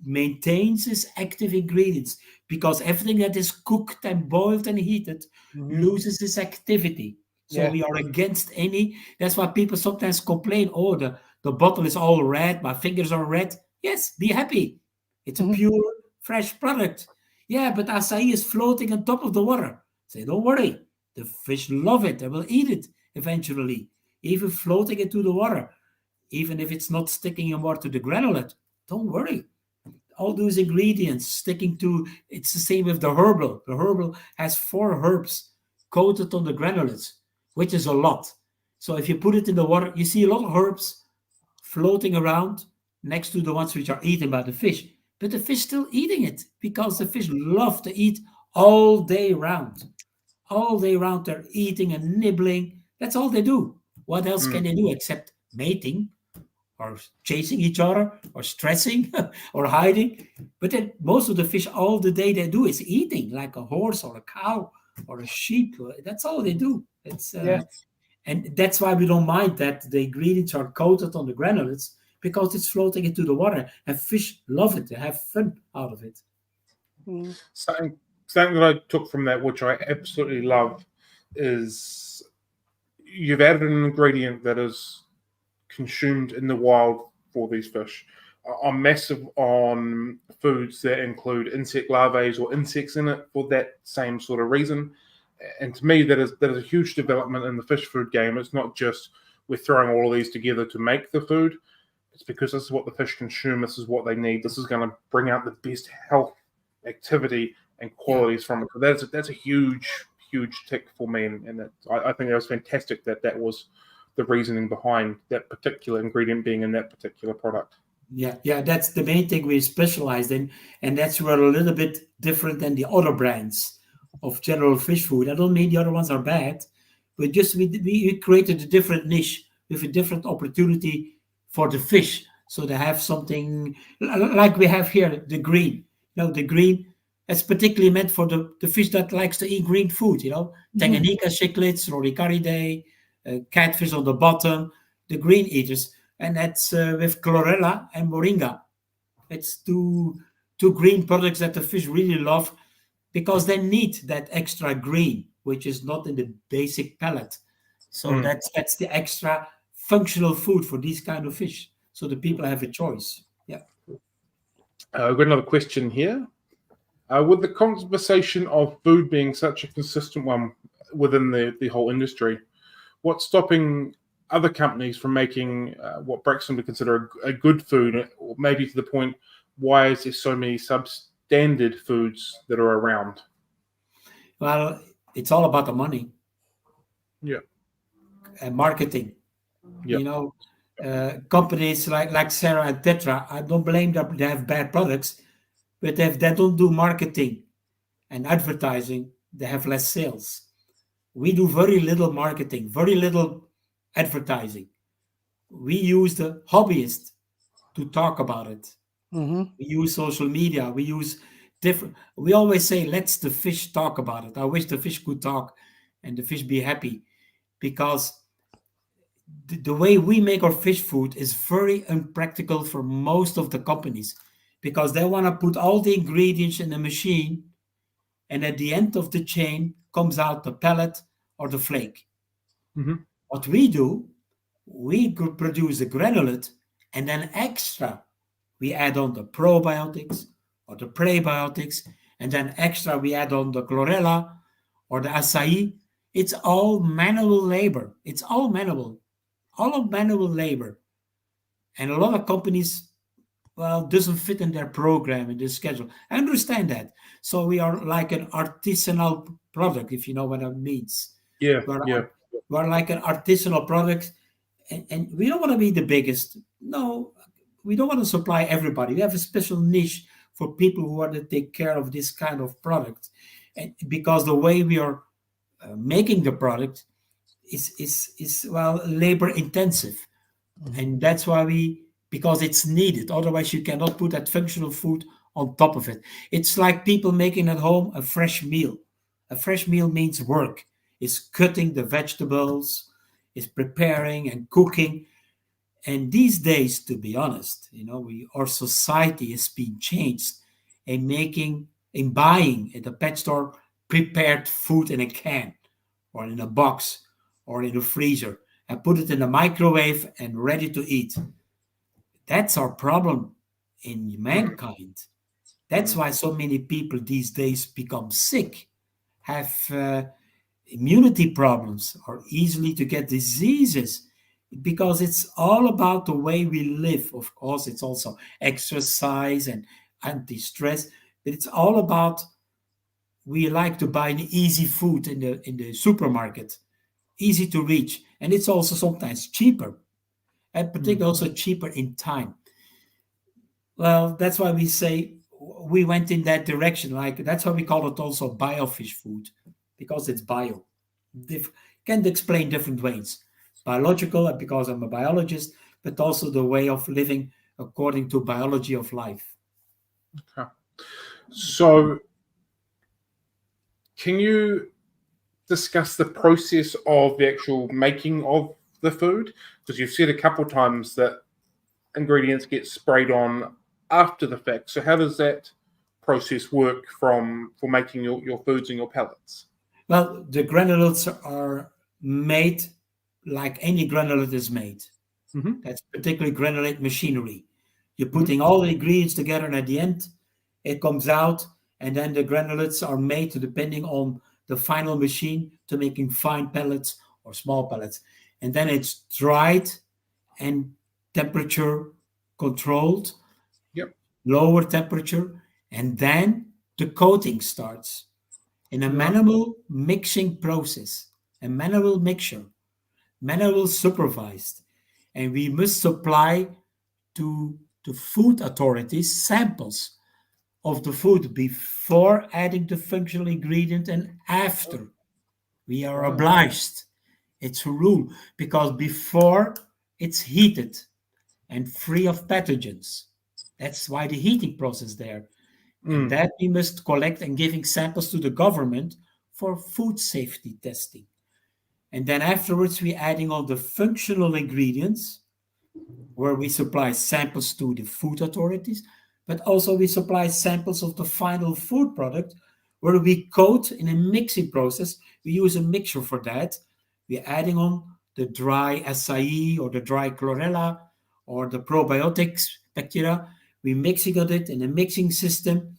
maintains its active ingredients, because everything that is cooked and boiled and heated loses its activity. So we are against any. That's why people sometimes complain, oh, the bottle is all red, my fingers are red. Yes, be happy. It's a pure, fresh product. Yeah, but acai is floating on top of the water. Say, don't worry. The fish love it. They will eat it eventually, even floating into the water. Even if it's not sticking more to the granulate, don't worry. All those ingredients sticking to, it's the same with the herbal. The herbal has 4 herbs coated on the granulates, which is a lot. So if you put it in the water, you see a lot of herbs floating around next to the ones which are eaten by the fish. But the fish still eating it because the fish love to eat all day round. All day round they're eating and nibbling. That's all they do. What else can they do except mating or chasing each other or stressing or hiding? But then most of the fish all the day they do is eating, like a horse or a cow or a sheep. That's all they do. And that's why we don't mind that the ingredients are coated on the granulates, because it's floating into the water and fish love it. They have fun out of it. Something that I took from that, which I absolutely love, is you've added an ingredient that is consumed in the wild for these fish. I'm massive on foods that include insect larvae or insects in it for that same sort of reason. And to me, that is a huge development in the fish food game. It's not just we're throwing all of these together to make the food. It's because this is what the fish consume. This is what they need. This is going to bring out the best health, activity, and qualities from it. So that's a huge tick for me. And I think that was fantastic that was the reasoning behind that particular ingredient being in that particular product. Yeah, that's the main thing we specialized in. And that's where a little bit different than the other brands of general fish food. I don't mean the other ones are bad, but just we created a different niche with a different opportunity for the fish. So they have something like we have here, the green. The green, it's particularly meant for the fish that likes to eat green food, Tanganyika cichlids, Roricaridae, catfish on the bottom, the green eaters. And that's with chlorella and moringa. It's two green products that the fish really love because they need that extra green, which is not in the basic pellet. So Mm. that's the extra functional food for these kind of fish. So the people have a choice. Yeah. I've got another question here. With the conversation of food being such a consistent one within the whole industry, what's stopping other companies from making what Braxton would consider a good food, or maybe to the point, why is there so many substandard foods that are around? Well, it's all about the money Yeah, and marketing. yeah. You know, companies like Sarah and Tetra, I don't blame them. They have bad products, but if they don't do marketing and advertising, they have less sales. We do very little marketing, very little advertising. We use the hobbyists to talk about it. Mm-hmm. We use social media. We use different. We always say, "Let's the fish talk about it." I wish the fish could talk, and the fish be happy, because the way we make our fish food is very impractical for most of the companies, because they want to put all the ingredients in a machine, and at the end of the chain comes out the pellet or the flake. Hmm. What we do, we could produce a granulate, and then extra we add on the probiotics or the prebiotics, and then extra we add on the chlorella or the acai. It's all manual labor. It's all manual labor. And a lot of companies, well, doesn't fit in their program, in their schedule. I understand that. So we are like an artisanal product, if you know what that means. Yeah, We're, yeah. we're like an artisanal product, and we don't want to be the biggest. No, we don't want to supply everybody. We have a special niche for people who want to take care of this kind of product. And because the way we are making the product is well labor intensive, and that's why because it's needed. Otherwise you cannot put that functional food on top of it. It's like people making at home a fresh meal. A fresh meal means work. It's cutting the vegetables, it's preparing and cooking. And these days, to be honest, our society is being changed in buying at the pet store prepared food in a can or in a box or in a freezer and put it in the microwave and ready to eat. That's our problem in mankind. That's Mm. why so many people these days become sick, have immunity problems, or easily to get diseases, because it's all about the way we live. Of course, it's also exercise and anti-stress, but it's all about, we like to buy an easy food in the supermarket, easy to reach, and it's also sometimes cheaper, and Mm. particularly also cheaper in time. Well, that's why we say we went in that direction. Like, that's why we call it also biofish food, because it's bio. Can't explain different ways. Biological, because I'm a biologist, but also the way of living according to biology of life. Okay. So, can you discuss the process of the actual making of the food? Because you've said a couple times that ingredients get sprayed on after the fact. So how does that process work for making your foods and your pellets? Well, the granulates are made like any granulate is made. Mm-hmm. That's particularly granulate machinery. You're Mm-hmm. putting all the ingredients together, and at the end, it comes out, and then the granulates are made depending on the final machine to making fine pellets or small pellets. And then it's dried and temperature controlled, Yep. lower temperature, and then the coating starts in a Right. manual mixing process, a manual mixture, manual supervised. And we must supply to the food authorities samples of the food before adding the functional ingredient and after. We are Right. obliged. It's a rule, because before it's heated and free of pathogens. That's why the heating process there. And Mm. that we must collect and giving samples to the government for food safety testing. And then afterwards, we adding all the functional ingredients, where we supply samples to the food authorities but also we supply samples of the final food product where we coat in a mixing process. We use a mixture for that. We're adding on the dry acai or the dry chlorella or the probiotics bacteria. We're mixing it in a mixing system.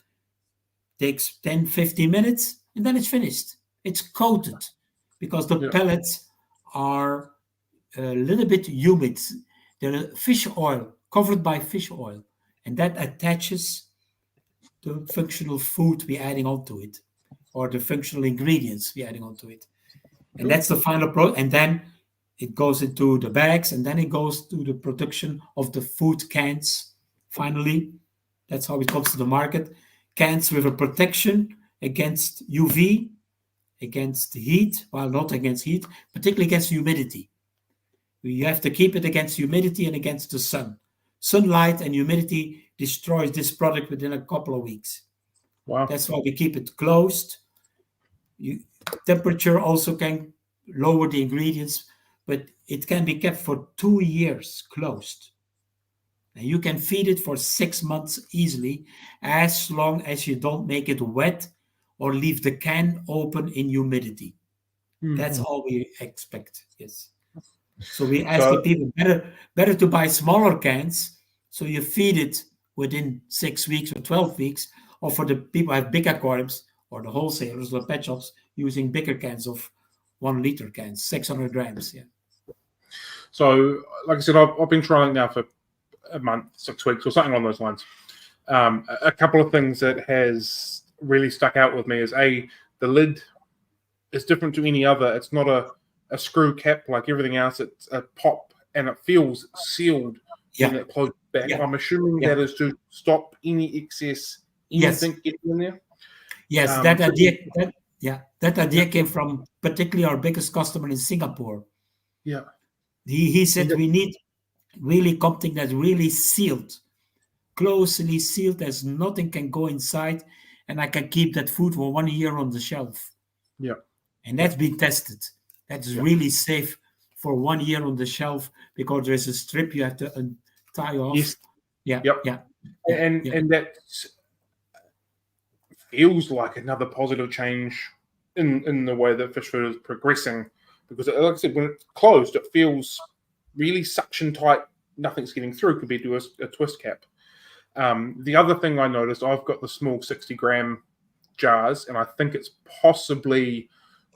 Takes 10, 15 minutes, and then it's finished. It's coated because the pellets are a little bit humid. They're fish oil, covered by fish oil, and that attaches the functional food we're adding onto it, or the functional ingredients we're adding onto it. And that's the final product. And then it goes into the bags, and then it goes to the production of the food cans. Finally, that's how it comes to the market. Cans with a protection against UV, against heat, well, not against heat, particularly against humidity. You have to keep it against humidity and against the sun. Sunlight and humidity destroys this product within a couple of weeks. Wow. That's why we keep it closed. Temperature also can lower the ingredients, but it can be kept for 2 years closed. And you can feed it for 6 months easily, as long as you don't make it wet or leave the can open in humidity. That's all we expect. Yes. So we ask the people better to buy smaller cans, so you feed it within 6 weeks or 12 weeks, or for the people who have big aquariums or the wholesalers or pet shops using bigger cans of 1 liter cans, 600 grams. Yeah. So, like I said, I've been trialing now for a month, 6 weeks, or something along those lines. A couple of things that has really stuck out with me is the lid is different to any other. It's not a screw cap like everything else. It's a pop, and it feels sealed when it closes back. I'm assuming that is to stop any excess anything getting in there. Yes, that idea came from particularly our biggest customer in Singapore. Yeah. He said we need really something that's really sealed, closely sealed, as nothing can go inside, and I can keep that food for 1 year on the shelf. Yeah. And that's been tested. That's really safe for 1 year on the shelf, because there's a strip you have to tie off. Yes. Yeah. Yep. Yeah. And that feels like another positive change in the way that fish food is progressing, because, like I said, when it's closed, it feels really suction tight. Nothing's getting through compared to a twist cap. The other thing I noticed, I've got the small 60-gram jars, and I think it's possibly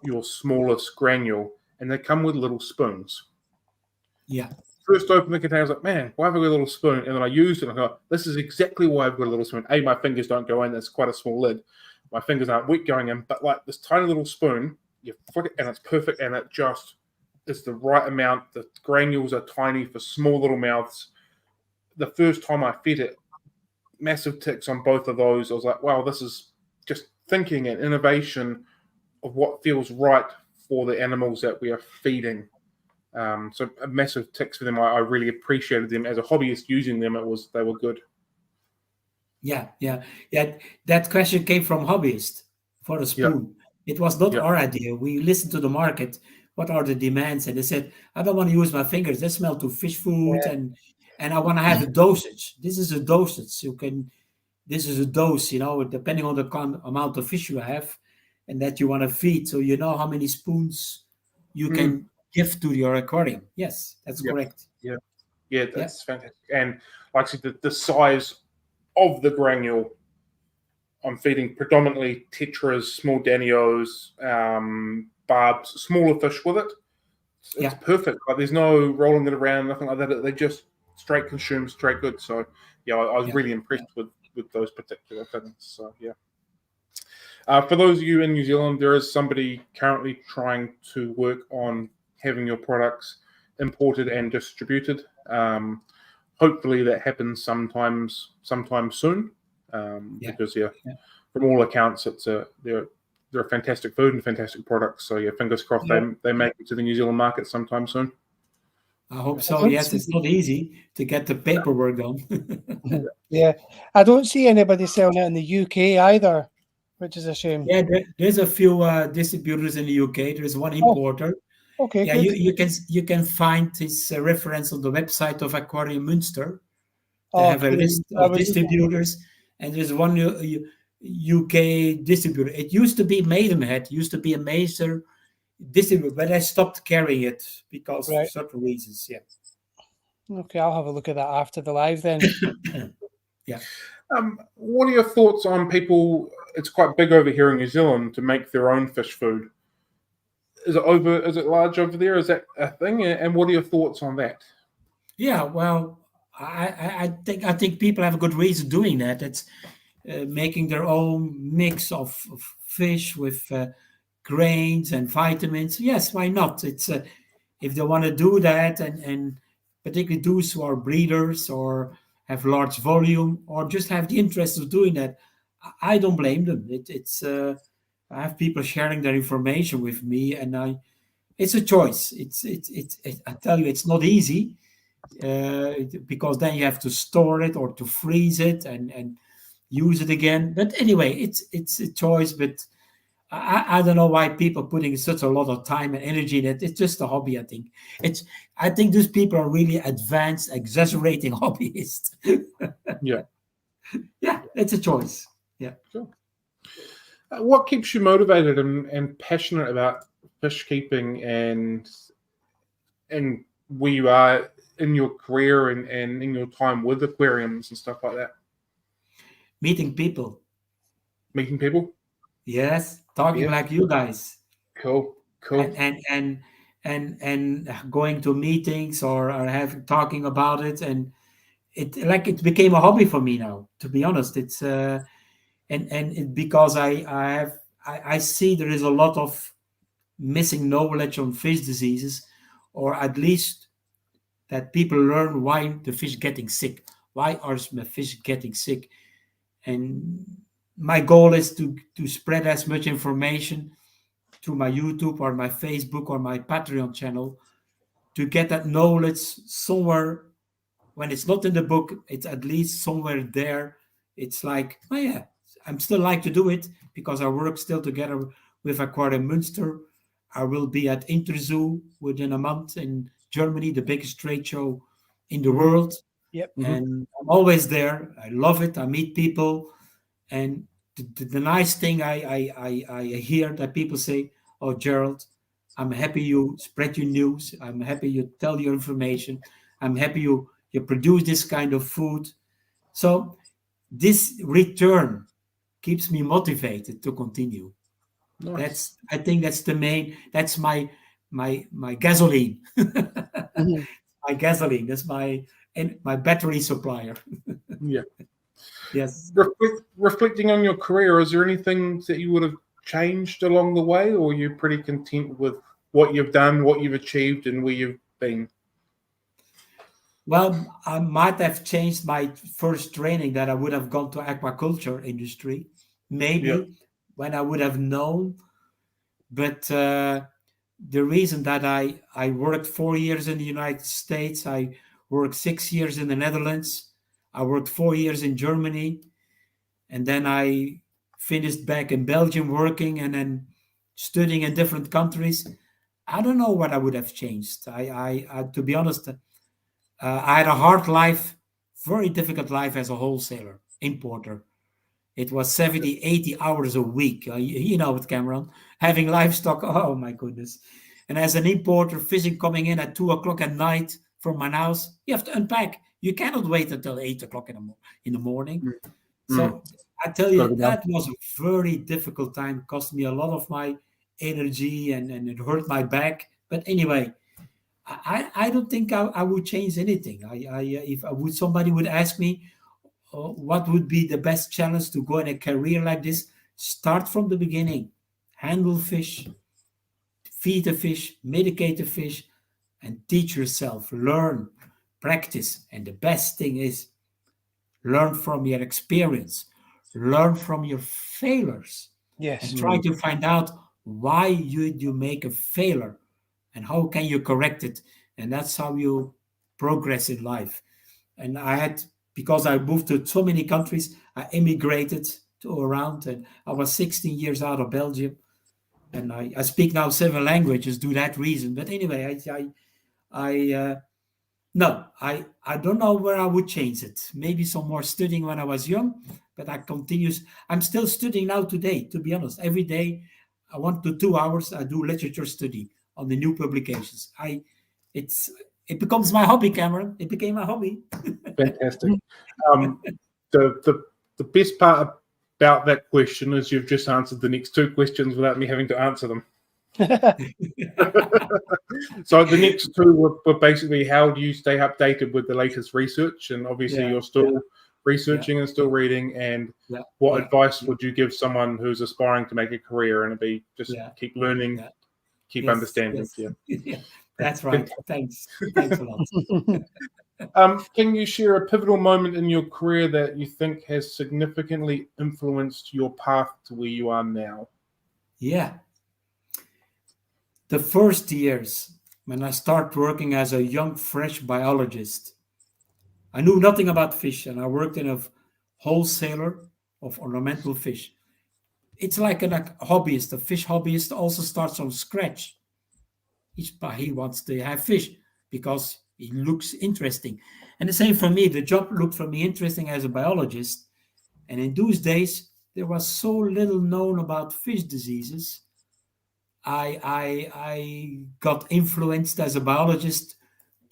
your smallest granule, and they come with little spoons. Yeah. First open the container, I was like, man, why have I got a little spoon? And then I used it, and I thought, this is exactly why I've got a little spoon. My fingers don't go in. That's quite a small lid. My fingers aren't wet going in, but like this tiny little spoon, you flick it, and it's perfect, and it just is the right amount. The granules are tiny for small little mouths. The first time I fed it, massive ticks on both of those. I was like, wow, this is just thinking and innovation of what feels right for the animals that we are feeding. So a massive ticks for them. I really appreciated them as a hobbyist using them. They were good. Yeah. That question came from hobbyists for a spoon. It was not our idea. We listened to the market. What are the demands? And they said, I don't want to use my fingers. They smell to fish food, and I want to have a dosage. This is a dosage. This is a dose, depending on the amount of fish you have and that you want to feed. So you know how many spoons you can give to your aquarium. Yes, that's correct. Yeah, that's fantastic. And like I said, the size of the granule, I'm feeding predominantly tetras, small danios, barbs, smaller fish with it. It's perfect. Like, there's no rolling it around, nothing like that. They just straight consume, straight good. So I was really impressed with those particular things. So for those of you in New Zealand, there is somebody currently trying to work on having your products imported and distributed. Hopefully that happens sometime soon. Because from all accounts, they're a fantastic food and fantastic products. So fingers crossed they make it to the New Zealand market sometime soon. I hope so. Yes, it's not easy to get the paperwork done. I don't see anybody selling it in the UK either, which is a shame. Yeah, there's a few distributors in the UK. There's one importer. Okay. Yeah, you can find his reference on the website of Aquarium Münster. They Oh, have a list I of was just, distributors, and there's one UK distributor. It used to be Maidenhead, used to be a major distributor, but I stopped carrying it because for right. certain reasons. Yeah. Okay, I'll have a look at that after the live then. Yeah. What are your thoughts on people? It's quite big over here in New Zealand to make their own fish food. Is it large over there? Is that a thing? And what are your thoughts on that? Yeah, well, I think people have a good reason doing that. It's making their own mix of fish with grains and vitamins. Yes, why not? It's if they want to do that, and particularly those who are breeders or have large volume or just have the interest of doing that, I don't blame them. It's I have people sharing their information with me, and it's a choice. I tell you, it's not easy because then you have to store it or to freeze it and use it again. But anyway, it's a choice. But I don't know why people are putting such a lot of time and energy in it. It's just a hobby. I think these people are really advanced, exaggerating hobbyists. Yeah. Yeah, it's a choice. Yeah. Sure. What keeps you motivated and passionate about fish keeping and where you are in your career and in your time with aquariums and stuff like that? Meeting people. Meeting people? Yes, talking Yeah. like you guys. Cool. And going to meetings or have talking about it, and it became a hobby for me now, to be honest. It's because I see there is a lot of missing knowledge on fish diseases, or at least that people learn why the fish getting sick, why are the fish getting sick. And my goal is to spread as much information through my YouTube or my Facebook or my Patreon channel, to get that knowledge somewhere. When it's not in the book, it's at least somewhere there. It's like, oh yeah, I'm still like to do it because I work still together with Aquarium Münster. I will be at Interzoo within a month in Germany, the biggest trade show in the world. Yep. And I'm always there. I love it. I meet people. And the nice thing I hear that people say, "Oh, Gerald, I'm happy you spread your news. I'm happy you tell your information. I'm happy you produce this kind of food." So this return keeps me motivated to continue. Nice. I think that's the main. That's my gasoline. Mhm. My gasoline. That's my battery supplier. Yeah. Yes. Reflecting on your career, is there anything that you would have changed along the way, or you're pretty content with what you've done, what you've achieved, and where you've been? Well, I might have changed my first training, that I would have gone to aquaculture industry, Yeah. maybe when I would have known. But the reason that I worked 4 years in the United States, I worked 6 years in the Netherlands, I worked 4 years in Germany, and then I finished back in Belgium working and then studying in different countries. I don't know what I would have changed. I to be honest, I had a hard life, very difficult life as a wholesaler, importer. It was 70, 80 hours a week. You know it, Cameron. Having livestock, oh my goodness. And as an importer, fishing coming in at 2 o'clock at night from my house, you have to unpack. You cannot wait until 8 o'clock in the morning. So I tell Gotta you, be done. that was a very difficult time. It cost me a lot of my energy, and it hurt my back. But anyway, I don't think I would change anything. If I would, somebody would ask me, what would be the best challenge to go in a career like this? Start from the beginning, handle fish, feed the fish, medicate the fish, and teach yourself, learn, practice. And the best thing is learn from your experience, learn from your failures, Yes. and try to find out why you make a failure and how can you correct it. And that's how you progress in life. And I had, because I moved to so many countries, I immigrated to around, and I was 16 years out of Belgium, and I speak now 7 languages due that reason. But anyway, I No, I don't know where I would change it. Maybe some more studying when I was young, but I'm still studying now today, to be honest. Every day, 1 to 2 hours, I do literature study on the new publications. It's it becomes my hobby, Cameron. It became my hobby. Fantastic. Um, the best part about that question is you've just answered the next two questions without me having to answer them. So the next two were basically, how do you stay updated with the latest research? And obviously you're still researching and still reading. And what advice would you give someone who's aspiring to make a career? And it'd be just keep learning, keep understanding. Yes. Yeah. Yeah, that's right. Thanks a lot. Can you share a pivotal moment in your career that you think has significantly influenced your path to where you are now? Yeah. The first years when I started working as a young, fresh biologist, I knew nothing about fish, and I worked in a wholesaler of ornamental fish. It's like a hobbyist. A fish hobbyist also starts from scratch. He wants to have fish because it looks interesting. And the same for me. The job looked for me interesting as a biologist. And in those days, there was so little known about fish diseases. I got influenced as a biologist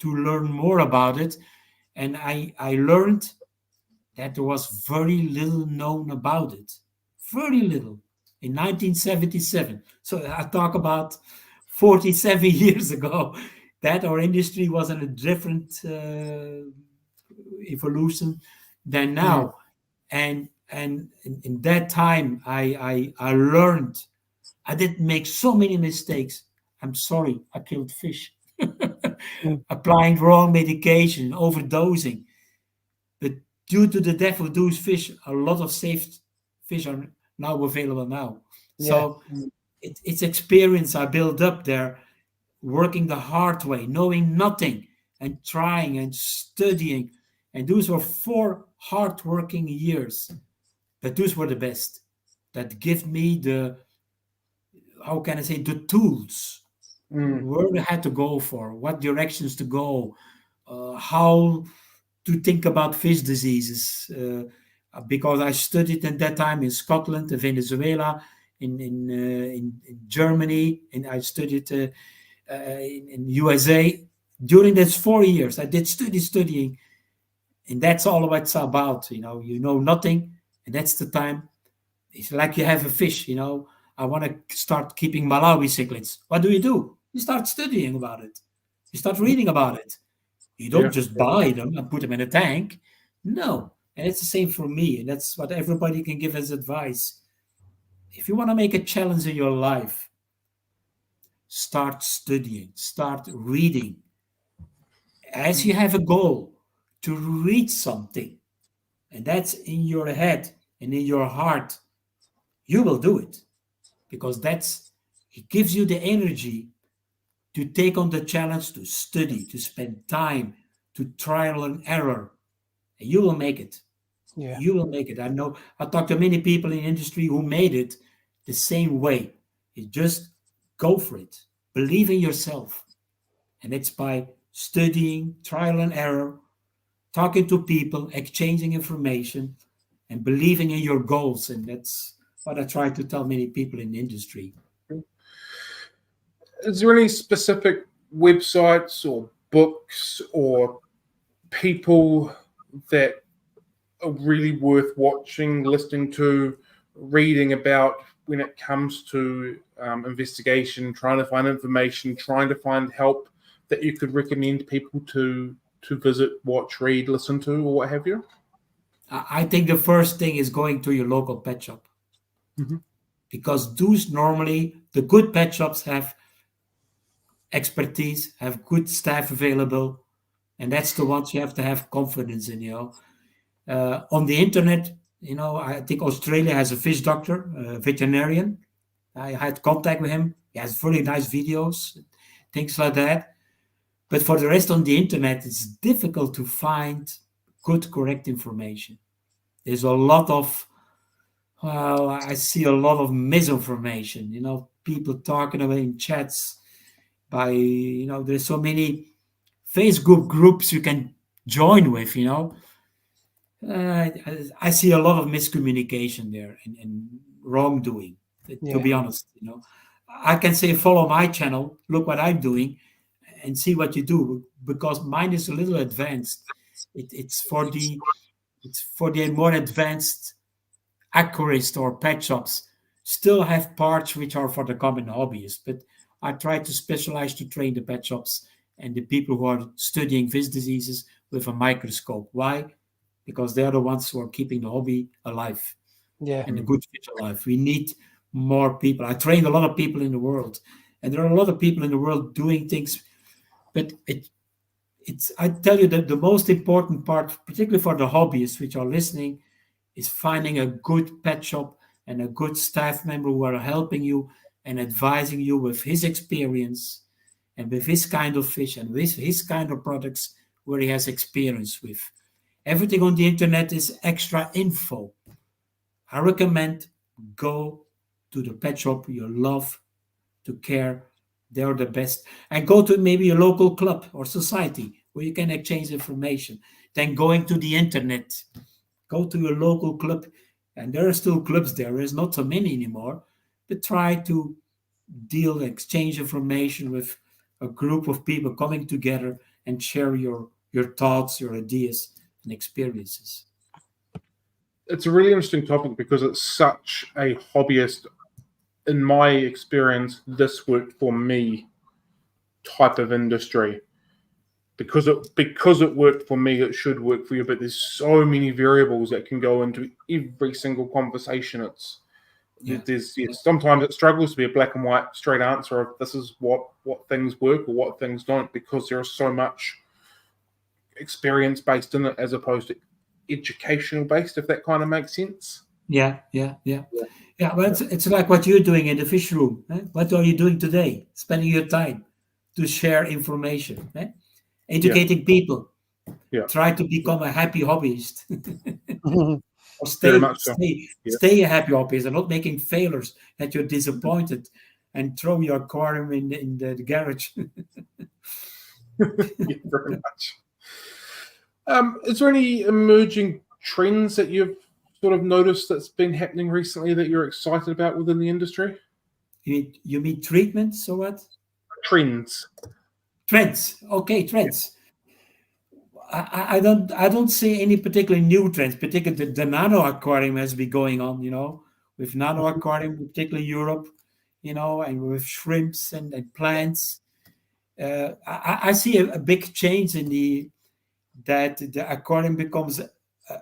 to learn more about it. And I learned that there was very little known about it. Very little. In 1977. So I talk about 47 years ago, that our industry was in a different evolution than now. And in that time, I learned. I did make so many mistakes. I'm sorry, I killed fish. Applying wrong medication, overdosing. But due to the death of those fish, a lot of saved fish are now available now. So it's experience I built up there, working the hard way, knowing nothing, and trying and studying. And those were 4 hard-working years. But those were the best. That give me the, how can I say, the tools. Where I had to go for, what directions to go, how to think about fish diseases. Because I studied at that time in Scotland, Venezuela, in Germany, and I studied in USA. During those 4 years, I did studying, and that's all what it's about. You know nothing, and that's the time. It's like you have a fish. I want to start keeping Malawi cichlids. What do? You start studying about it. You start reading about it. You don't just buy them and put them in a tank. No. And it's the same for me. And that's what everybody can give as advice. If you want to make a challenge in your life, start studying, start reading. As you have a goal to read something, and that's in your head and in your heart, you will do it. Because it gives you the energy to take on the challenge, to study, to spend time, to trial and error, and you will make it. Yeah. You will make it. I know. I talked to many people in the industry who made it the same way. You just go for it. Believe in yourself. And it's by studying, trial and error, talking to people, exchanging information, and believing in your goals. And that's what I try to tell many people in the industry. Is there any specific websites or books or people that are really worth watching, listening to, reading about when it comes to investigation, trying to find information, trying to find help, that you could recommend people to visit, watch, read, listen to, or what have you? I think the first thing is going to your local pet shop. Because those normally, the good pet shops have expertise, have good staff available, and that's the ones you have to have confidence in. On the internet, I think Australia has a fish doctor, a veterinarian. I had contact with him. He has very nice videos, things like that. But for the rest on the internet, it's difficult to find good, correct information. There's a lot of, I see a lot of misinformation. People talking about in chats. There's so many Facebook groups you can join with, I see a lot of miscommunication there and wrongdoing, to be Yeah. honest. I can say, follow my channel, look what I'm doing, and see what you do, because mine is a little advanced. It's for the more advanced aquarist or pet shops. Still have parts which are for the common hobbyist, but I try to specialize to train the pet shops and the people who are studying fish diseases with a microscope. Why? Because they're the ones who are keeping the hobby alive Yeah. and the good fish alive. We need more people. I trained a lot of people in the world, and there are a lot of people in the world doing things, but it's I tell you that the most important part, particularly for the hobbyists which are listening, is finding a good pet shop and a good staff member who are helping you and advising you with his experience and with his kind of fish and with his kind of products where he has experience with. Everything on the internet is extra info. I recommend go to the pet shop you love to care. They're the best. And go to maybe a local club or society where you can exchange information. Then going to the internet, go to your local club. And there are still clubs there. There's not so many anymore. But try to exchange information with a group of people coming together and share your thoughts, your ideas, and experiences. It's a really interesting topic because it's such a hobbyist. In my experience, this worked for me type of industry. Because it worked for me, it should work for you. But there's so many variables that can go into every single conversation. Sometimes it struggles to be a black and white straight answer of this is what things work or what things don't, because there's so much experience based in it as opposed to educational based, if that kind of makes sense. Yeah. But it's like what you're doing in the fish room. What are you doing today? Spending your time to share information, educating people. Yeah. Try to become a happy hobbyist. Or Very much so. stay a happy hobbyist and not making failures that you're disappointed and throw your aquarium in the garage. Yeah, very much. Is there any emerging trends that you've sort of noticed that's been happening recently that you're excited about within the industry? You mean treatments or what? Trends. Trends. Okay, trends. I don't see any particular new trends. Particularly the nano aquarium has been going on, with nano aquarium, particularly Europe, and with shrimps and plants. I see a big change that the aquarium becomes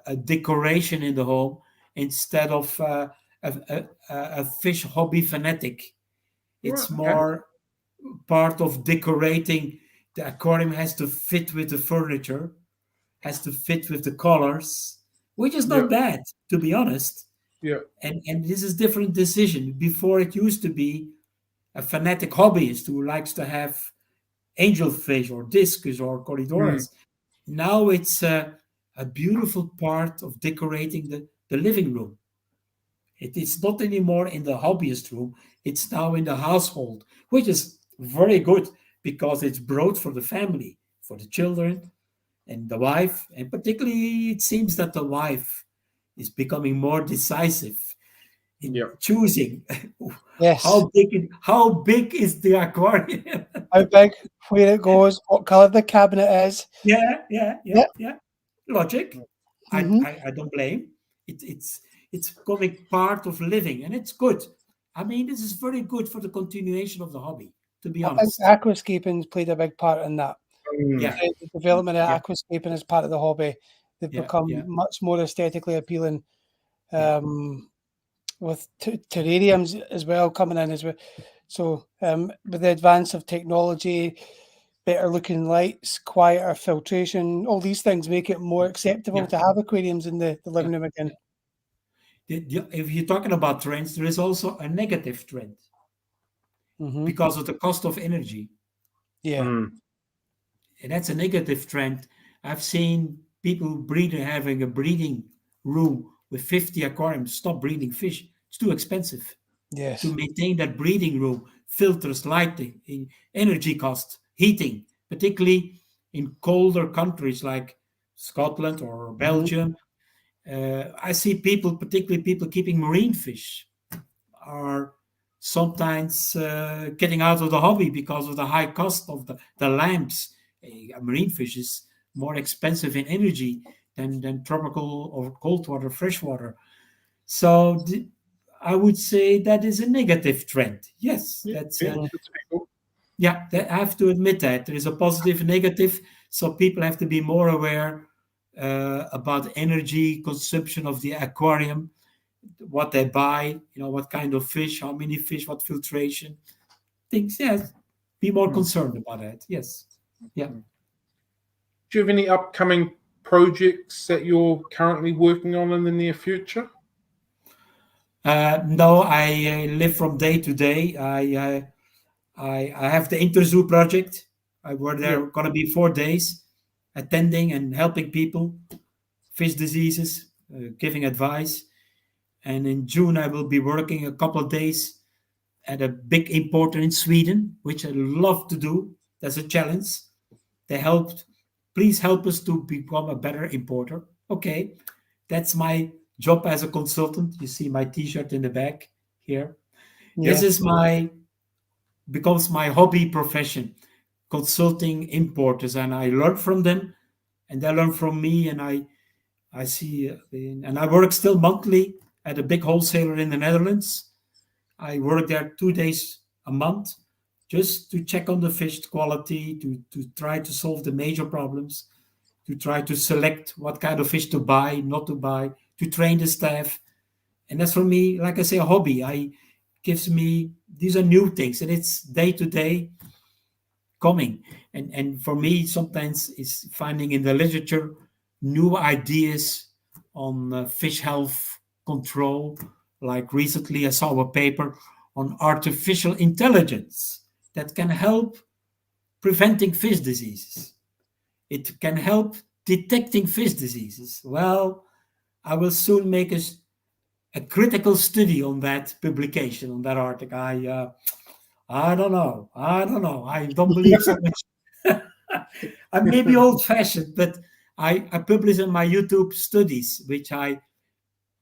a decoration in the home instead of a fish hobby fanatic. It's more part of decorating. The aquarium has to fit with the furniture, has to fit with the colors, which is not bad, to be honest. Yeah. And this is different decision. Before it used to be a fanatic hobbyist who likes to have angelfish or discus or corridoras. Now it's a beautiful part of decorating the living room. It is not anymore in the hobbyist room. It's now in the household, which is very good because it's brought for the family, for the children and the wife. And particularly, it seems that the wife is becoming more decisive in choosing how big is the aquarium, how big, where it goes, what color the cabinet is. Yeah. Logic. I don't blame. It's becoming part of living, and it's good. I mean, this is very good for the continuation of the hobby, to be honest. Aquascaping's played a big part in that. Yeah. The development of aquascaping as part of the hobby. They've become much more aesthetically appealing. With terrariums as well coming in as well. So with the advance of technology, better looking lights, quieter filtration, all these things make it more acceptable to have aquariums in the living room again. If you're talking about trends, there is also a negative trend because of the cost of energy. Yeah. And that's a negative trend. I've seen people having a breeding room with 50 aquariums stop breeding fish. It's too expensive. Yes. To maintain that breeding room, filters, lighting, energy costs, heating, particularly in colder countries like Scotland or Belgium. I see people, particularly people keeping marine fish, are sometimes getting out of the hobby because of the high cost of the lamps. A marine fish is more expensive in energy than tropical or cold water, freshwater. So I would say that is a negative trend. Yes, Yeah, that's yeah, that's cool. yeah. I have to admit that there is a positive and negative. So people have to be more aware about energy consumption of the aquarium, what they buy, what kind of fish, how many fish, what filtration things. Yes, be more concerned about that. Yes, yeah. Do you have any upcoming projects that you're currently working on in the near future? No, I live from day to day. I have the Interzoo project. I work Yeah. there. Going to be 4 days, attending and helping people, fish diseases, giving advice. And in June, I will be working a couple of days at a big importer in Sweden, which I love to do. That's a challenge. They helped. Please help us to become a better importer. Okay, that's my job as a consultant. You see my T-shirt in the back here. This Yeah. is becomes my hobby profession, consulting importers, and I learn from them, and they learn from me, and I see, and I work still monthly at a big wholesaler in the Netherlands. I work there 2 days a month just to check on the fish quality, to try to solve the major problems, to try to select what kind of fish to buy, not to buy, to train the staff. And that's for me, like I say, a hobby. I gives me these are new things, and it's day to day coming. And for me, sometimes is finding in the literature new ideas on fish health control. Like recently, I saw a paper on artificial intelligence that can help preventing fish diseases. It can help detecting fish diseases. Well, I will soon make a critical study on that publication, on that article. I don't know. I don't know. I don't believe so much. I may be old fashioned, but I publish in my YouTube studies,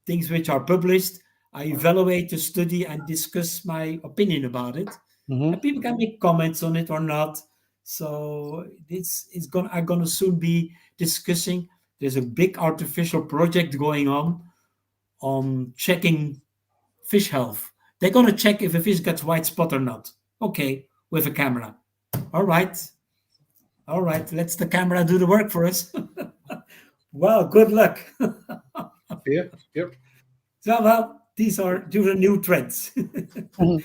things which are published. I evaluate the study and discuss my opinion about it. Mhm. And people can make comments on it or not. So I'm gonna soon be discussing. There's a big artificial project going on checking fish health. They're gonna check if a fish gets white spot or not. Okay, with a camera. All right. All right. Let's the camera do the work for us. Well, good luck. Yeah. Yep. So, well, these are new trends. Mhm.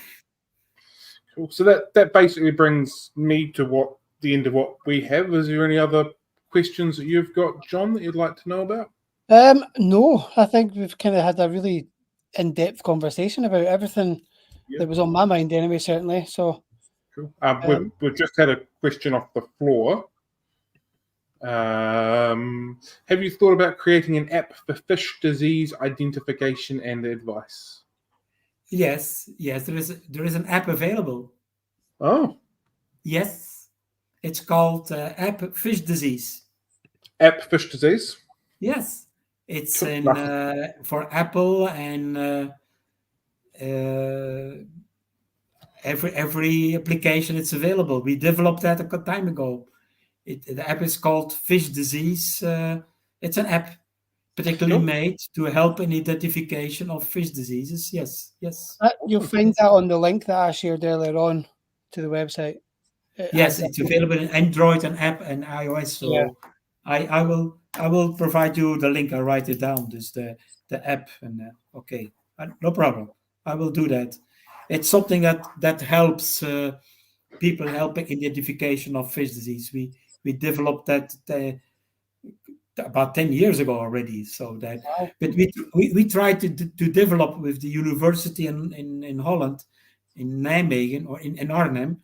Cool. So that basically brings me to the end of what we have. Is there any other questions that you've got, John, that you'd like to know about? No, I think we've kind of had a really in-depth conversation about everything Yeah. that was on my mind anyway, certainly. So, Cool. We've just had a question off the floor. Have you thought about creating an app for fish disease identification and advice? Yes, there is an app available. Oh, Yes, it's called App Fish Disease. app fish disease. Yes, it's Cool. in for Apple and every application. It's available. We developed that a time ago. The app is called Fish Disease. It's an app particularly Cool. made to help in identification of fish diseases. Yes, yes. you'll find that on the link that I shared earlier on to the website. It Yes, has it's available in Android and app and iOS. Yeah. So I will provide you the link. I'll write it down. This the app and okay, no problem. I will do that. It's something that helps people helping identification of fish disease. We developed that about 10 years ago already. So that, Wow. but we tried to develop with the university in Holland, in Nijmegen or in Arnhem,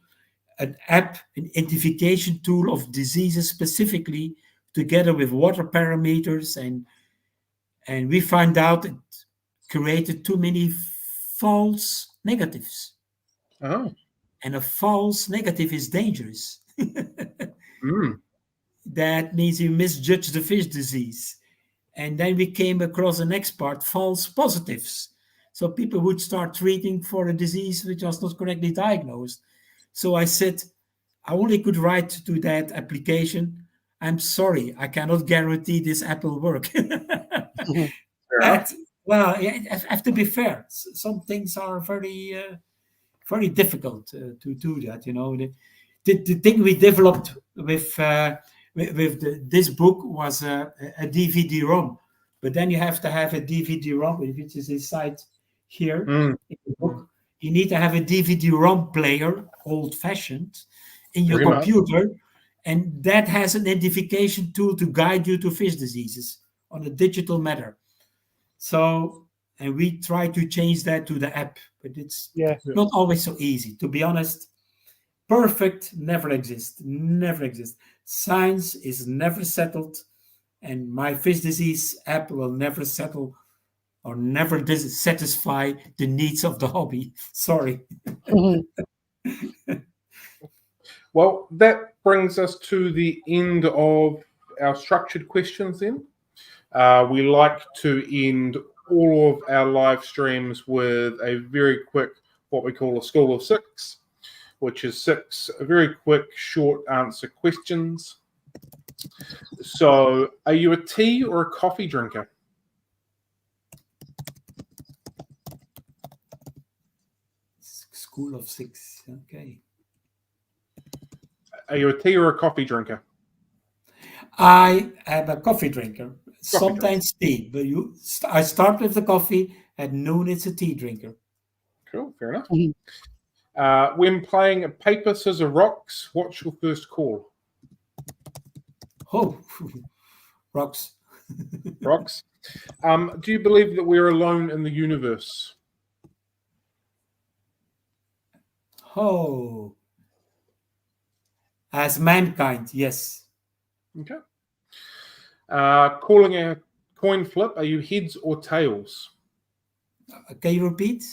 an app, an identification tool of diseases specifically, together with water parameters, and we found out it created too many false negatives, Oh. and a false negative is dangerous. Mm. that means you misjudged the fish disease. And then we came across the next part, false positives. So people would start treating for a disease which was not correctly diagnosed. So I said, I only could write to that application, I'm sorry, I cannot guarantee this app will work. Mhm. Fair enough. Well, I have to be fair. Some things are very difficult to do that. The thing we developed with this book was a DVD-ROM, but then you have to have a DVD-ROM, which is inside here Mm. in the book. You need to have a DVD-ROM player, old-fashioned, in your Very much. computer, and that has an identification tool to guide you to fish diseases on a digital matter. So, and we try to change that to the app, but it's Yeah. not always so easy. To be honest, perfect never exists. Never exists. Science is never settled, and my fish disease app will never settle or never satisfy the needs of the hobby. Sorry. Mhm. Well, that brings us to the end of our structured questions then. We like to end all of our live streams with a very quick, what we call a school of six, which is 6 very quick, short answer questions. So, are you a tea or a coffee drinker? School of 6. Okay. Are you a tea or a coffee drinker? I am a coffee drinker. Sometimes tea, but I start with the coffee. At noon, it's a tea drinker. Cool, fair enough. Mhm. When playing paper, scissors, rocks, what's your first call? Oh, rocks. Rocks. Do you believe that we're alone in the universe? Oh, as mankind, yes. Okay. Calling a coin flip, are you heads or tails? Can you repeat?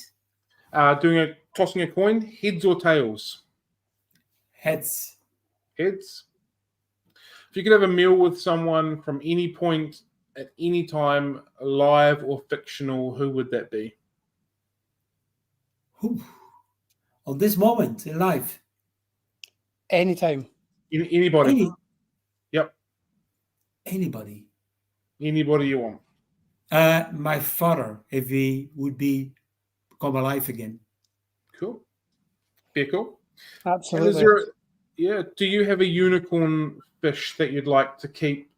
Tossing a coin, heads or tails? Heads. Heads. If you could have a meal with someone from any point at any time, live or fictional, who would that be? Whew. On this moment in life. Anytime. Anybody. Yep. Anybody. Anybody you want. My father, if he would become alive again. Cool. Very cool. Absolutely. And is there, do you have a unicorn fish that you'd like to keep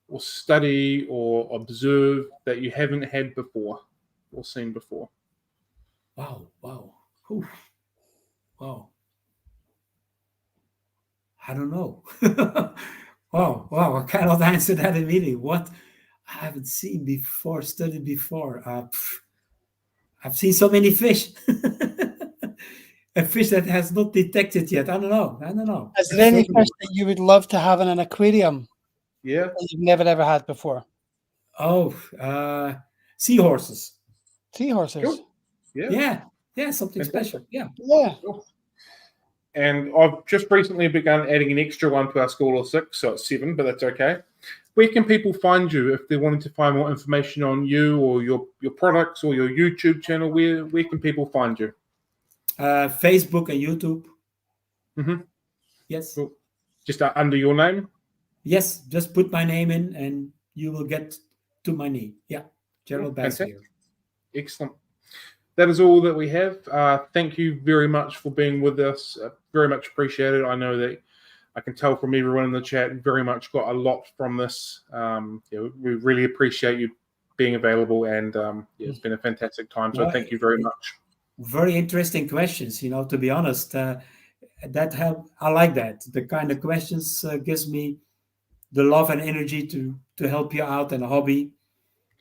or study or observe that you haven't had before or seen before? Wow. Whew. Wow. I don't know. Wow. I cannot answer that immediately. What I haven't seen before, studied before. I've seen so many fish. A fish that has not detected yet. I don't know. Is there any fish that you would love to have in an aquarium Yeah. that you've never ever had before? Oh, seahorses. Seahorses. Cool. Yeah. Yeah, something Fantastic. special. Yeah. Yeah. Cool. And I've just recently begun adding an extra one to our school of 6, so it's 7, but that's okay. Where can people find you if they wanted to find more information on you or your products or your YouTube channel? Where can people find you? Facebook and YouTube. Mm-hmm. Yes. Cool. Just under your name? Yes, just put my name in and you will get to my name. Yeah, Gerald Bassleer. Excellent. That is all that we have. Thank you very much for being with us. Very much appreciated. I know that I can tell from everyone in the chat very much got a lot from this. We really appreciate you being available, and it's been a fantastic time. So thank you very much. Very interesting questions. To be honest, that help. I like that. The kind of questions gives me the love and energy to help you out in a hobby.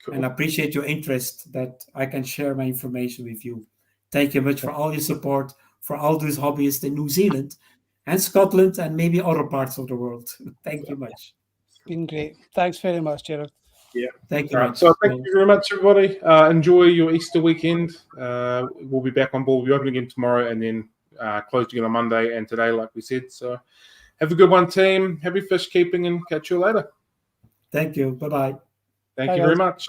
Cool. And I appreciate your interest that I can share my information with you. Thank you much for all your support for all those hobbyists in New Zealand and Scotland and maybe other parts of the world. Thank you much. Been great. Thanks very much, Gerald. Yeah. Thank you All right. much. So thank you very much, everybody. Enjoy your Easter weekend. We'll be back on board. We'll be open again tomorrow and then closed again on Monday and today, like we said. So Have a good one, team. Happy fish keeping, and catch you later. Thank you. Bye-bye. Thank Bye, you very guys. much.